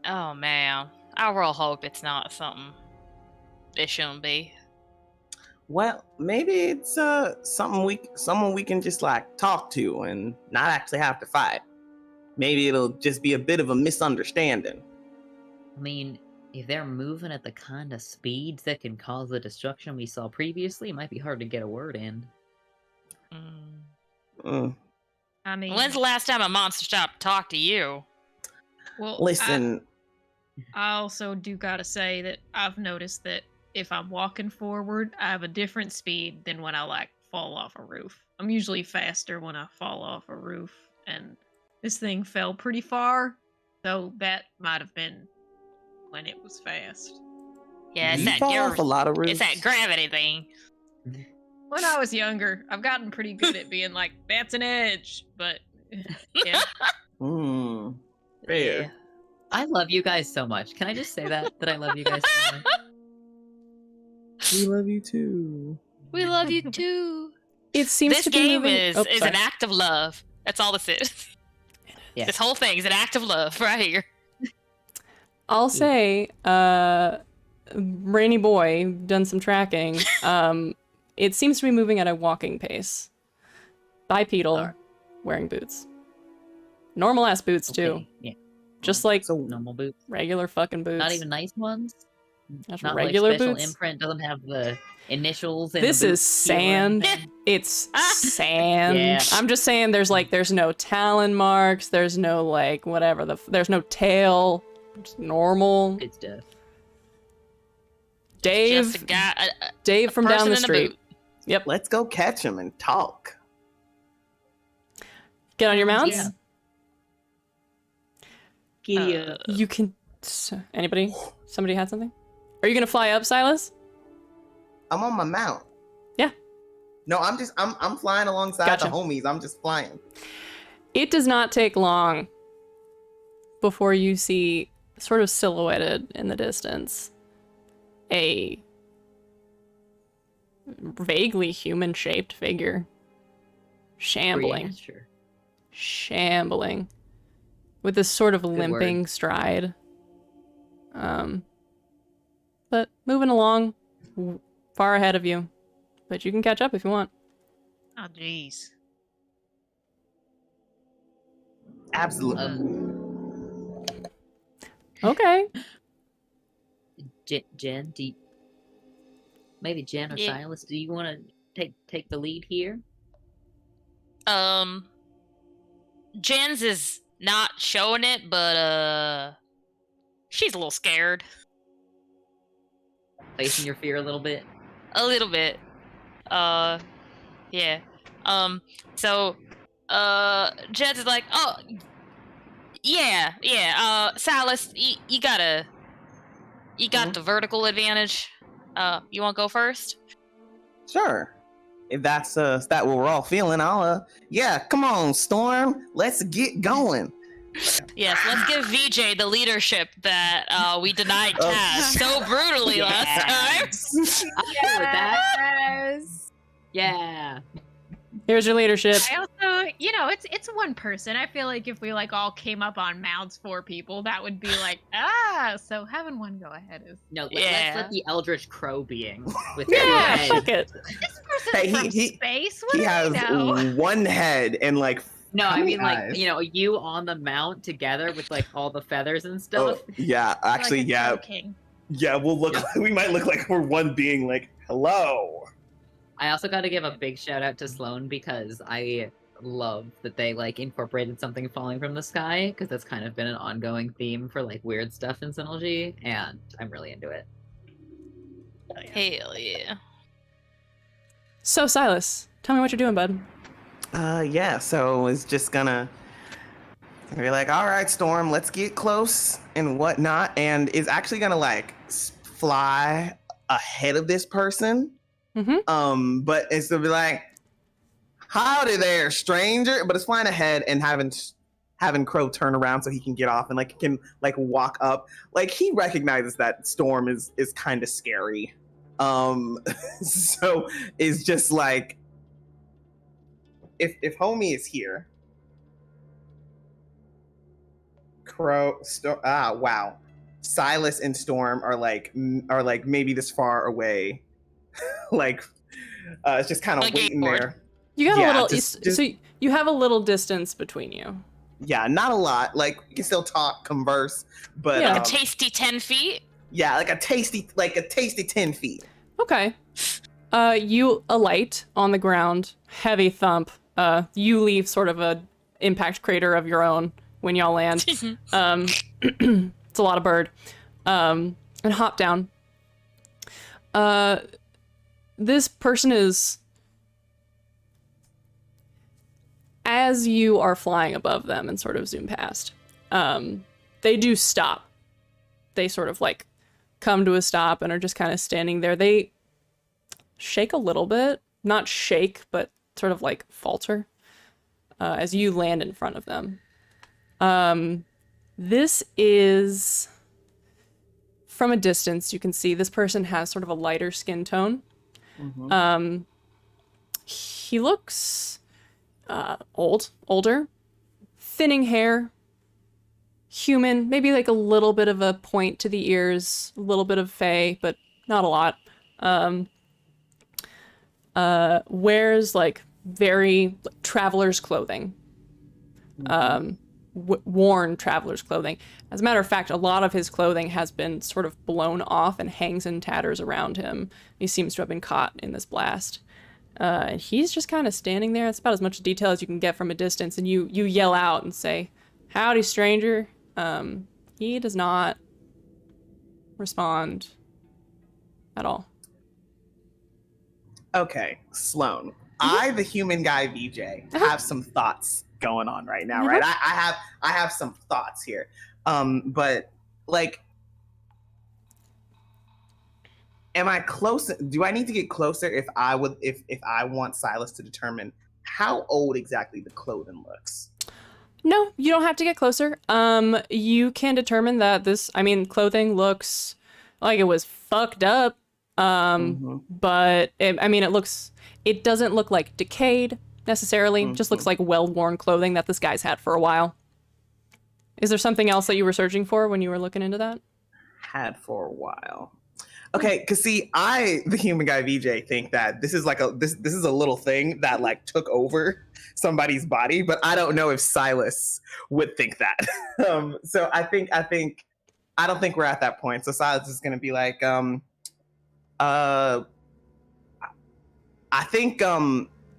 oh man. I real hope it's not something it shouldn't be. Well, maybe it's someone we can just like talk to and not actually have to fight. Maybe it'll just be a bit of a misunderstanding. I mean, if they're moving at the kind of speeds that can cause the destruction we saw previously, it might be hard to get a word in. I mean, When's the last time a monster stopped to talk to you? well, Listen, I also do gotta say that I've noticed that if I'm walking forward, I have a different speed than when I like fall off a roof. I'm usually faster when I fall off a roof, and this thing fell pretty far, so that might have been when it was fast. Yeah, it's you that fall off a lot of roofs. it's that gravity thing. When I was younger, I've gotten pretty good at being like, that's an edge, but yeah. Fair. Yeah. I love you guys so much. Can I just say that I love you guys so much? We love you too. We love you too. It seems This to be game moving... is sorry. an act of love. That's all this is. Yeah. This whole thing is an act of love right here. I'll say, Rainy Boy, done some tracking. It seems to be moving at a walking pace. Bipedal, Alright. wearing boots. Normal ass boots too. Okay, yeah. Just like So Normal boots. regular fucking boots. Not even nice ones? Just Not regular like special boots. imprint, doesn't have the initials in This the boot is seal or sand. anything? It's sand. Yeah. I'm just saying there's no talon marks, there's no like whatever, there's no tail. It's normal. Good stuff. Dave, Just a guy, Dave from down person the in a street. boot. Yep. Let's go catch him and talk. Get on your mounts. Yeah. Giddy up. You can. Anybody? Somebody had something? Are you gonna fly up, Silas? I'm on my mount. Yeah. No, I'm flying alongside Gotcha. the homies. I'm just flying. It does not take long before you see, sort of silhouetted in the distance, a vaguely human-shaped figure. Shambling. Yeah, sure. Shambling. With this sort of limping stride. But moving along, far ahead of you. But you can catch up if you want. Oh, jeez. Absolutely. Okay. Jen, maybe Jen or Yeah. Silas, do you want to take the lead here? Jens is not showing it, but she's a little scared. Facing your fear a little bit? A little bit. Yeah. So, Jens is like, oh, yeah, Silas, you got the vertical advantage. You want to go first? Sure. If that's that what we're all feeling, I'll yeah, come on, Storm. Let's get going. Yes, let's give VJ the leadership that we denied Oh. Taz so brutally last time. I'm cool with that. Yes. Yeah. Here's your leadership. I also, it's one person. I feel like if we like all came up on mounts for people, that would be like, so having one go ahead is. No, let's Yeah. let the Eldritch Crow being with Yeah, two fuck heads. it. This person's Hey, from space. What He do has they know? one head and like. No, how I many mean like eyes? you on the mount together with like all the feathers and Oh, stuff. yeah, actually, Like a yeah, Crow King. yeah. We'll look. We might look like we're one being like, hello. I also got to give a big shout out to Sloan because I love that they like incorporated something falling from the sky because that's kind of been an ongoing theme for like weird stuff in Synology, and I'm really into it. Hell yeah. So, Silas, tell me what you're doing, bud. Yeah. So it's just gonna be like, all right, Storm, let's get close and whatnot, and is actually gonna like fly ahead of this person. But it's gonna be like, howdy there, stranger. But it's flying ahead and having Crow turn around so he can get off and like can like walk up. Like he recognizes that Storm is kind of scary. So it's just like if homie is here, wow, Silas and Storm are like maybe this far away. Like it's just kind of Like waiting skateboard. there. You got Yeah, a little, just- so you have a little distance between you. Yeah, not a lot. Like you can still talk, converse, but Yeah. A tasty 10 feet? yeah, like a tasty 10 feet. Okay. You alight on the ground, heavy thump. You leave sort of a impact crater of your own when y'all land. It's a lot of bird. And hop down. This person is, as you are flying above them and sort of zoom past, they do stop. They sort of like come to a stop and are just kind of standing there. They shake a little bit, not shake, but sort of like falter as you land in front of them. This is, from a distance, you can see this person has sort of a lighter skin tone. He looks older, thinning hair, human, maybe like a little bit of a point to the ears, a little bit of fey, but not a lot. Wears like very traveler's clothing, worn traveler's clothing. As a matter of fact, a lot of his clothing has been sort of blown off and hangs in tatters around him. He seems to have been caught in this blast. And he's just kind of standing there. It's about as much detail as you can get from a distance. And you yell out and say, "Howdy, stranger." He does not respond at all. Okay, Sloan. I, the human guy VJ, have some thoughts going on right now, right? I have some thoughts here. But like, am I close? Do I need to get closer if I want Silas to determine how old exactly the clothing looks? No, you don't have to get closer. You can determine that clothing looks like it was fucked up. But it doesn't look like decayed necessarily. It just looks like well-worn clothing that this guy's had for a while. Is there something else that you were searching for when you were looking into that? Had for a while. Okay, because see, I, the human guy VJ, think that this is like this is a little thing that like took over somebody's body, but I don't know if Silas would think that. So I don't think we're at that point. So Silas is gonna be like, I think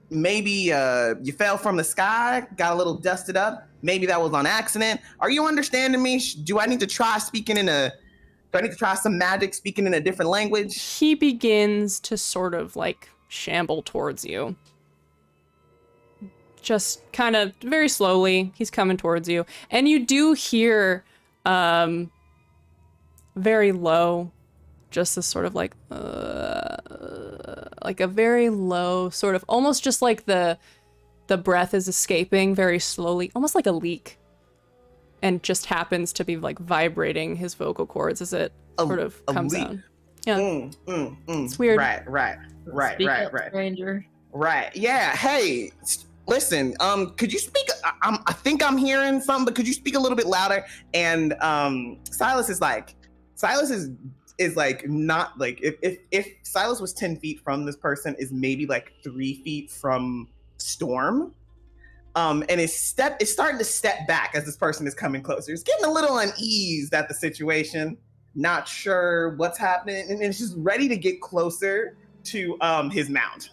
maybe you fell from the sky, got a little dusted up. Maybe that was on accident. Are you understanding me? Do I need to try some magic speaking in a different language? He begins to sort of like shamble towards you. Just kind of very slowly, he's coming towards you. And you do hear very low, just this sort of like a very low sort of, almost just like the breath is escaping very slowly, almost like a leak, and just happens to be like vibrating his vocal cords as it sort of comes leak. out. Yeah, it's weird. Right. Speak up, stranger. Right. Yeah. Hey, listen. Could you speak? I think I'm hearing something, but could you speak a little bit louder? And Silas is like, Silas is like not like if Silas was 10 feet from this person, is maybe like 3 feet from Storm. And his step is starting to step back as this person is coming closer. He's getting a little uneased at the situation, not sure what's happening, and it's just ready to get closer to his mount.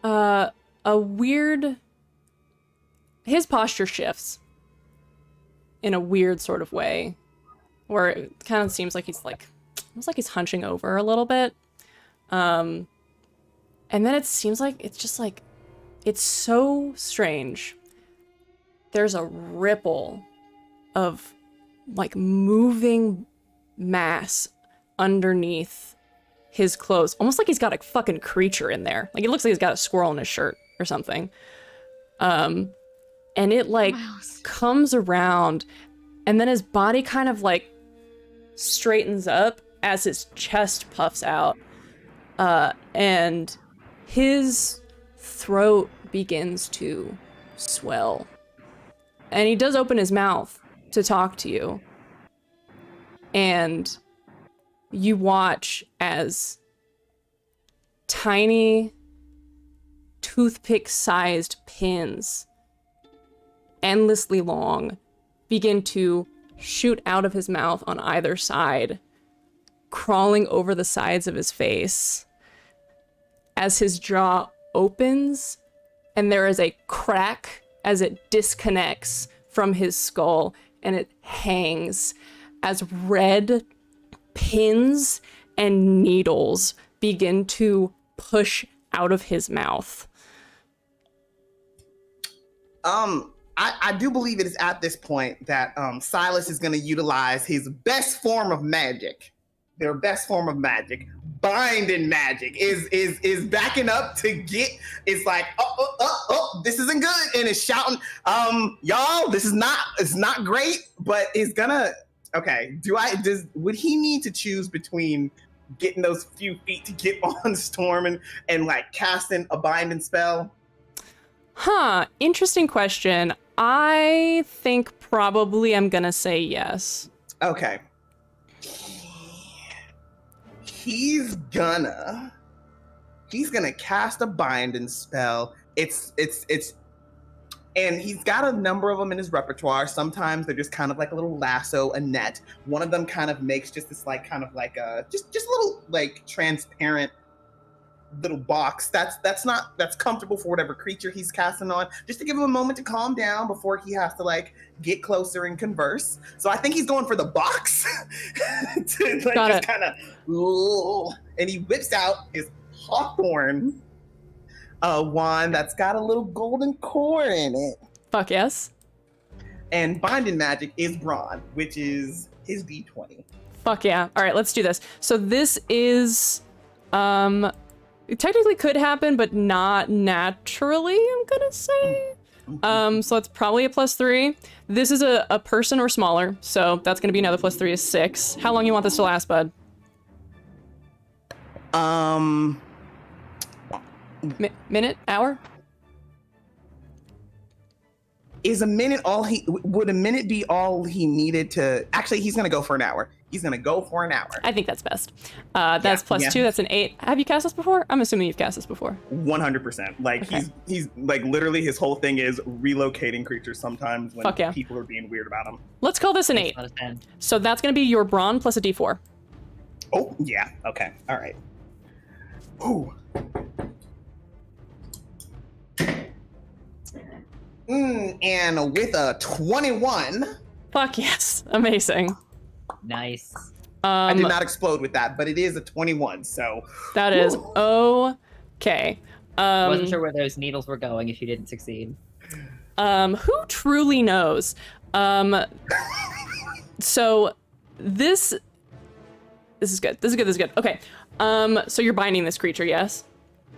A weird. His posture shifts in a weird sort of way, where it kind of seems like he's like, almost like he's hunching over a little bit. And then it seems like it's just like, it's so strange. There's a ripple of like moving mass underneath his clothes, almost like he's got a fucking creature in there. Like it looks like he's got a squirrel in his shirt or something. And it like comes around, and then his body kind of like straightens up as his chest puffs out, and his throat begins to swell. And he does open his mouth to talk to you. And you watch as tiny toothpick-sized pins, endlessly long, begin to shoot out of his mouth on either side, crawling over the sides of his face as his jaw opens, and there is a crack as it disconnects from his skull, and it hangs as red pins and needles begin to push out of his mouth. I do believe it is at this point that Silas is going to utilize his best form of magic. Their best form of magic, binding magic, is backing up to get. It's like, oh, this isn't good, and it's shouting, y'all, it's not great, but it's gonna. Okay, would he need to choose between getting those few feet to get on Storm and like casting a binding spell? Interesting question. I think probably I'm gonna say yes. Okay. He's gonna cast a binding spell. It's and he's got a number of them in his repertoire. Sometimes they're just kind of like a little lasso, a net. One of them kind of makes just this like kind of like a just a little like transparent little box that's comfortable for whatever creature he's casting on, just to give him a moment to calm down before he has to like get closer and converse. So I think he's going for the box to like just kind of, and he whips out his hawthorn wand that's got a little golden core in it. Fuck yes. And binding magic is brawn, which is his D20. Fuck yeah. All right, let's do this. So this is it technically could happen, but not naturally, I'm gonna say. So it's probably a +3. This is a person or smaller, so that's gonna be another +3 is 6. How long you want this to last, bud? Minute? Hour? Would a minute be all he needed to? Actually, he's gonna go for an hour. He's gonna go for an hour. I think that's best. That's +2. That's an 8. Have you cast this before? I'm assuming you've cast this before. 100%. Like okay. He's like literally his whole thing is relocating creatures sometimes when people are being weird about him. Let's call this an 8. So that's gonna be your brawn plus a D4. Oh yeah. Okay. All right. Ooh. And with a 21. Fuck yes. Amazing. Nice. I did not explode with that, but it is a 21, so. That is okay. Wasn't sure where those needles were going if you didn't succeed. Who truly knows? So this is good. This is good. Okay. So you're binding this creature, yes?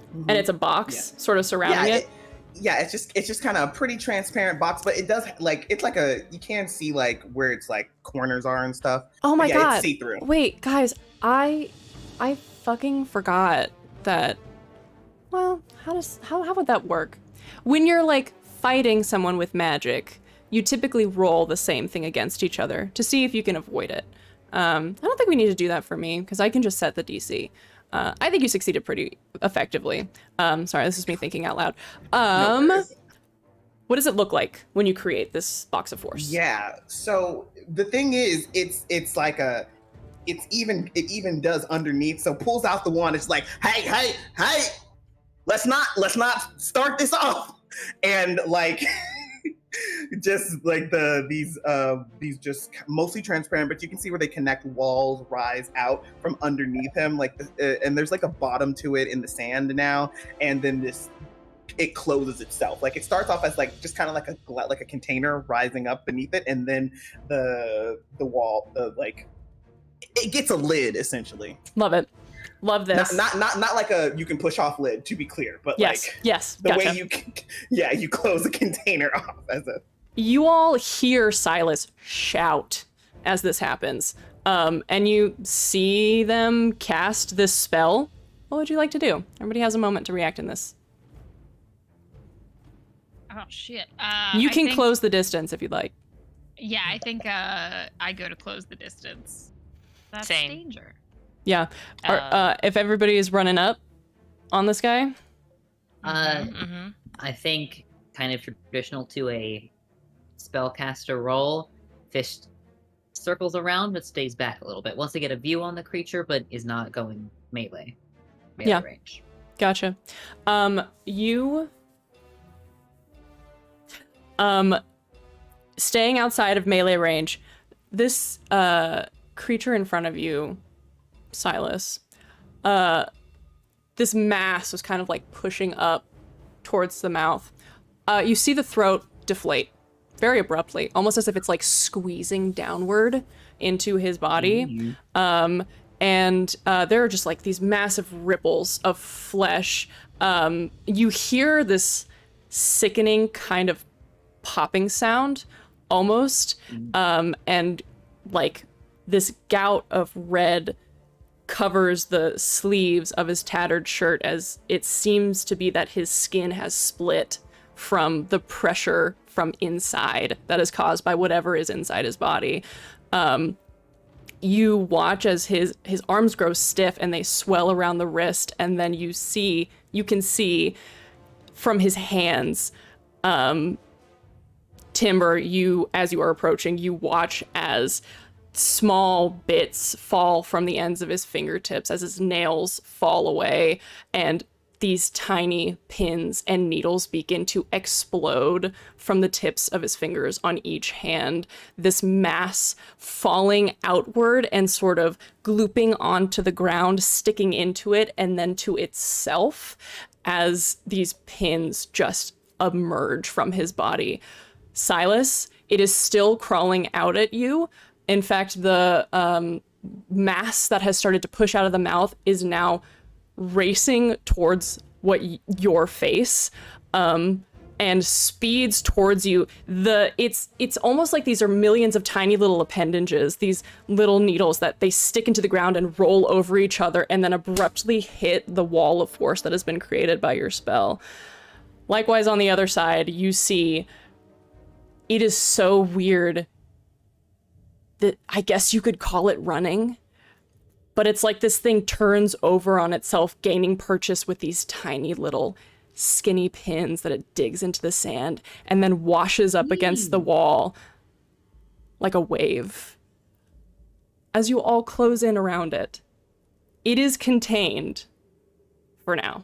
Mm-hmm. And it's a box sort of surrounding it? yeah, it's just kind of a pretty transparent box, but it does like it's like you can see like where it's like corners are and stuff. Oh my yeah, god. It's see through. Wait, guys, I fucking forgot that. Well, how would that work? When you're like fighting someone with magic, you typically roll the same thing against each other to see if you can avoid it. I don't think we need to do that for me because I can just set the DC. I think you succeeded pretty effectively. Sorry, this is me thinking out loud. No what does it look like when you create this box of force? Yeah. So the thing is, it's like it even does underneath. So pulls out the wand. It's like, hey, let's not start this off. And like, just like these just mostly transparent, but you can see where they connect walls rise out from underneath him. Like, and there's like a bottom to it in the sand now. And then it closes itself. Like it starts off as like just kind of like a container rising up beneath it, and then the wall, it gets a lid essentially. Love it. Love this. Not like a you can push off lid, to be clear, but yes, the gotcha. way you close the container off as a. You all hear Silas shout as this happens, and you see them cast this spell. What would you like to do? Everybody has a moment to react in this. Oh shit. You can close the distance if you'd like. Yeah, I think I go to close the distance. That's Same. danger. Yeah. If everybody is running up on this guy. I think kind of traditional to a spellcaster roll, Fish circles around but stays back a little bit. Wants to get a view on the creature, but is not going melee range. Gotcha. You staying outside of melee range, this creature in front of you, Silas, this mass was kind of like pushing up towards the mouth. You see the throat deflate very abruptly, almost as if it's like squeezing downward into his body. And there are just like these massive ripples of flesh. You hear this sickening kind of popping sound almost, and like this gout of red covers the sleeves of his tattered shirt, as it seems to be that his skin has split from the pressure from inside that is caused by whatever is inside his body. You watch as his arms grow stiff and they swell around the wrist, and then you can see from his hands, Timber, as you are approaching, you watch as small bits fall from the ends of his fingertips as his nails fall away, and these tiny pins and needles begin to explode from the tips of his fingers on each hand. This mass falling outward and sort of glooping onto the ground, sticking into it and then to itself as these pins just emerge from his body. Silas, it is still crawling out at you. In fact, the mass that has started to push out of the mouth is now racing towards your face, and speeds towards you. It's almost like these are millions of tiny little appendages, these little needles that they stick into the ground and roll over each other and then abruptly hit the wall of force that has been created by your spell. Likewise, on the other side, you see it is so weird that I guess you could call it running, but it's like this thing turns over on itself, gaining purchase with these tiny little skinny pins that it digs into the sand and then washes up against the wall like a wave. As you all close in around it, it is contained for now.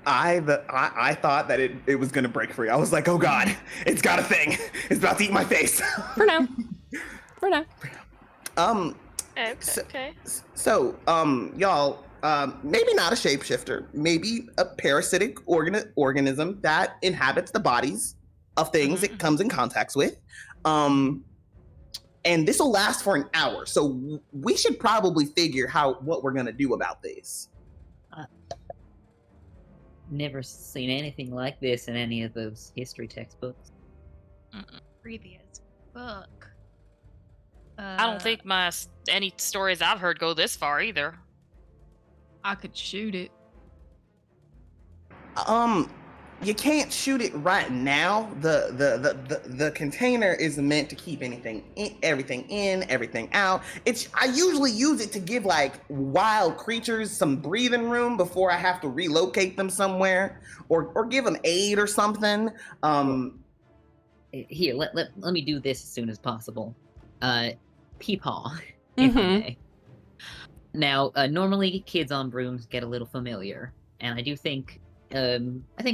I thought that it was gonna break free. I was like, oh god, it's got a thing. It's about to eat my face. For now. For now. Okay. So, y'all, maybe not a shapeshifter, maybe a parasitic organism that inhabits the bodies of things it comes in contact with. And this will last for an hour. So we should probably figure what we're gonna do about this. never seen anything like this in any of those history textbooks. Creepy as fuck. I don't think any stories I've heard go this far either. I could shoot it. You can't shoot it right now. The container is meant to keep everything in, everything out. I usually use it to give like wild creatures some breathing room before I have to relocate them somewhere or give them aid or something. Here, let me do this as soon as possible. Peepaw, if I may. Now, normally kids on brooms get a little familiar, and I think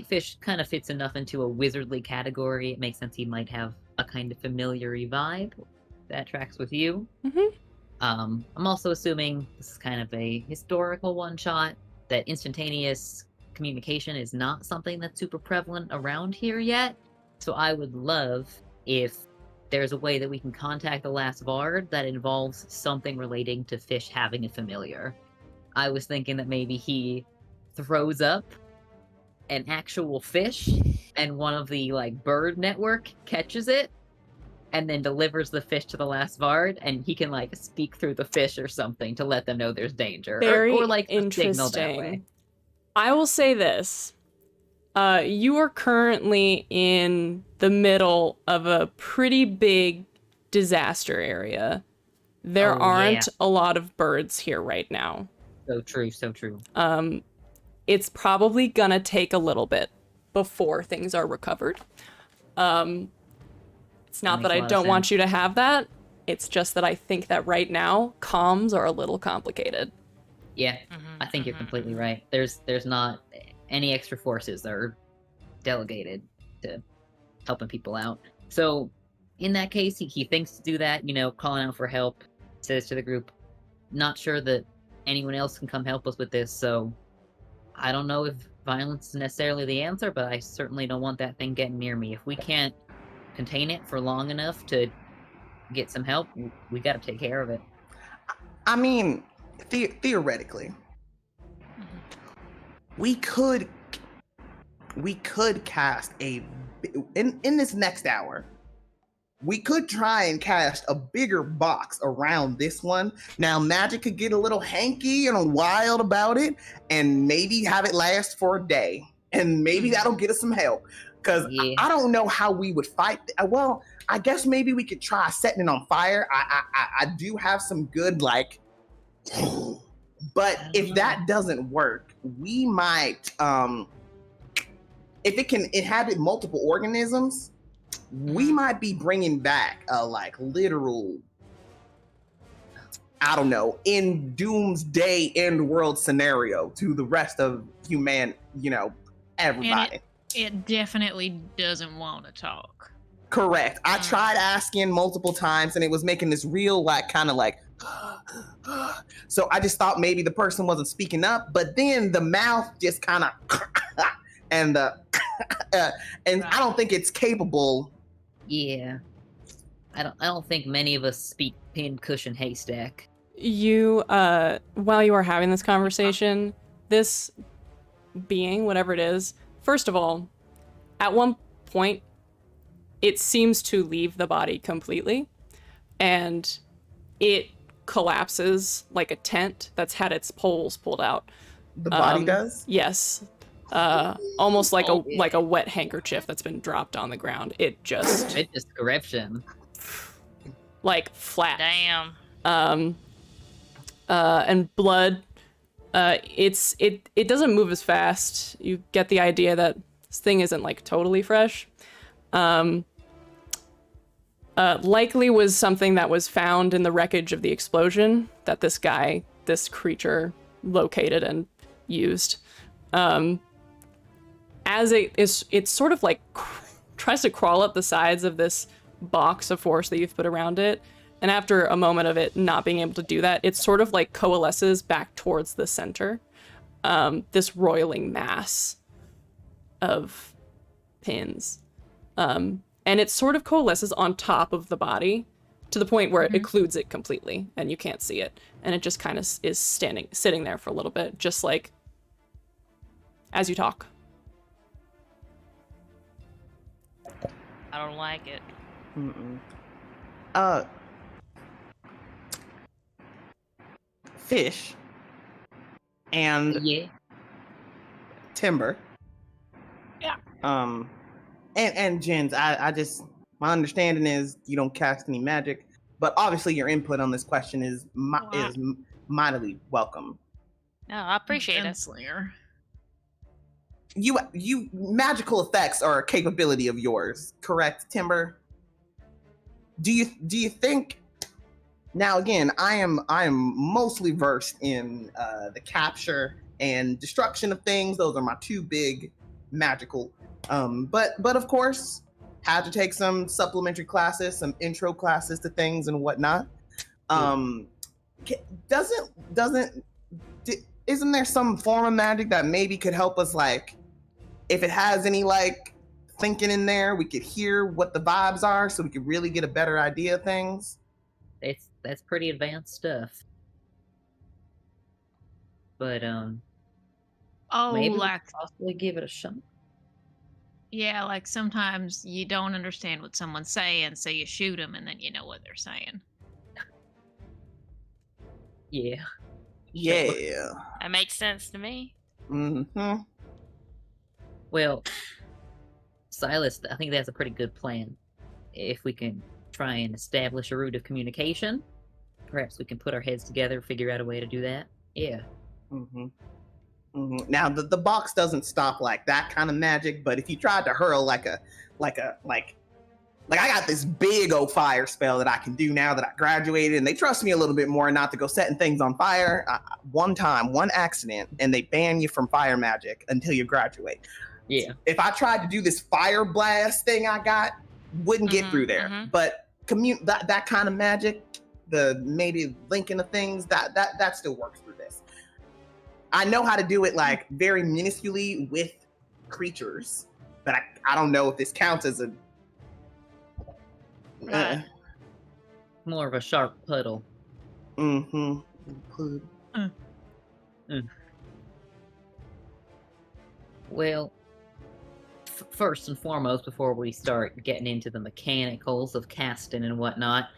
Fish kind of fits enough into a wizardly category. It makes sense he might have a kind of familiar-y vibe. That tracks with you. I'm also assuming this is kind of a historical one-shot, that instantaneous communication is not something that's super prevalent around here yet. So I would love if there's a way that we can contact the last Bard that involves something relating to Fish having a familiar. I was thinking that maybe he throws up an actual fish and one of the bird network catches it and then delivers the fish to the last Bard, and he can speak through the fish or something to let them know there's danger. Very or a interesting. signal that way. I will say this. You are currently in the middle of a pretty big disaster area. There aren't a lot of birds here right now. So true. It's probably gonna take a little bit before things are recovered. It's not that I don't want you to have that. It's just that I think that right now, comms are a little complicated. Yeah, I think you're completely right. There's not any extra forces that are delegated to helping people out. So in that case, he thinks to do that, calling out for help, says to the group, not sure that anyone else can come help us with this, so I don't know if violence is necessarily the answer, but I certainly don't want that thing getting near me. If we can't contain it for long enough to get some help, we gotta take care of it. I mean, theoretically, we could cast in this next hour. We could try and cast a bigger box around this one. Now, magic could get a little hanky and wild about it, and maybe have it last for a day, and maybe that'll get us some help. Because I don't know how we would fight. Well, I guess maybe we could try setting it on fire. I do have some good but if that doesn't work, we might if it can inhabit multiple organisms, we might be bringing back a literal, I don't know, in doomsday end world scenario to the rest of everybody. And it definitely doesn't want to talk. Correct. I tried asking multiple times and it was making this real so I just thought maybe the person wasn't speaking up, but then the mouth just kind of and and I don't think it's capable. Yeah. I don't think many of us speak pincushion haystack. You while you are having this conversation, this being, whatever it is, first of all, at one point it seems to leave the body completely, and it collapses like a tent that's had its poles pulled out. The body does? Yes. Almost like a wet handkerchief that's been dropped on the ground. It just description. Flat. Damn. And blood. It doesn't move as fast. You get the idea that this thing isn't totally fresh. Likely was something that was found in the wreckage of the explosion that this creature located and used. As it sort of tries to crawl up the sides of this box of force that you've put around it, and after a moment of it not being able to do that, it sort of coalesces back towards the center, this roiling mass of pins, and it sort of coalesces on top of the body to the point where it occludes it completely and you can't see it, and it just kind of is sitting there for a little bit, just as you talk. I don't like it. Mm-mm. Fish and Yeah. Timber. Yeah. And Jens, I just my understanding is you don't cast any magic, but obviously your input on this question is mightily welcome. No, I appreciate it. Gunslinger. You magical effects are a capability of yours, correct, Timber? Do you think? Now again, I am mostly versed in the capture and destruction of things. Those are my two big magical. But of course, had to take some supplementary classes, some intro classes to things and whatnot. Isn't there some form of magic that maybe could help us, like, if it has any like thinking in there, we could hear what the vibes are, so we could really get a better idea of things. That's pretty advanced stuff. But Oh, maybe we like could possibly give it a shot. yeah, like sometimes you don't understand what someone's saying, so you shoot them, and then you know what they're saying. Yeah. Yeah. That makes sense to me. Mm-hmm. Well, Silas, I think that's a pretty good plan. If we can try and establish a route of communication, perhaps we can put our heads together, figure out a way to do that. Yeah. Mm-hmm. Mm-hmm. Now the box doesn't stop like that kind of magic, but if you tried to hurl like I got this big old fire spell that I can do now that I graduated, and they trust me a little bit more not to go setting things on fire. One accident, and they ban you from fire magic until you graduate. Yeah. If I tried to do this fire blast thing I got, wouldn't get through there. But that kind of magic, the maybe linking of things, that still works through this. I know how to do it like very minusculely with creatures, but I don't know if this counts as a More of a sharp puddle. Mm-hmm. Well, first and foremost, before we start getting into the mechanicals of casting and whatnot,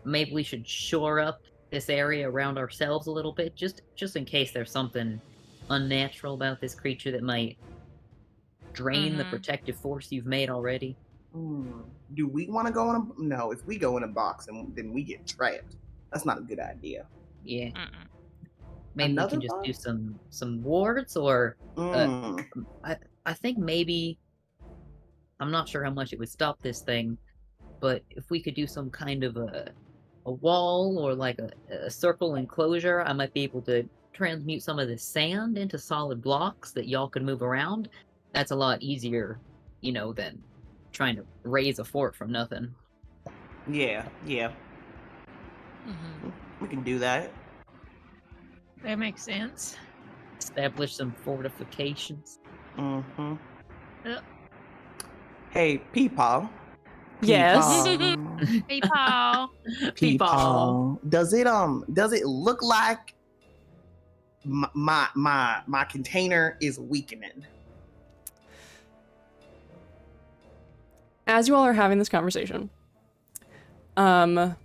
maybe we should shore up this area around ourselves a little bit, just in case there's something unnatural about this creature that might drain the protective force you've made already. Do we want to go in a... No, if we go in a box, and then we get trapped. That's not a good idea. Yeah. Maybe Another we can box? just do some wards, or I think maybe, I'm not sure how much it would stop this thing, but if we could do some kind of a wall or like a circle enclosure, I might be able to transmute some of this sand into solid blocks that y'all could move around. That's a lot easier, than trying to raise a fort from nothing. Yeah. We can do that. That makes sense. Establish some fortifications. Mm-hmm. Yep. Hey, Peepaw. Yes. Hey, Paul. Peepaw. Does it look like my container is weakening? As you all are having this conversation, the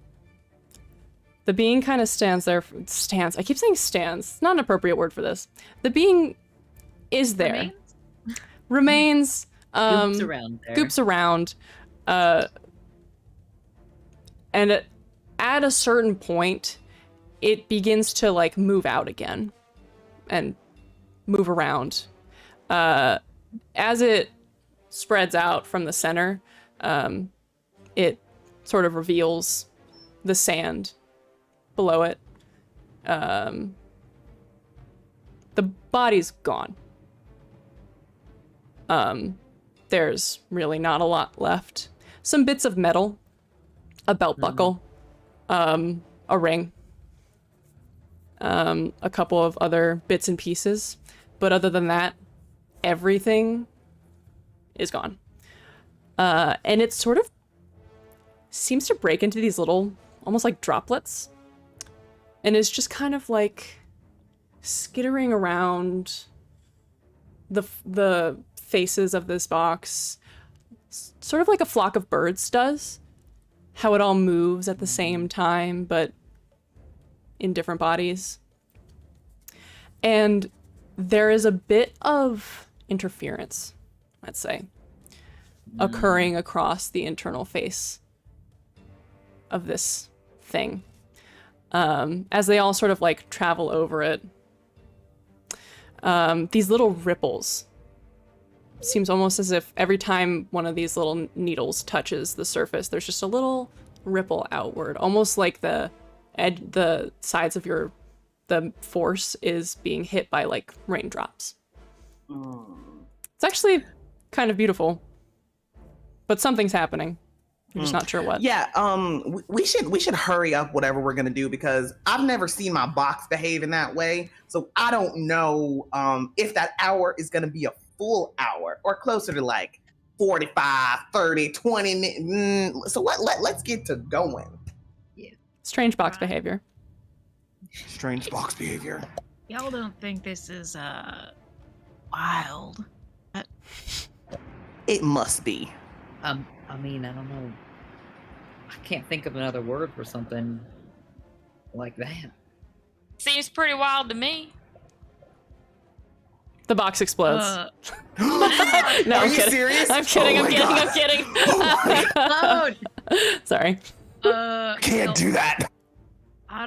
being kind of stands. I keep saying stands. It's not an appropriate word for this. The being is there. Remains. Goops around there. Goops around. And at a certain point, it begins to like move out again and move around. As it spreads out from the center, it sort of reveals the sand below it. The body's gone. There's really not a lot left. Some bits of metal, a belt buckle, a ring, a couple of other bits and pieces. But other than that, everything is gone. And it sort of seems to break into these little, almost like droplets. And is just kind of like skittering around the faces of this box, sort of like a flock of birds does. How it all moves at the same time, but in different bodies. And there is a bit of interference, let's say, occurring across the internal face of this thing. As they all sort of like travel over it, these little ripples. Seems almost as if every time one of these little needles touches the surface, there's just a little ripple outward, almost like the sides of the force is being hit by like raindrops. It's actually kind of beautiful, but something's happening. I'm just not sure what. Yeah, we should hurry up whatever we're gonna do, because I've never seen my box behave in that way. So I don't know if that hour is gonna be a full hour or closer to like 45, 30, 20 minutes. So let's get to going. Strange box behavior. Strange box behavior. Y'all don't think this is wild? It must be. I mean, I don't know. I can't think of another word for something like that. Seems pretty wild to me. The box explodes. No, Are I'm you kidding. serious? I'm kidding. Oh I'm my kidding. God. I'm kidding. Oh, Sorry. Can't do that. I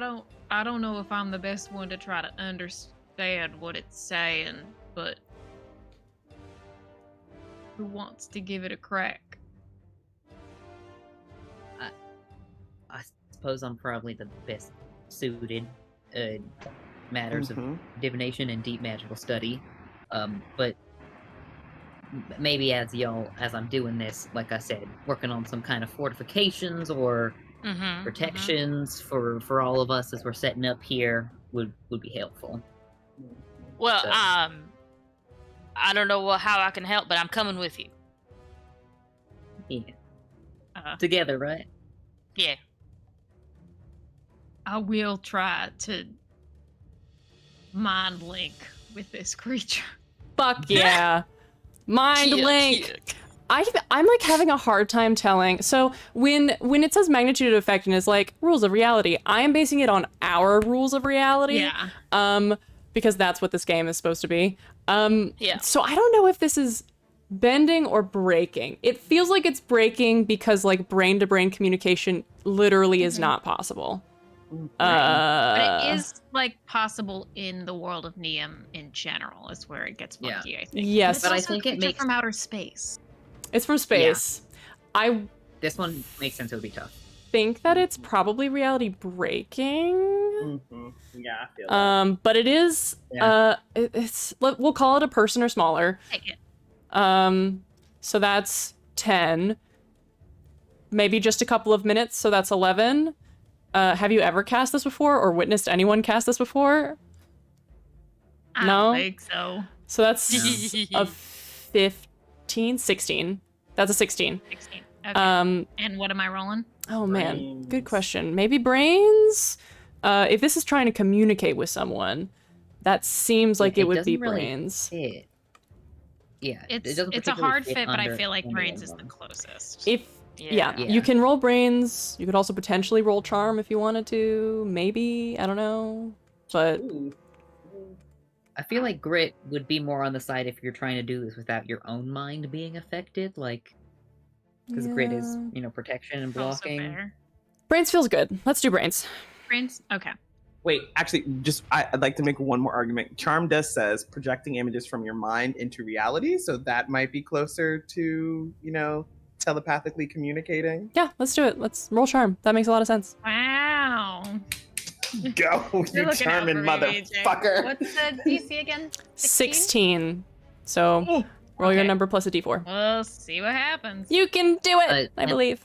don't know if I'm the best one to try to understand what it's saying, but who wants to give it a crack? I suppose I'm probably the best suited matters of divination and deep magical study. But maybe as I'm doing this, like I said, working on some kind of fortifications or protections for all of us as we're setting up here would be helpful. Well, So- I don't know how I can help, but I'm coming with you. Yeah. Together, right? Yeah. I will try to mind link with this creature. Fuck yeah. Mind Kick, link. kick. I'm like having a hard time telling. So when it says magnitude of effect and is like rules of reality, I am basing it on our rules of reality. Yeah. Because that's what this game is supposed to be. Yeah. So I don't know if this is bending or breaking. It feels like it's breaking because like brain to brain communication literally is not possible. But it is like possible in the world of Neum in general is where it gets funky, I think. Yes. But But I it's also think a it creature makes- from outer space. It's from space. I This one makes sense. It would be tough. think that it's probably reality breaking. Yeah, I feel that. But it is we'll call it a person or smaller. Take it. So that's 10. Maybe just a couple of minutes, so that's 11. Have you ever cast this before or witnessed anyone cast this before? I No? don't think so. So that's a 15, 16. That's a 16. 16. Okay. And what am I rolling? oh man, good Brains. question. Maybe brains? If this is trying to communicate with someone, that seems like Yeah, it it would be doesn't really brains. Fit. Yeah, it It's doesn't a particularly hard fit, but I under feel like any brains of is the them. closest. If yeah, Yeah. you can roll brains. You could also potentially roll charm if you wanted to. Maybe, I don't know. But I feel like grit would be more on the side if you're trying to do this without your own mind being affected, like because grit is, protection and Also blocking. fair. brains feels good. Let's do brains. Brains? Okay. Wait, actually, I'd like to make one more argument. Charm does says projecting images from your mind into reality, so that might be closer to, telepathically communicating. Yeah, let's do it. Let's roll charm. That makes a lot of sense. Wow. Go, You're you looking out charming for me, BJ. motherfucker. What's the DC again? 16. So roll your okay. number plus a d4. We'll see what happens. You can do it, I and- believe.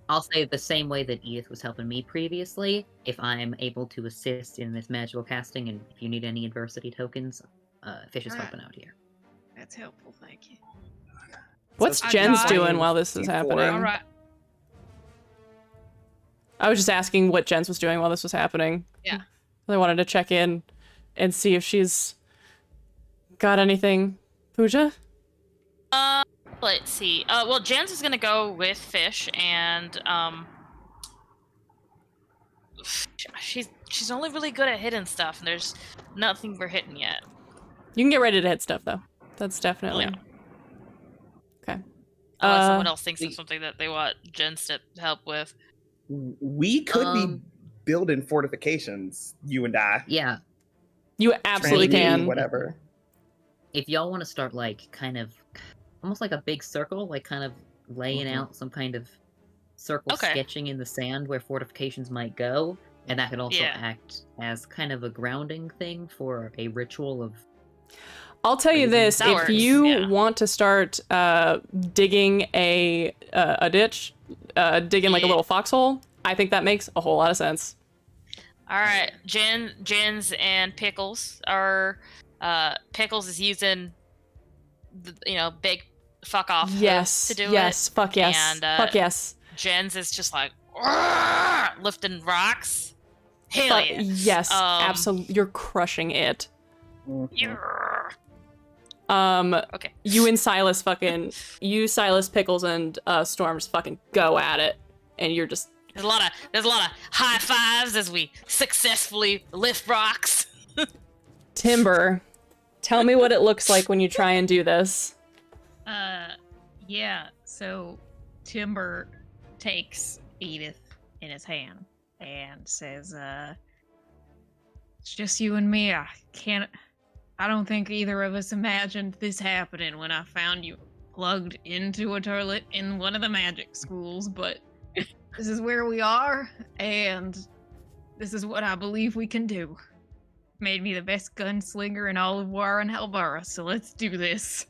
I'll say the same way that Edith was helping me previously. If I'm able to assist in this magical casting, and if you need any adversity tokens, Fish is Alright. helping out here. That's helpful, thank you. What's I Jen's got- doing while this is D4. happening? All right. I was just asking what Jen's was doing while this was happening. Yeah. I wanted to check in and see if she's got anything. Pooja? Let's see. Well, Jens is gonna go with Fish, and she's only really good at hitting stuff, and there's nothing we're hitting yet. You can get ready to hit stuff though. That's definitely Yeah. okay. Unless someone else thinks of something that they want Jens to help with. We could be building fortifications, you and I. Yeah. You absolutely Training, can. whatever. If y'all want to start like kind of almost like a big circle, like kind of laying out some kind of circle sketching in the sand where fortifications might go, and that could also act as kind of a grounding thing for a ritual of. I'll tell you this: That if works, you want to start digging a ditch, digging like a little foxhole, I think that makes a whole lot of sense. All right, Jens and Pickles are. Pickles is using, big fuck off Yes. to do it. Yes. Fuck yes. And, fuck yes. Jens is just like lifting rocks. Hell Fuck, yes. yes. Absolutely. You're crushing it. Yeah. Okay. You, Silas, Pickles, and Storms fucking go at it, and you're just. There's a lot of high fives as we successfully lift rocks. Timber, tell me what it looks like when you try and do this. Yeah, so Timber takes Edith in his hand and says, it's just you and me. I don't think either of us imagined this happening when I found you plugged into a toilet in one of the magic schools, but this is where we are, and this is what I believe we can do. Made me the best gunslinger in all of War and Helbara, so let's do this.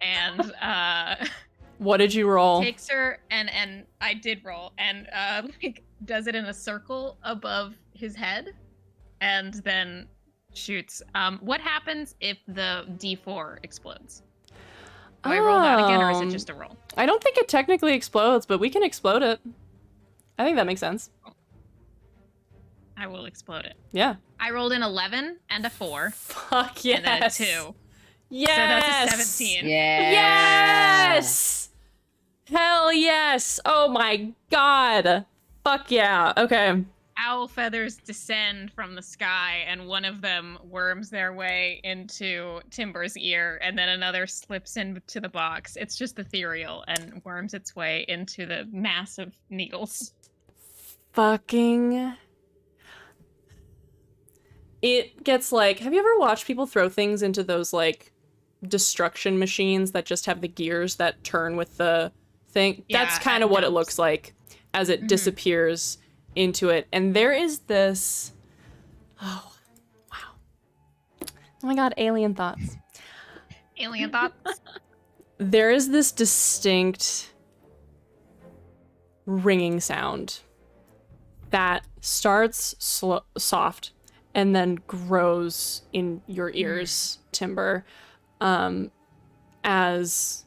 And what did you roll? Takes her and I did roll, and does it in a circle above his head, and then shoots. What happens if the D4 explodes? Do I roll that again, or is it just a roll? I don't think it technically explodes, but we can explode it. I think that makes sense. I will explode it. Yeah. I rolled an 11 and a 4. Fuck yes. And then a 2. Yes. So that's a 17. Yeah. Yes. Hell yes. Oh my god. Fuck yeah. Okay. Owl feathers descend from the sky, and one of them worms their way into Timber's ear, and then another slips into the box. It's just ethereal and worms its way into the mass of needles. Fucking. It gets like, have you ever watched people throw things into those like destruction machines that just have the gears that turn with the thing? Yeah, that's kind of what it looks like as it disappears into it. And there is this, oh wow, oh my god, alien thoughts. Alien thoughts? There is this distinct ringing sound that starts soft and then grows in your ears, Timber, as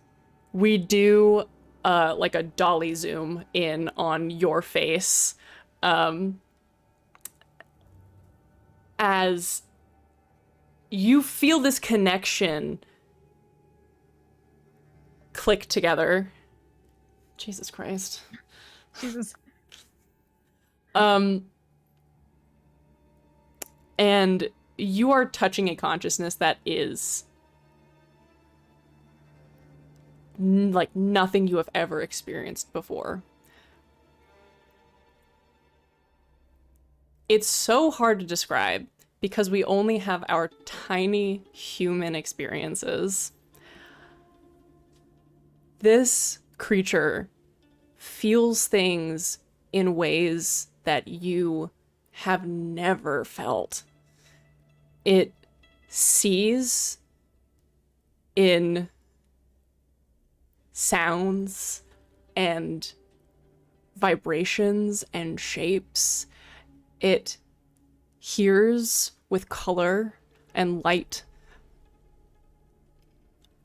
we do like a dolly zoom in on your face, as you feel this connection click together. Jesus Christ. Jesus. And you are touching a consciousness that is like nothing you have ever experienced before. It's so hard to describe because we only have our tiny human experiences. This creature feels things in ways that you have never felt. It sees in sounds and vibrations and shapes. It hears with color and light.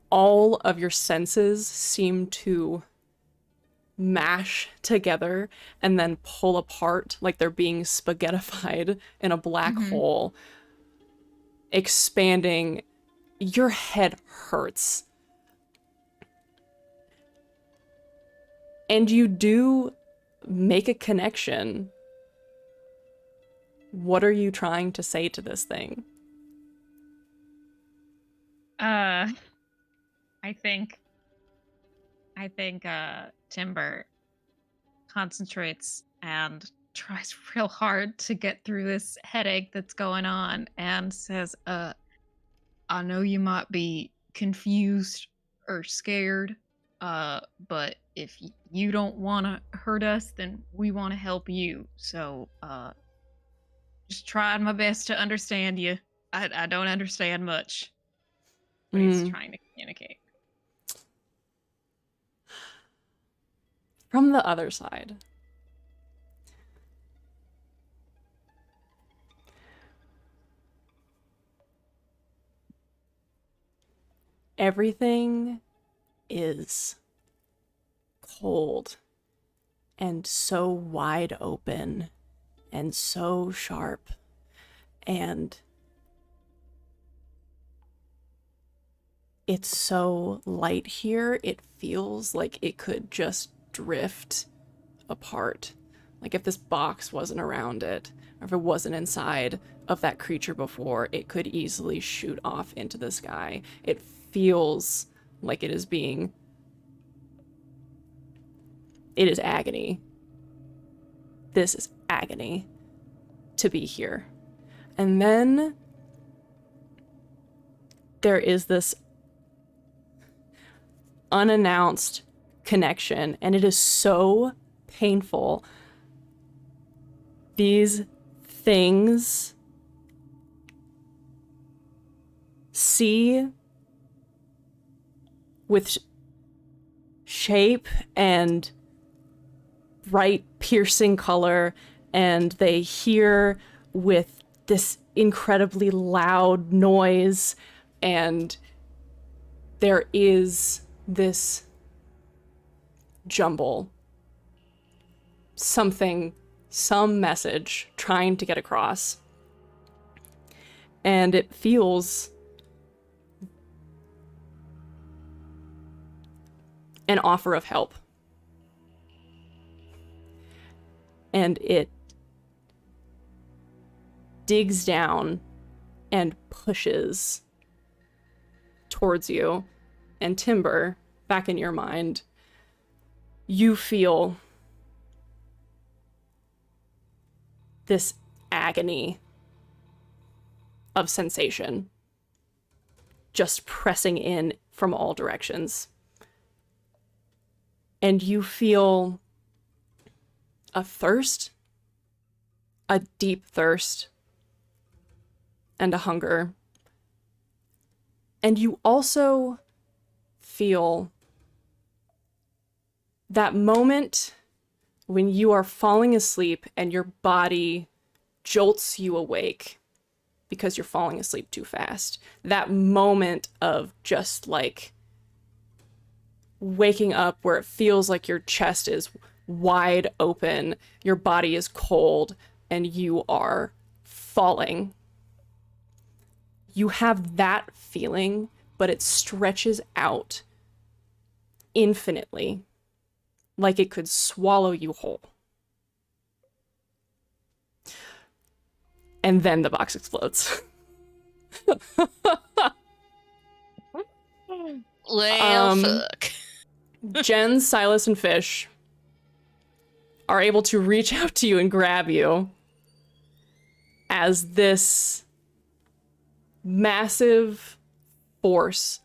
All of your senses seem to mash together and then pull apart like they're being spaghettified in a black hole, expanding. Your head hurts. And you do make a connection. What are you trying to say to this thing? I think Timber concentrates and tries real hard to get through this headache that's going on and says, I know you might be confused or scared, but if you don't want to hurt us, then we want to help you. So, just trying my best to understand you. I don't understand much. But he's trying to communicate. From the other side, everything is cold and so wide open and so sharp, and it's so light here, it feels like it could just drift apart. Like if this box wasn't around it, or if it wasn't inside of that creature before, it could easily shoot off into the sky. It feels like it is agony. This is agony to be here. And then there is this unannounced connection, and it is so painful. These things see with shape and bright, piercing color, and they hear with this incredibly loud noise, and there is this jumble. Some message trying to get across. And it feels an offer of help. And it digs down and pushes towards you. And Timber, back in your mind, you feel this agony of sensation just pressing in from all directions. And you feel a thirst, a deep thirst, and a hunger. And you also feel that moment when you are falling asleep and your body jolts you awake because you're falling asleep too fast. That moment of just like waking up where it feels like your chest is wide open, your body is cold, and you are falling. You have that feeling, but it stretches out infinitely, like it could swallow you whole. And then the box explodes. Well, fuck. Jen, Silas, and Fish are able to reach out to you and grab you as this massive force,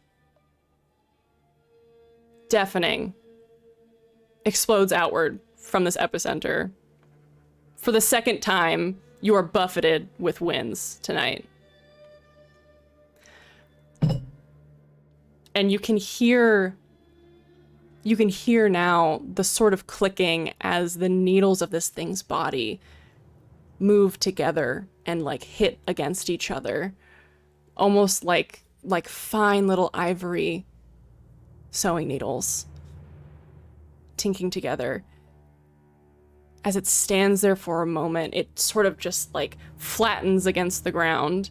deafening, explodes outward from this epicenter. For the second time, you are buffeted with winds tonight. And you can hear now the sort of clicking as the needles of this thing's body move together and like hit against each other, almost like fine little ivory sewing needles tinking together. As it stands there for a moment, it sort of just like flattens against the ground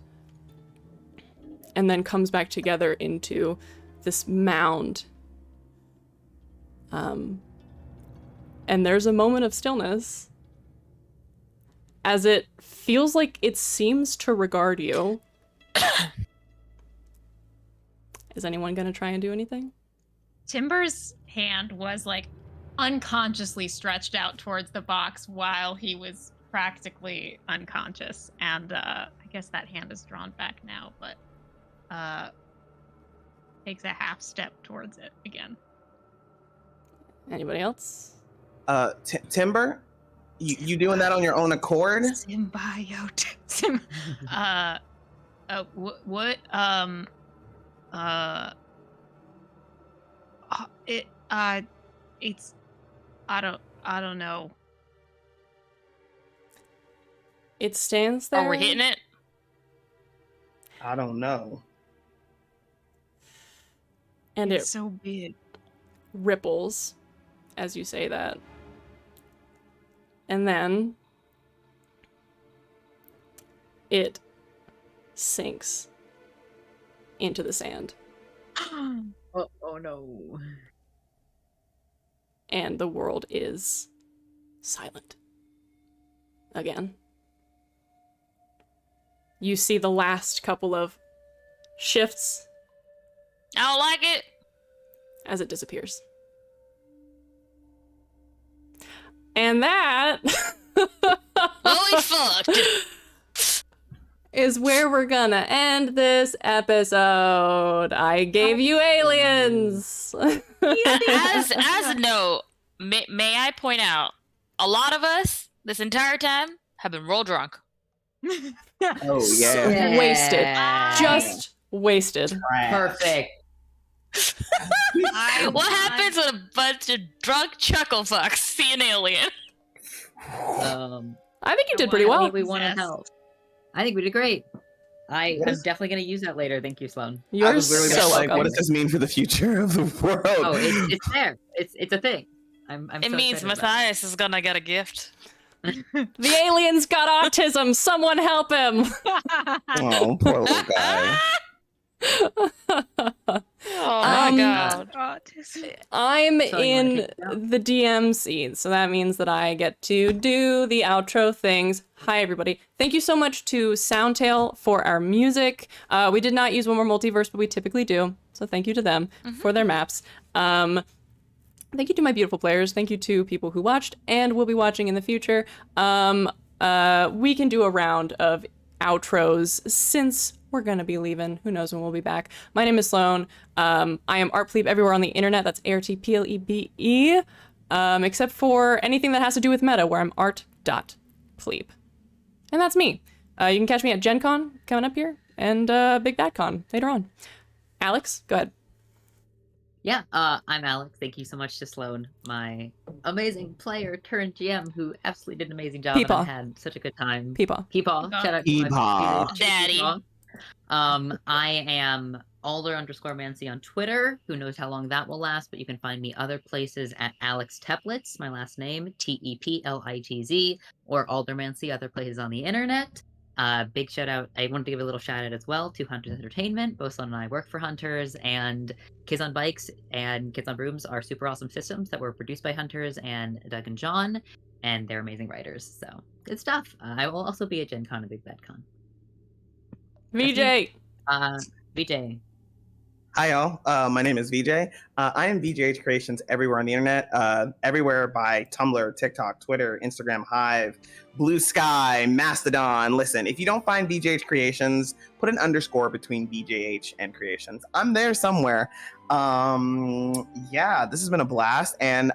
and then comes back together into this mound. And there's a moment of stillness as it feels like it seems to regard you. Is anyone gonna try and do anything? Timber's hand was like unconsciously stretched out towards the box while he was practically unconscious, and I guess that hand is drawn back now, but takes a half step towards it again. Anybody else? Timber, you doing that on your own accord? Symbiote. What? It's, I don't know. It stands there. Are we hitting it? I don't know. And It's it so big. ripples as you say that. And then it sinks into the sand. Oh no. And the world is silent again. You see the last couple of shifts I don't like it. as it disappears. And that Well, we fucked. is where we're gonna end this episode. I gave you aliens. As a note, may I point out, a lot of us this entire time have been roll drunk. Oh So yeah. wasted. Just wasted. Perfect. What happens when a bunch of drunk chuckle fucks see an alien? I think you did pretty I well. think we want to help. I think we did great. I'm Yes. definitely going to use that later. Thank you, Sloan. I You're was literally so just like, welcome. what does this mean for the future of the world? Oh, it's there. It's a thing. I'm It so means excited about it. Matthias is gonna get a gift. The alien's got autism. Someone help him. Oh, poor little guy. Oh my Um, god. I'm So you wanna in kick it out? the DM seat, so that means that I get to do the outro things. Hi, everybody. Thank you so much to Soundtail for our music. We did not use One More Multiverse, but we typically do, so thank you to them for their maps. Thank you to my beautiful players. Thank you to people who watched and will be watching in the future. We can do a round of outros since we're gonna be leaving. Who knows when we'll be back. My name is Sloan. I am Artplebe everywhere on the internet. That's ARTPLEBE. Except for anything that has to do with meta, where I'm art.plebe. And that's me. You can catch me at Gen Con coming up here, and Big Bad Con later on. Alex, go ahead. Yeah, I'm Alex. Thank you so much to Sloan, my amazing player turned GM, who absolutely did an amazing job. Peepaw. And I had such a good time. Peepaw. Peepaw. Shout out to my Peepaw. Daddy. Peepaw. I am Alder_Mancy on Twitter. Who knows how long that will last, but you can find me other places at Alex Teplitz, my last name, TEPLITZ, or Aldermancy, other places on the internet. Big shout out. I wanted to give a little shout out as well to Hunters Entertainment. Both Sloan and I work for Hunters, and Kids on Bikes and Kids on Brooms are super awesome systems that were produced by Hunters and Doug and John, and they're amazing writers. So good stuff. I will also be at Gen Con and Big Bad Con. VJ. VJ. Hi, y'all. My name is VJ. I am VJH Creations everywhere on the internet, everywhere by Tumblr, TikTok, Twitter, Instagram, Hive, Blue Sky, Mastodon. Listen, if you don't find VJH Creations, put an underscore between VJH and Creations. I'm there somewhere. Yeah, this has been a blast, and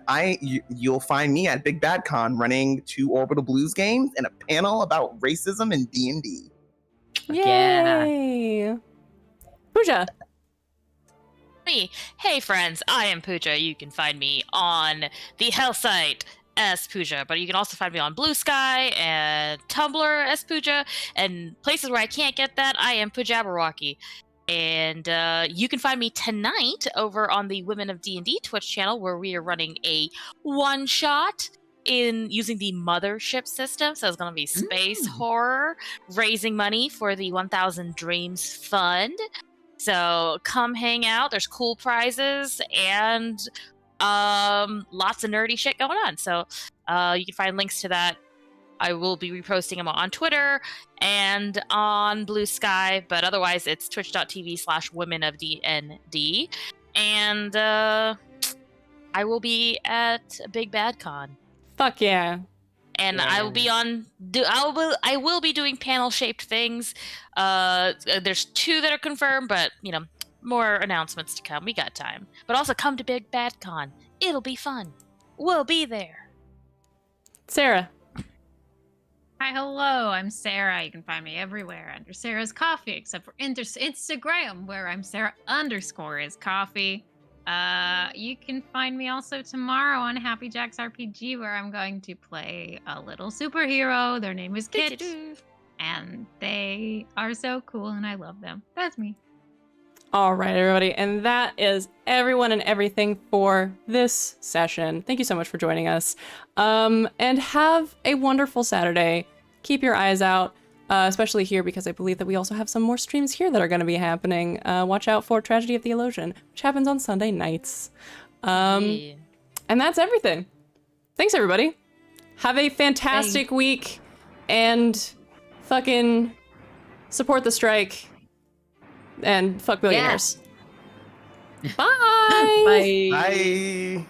you'll find me at Big Bad Con running 2 Orbital Blues games and a panel about racism in D&D. Yay. Pooja. Me. Hey friends, I am Pooja. You can find me on the hell site as Pooja, but you can also find me on Blue Sky and Tumblr as Pooja, and places where I can't get that, I am Poojaberwalkie. And you can find me tonight over on the Women of D&D Twitch channel, where we are running a one-shot in using the Mothership system. So it's going to be space horror, raising money for the 1000 Dreams Fund. So come hang out. There's cool prizes, and lots of nerdy shit going on. So you can find links to that. I will be reposting them on Twitter and on Blue Sky, but otherwise it's twitch.tv/womenofdnd. And I will be at a Big Bad Con. Fuck yeah. And I will be I will be doing panel shaped things. There's 2 that are confirmed, but more announcements to come. We got time. But also come to Big Bad Con. It'll be fun. We'll be there. Sarah. Hi, hello. I'm Sarah. You can find me everywhere under Sarah's Coffee, except for Instagram, where I'm Sarah_is_coffee. You can find me also tomorrow on Happy Jack's RPG, where I'm going to play a little superhero. Their name is Kit, and they are so cool, and I love them. That's me. All right, everybody. And that is everyone and everything for this session. Thank you so much for joining us. And have a wonderful Saturday. Keep your eyes out, especially here, because I believe that we also have some more streams here that are going to be happening. Watch out for Tragedy of the Illusion, which happens on Sunday nights. And that's everything. Thanks, everybody. Have a fantastic week, and fucking support the strike. And fuck billionaires. Yeah. Bye. Bye. Bye.